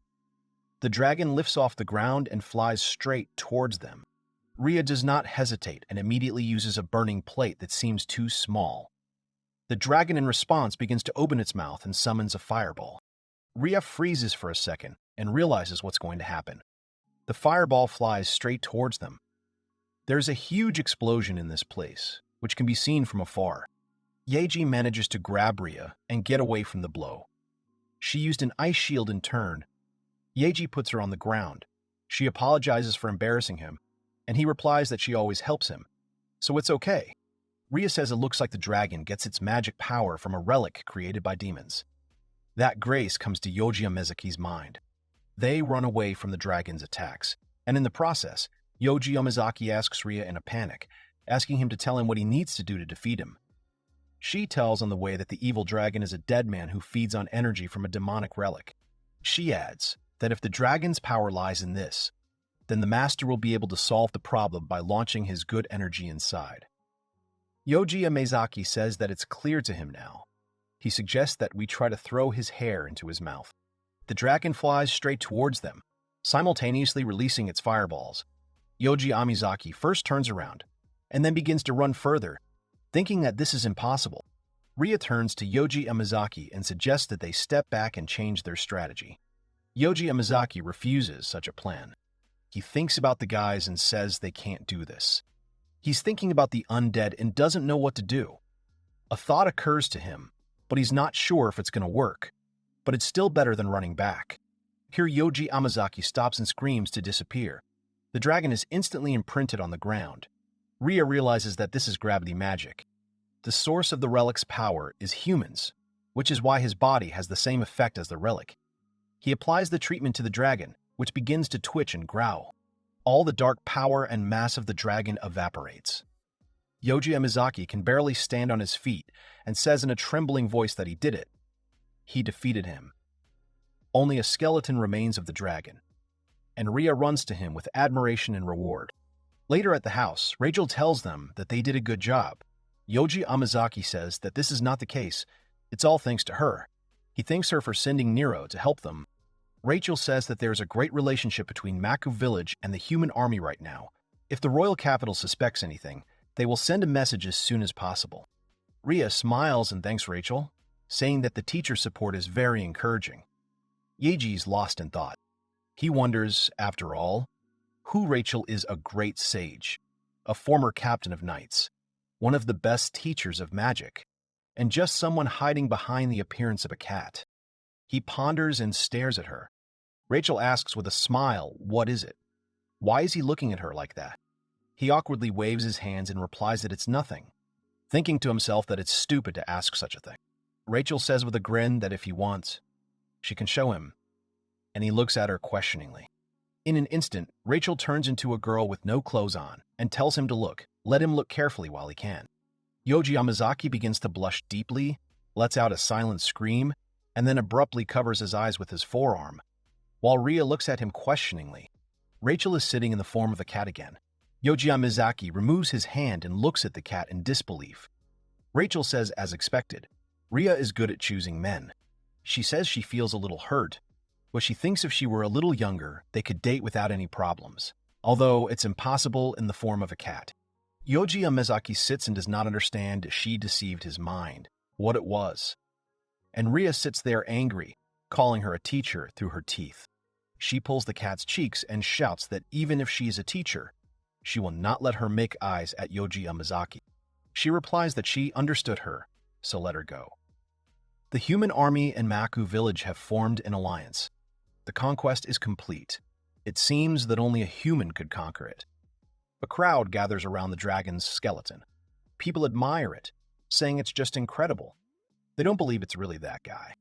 The dragon lifts off the ground and flies straight towards them. Ria does not hesitate and immediately uses a burning plate that seems too small. The dragon in response begins to open its mouth and summons a fireball. Ria freezes for a second and realizes what's going to happen. The fireball flies straight towards them. There's a huge explosion in this place, which can be seen from afar. Yeji manages to grab Ria and get away from the blow. She used an ice shield in turn. Yeji puts her on the ground. She apologizes for embarrassing him, and he replies that she always helps him, so it's okay. Ria says it looks like the dragon gets its magic power from a relic created by demons. That grace comes to Yoji Amazaki's mind. They run away from the dragon's attacks, and in the process, Yoji Amazaki asks Ria in a panic, asking him to tell him what he needs to do to defeat him. She tells on the way that the evil dragon is a dead man who feeds on energy from a demonic relic. She adds that if the dragon's power lies in this, then the master will be able to solve the problem by launching his good energy inside. Yoji Amazaki says that it's clear to him now. He suggests that we try to throw his hair into his mouth. The dragon flies straight towards them, simultaneously releasing its fireballs. Yoji Amazaki first turns around, and then begins to run further, thinking that this is impossible. Ria turns to Yoji Amazaki and suggests that they step back and change their strategy. Yoji Amazaki refuses such a plan. He thinks about the guys and says they can't do this. He's thinking about the undead and doesn't know what to do. A thought occurs to him, but he's not sure if it's going to work. But it's still better than running back. Here Yoji Amazaki stops and screams to disappear. The dragon is instantly imprinted on the ground. Ria realizes that this is gravity magic. The source of the relic's power is humans, which is why his body has the same effect as the relic. He applies the treatment to the dragon, which begins to twitch and growl. All the dark power and mass of the dragon evaporates. Yoji Amazaki can barely stand on his feet and says in a trembling voice that he did it. He defeated him. Only a skeleton remains of the dragon, and Ria runs to him with admiration and reward. Later at the house, Rachel tells them that they did a good job. Yoji Amazaki says that this is not the case. It's all thanks to her. He thanks her for sending Nero to help them. Rachel says that there is a great relationship between Maku Village and the human army right now. If the royal capital suspects anything, they will send a message as soon as possible. Ria smiles and thanks Rachel, saying that the teacher support is very encouraging. Yeji's lost in thought. He wonders, after all, who Rachel is. A great sage, a former captain of knights, one of the best teachers of magic, and just someone hiding behind the appearance of a cat. He ponders and stares at her. Rachel asks with a smile, "What is it? Why is he looking at her like that?" He awkwardly waves his hands and replies that it's nothing, thinking to himself that it's stupid to ask such a thing. Rachel says with a grin that if he wants, she can show him, and he looks at her questioningly. In an instant, Rachel turns into a girl with no clothes on and tells him to look. Let him look carefully while he can. Yoji Amazaki begins to blush deeply, lets out a silent scream, and then abruptly covers his eyes with his forearm. While Ria looks at him questioningly, Rachel is sitting in the form of a cat again. Yoji Amazaki removes his hand and looks at the cat in disbelief. Rachel says, as expected, Ria is good at choosing men. She says she feels a little hurt, but she thinks if she were a little younger, they could date without any problems, although it's impossible in the form of a cat. Yoji Amazaki sits and does not understand she deceived his mind, what it was. and Ria sits there angry, calling her a teacher through her teeth. She pulls the cat's cheeks and shouts that even if she is a teacher, she will not let her make eyes at Yoji Amazaki. She replies that she understood her, so let her go. The human army and Maku village have formed an alliance. The conquest is complete. It seems that only a human could conquer it. A crowd gathers around the dragon's skeleton. People admire it, saying it's just incredible. They don't believe it's really that guy.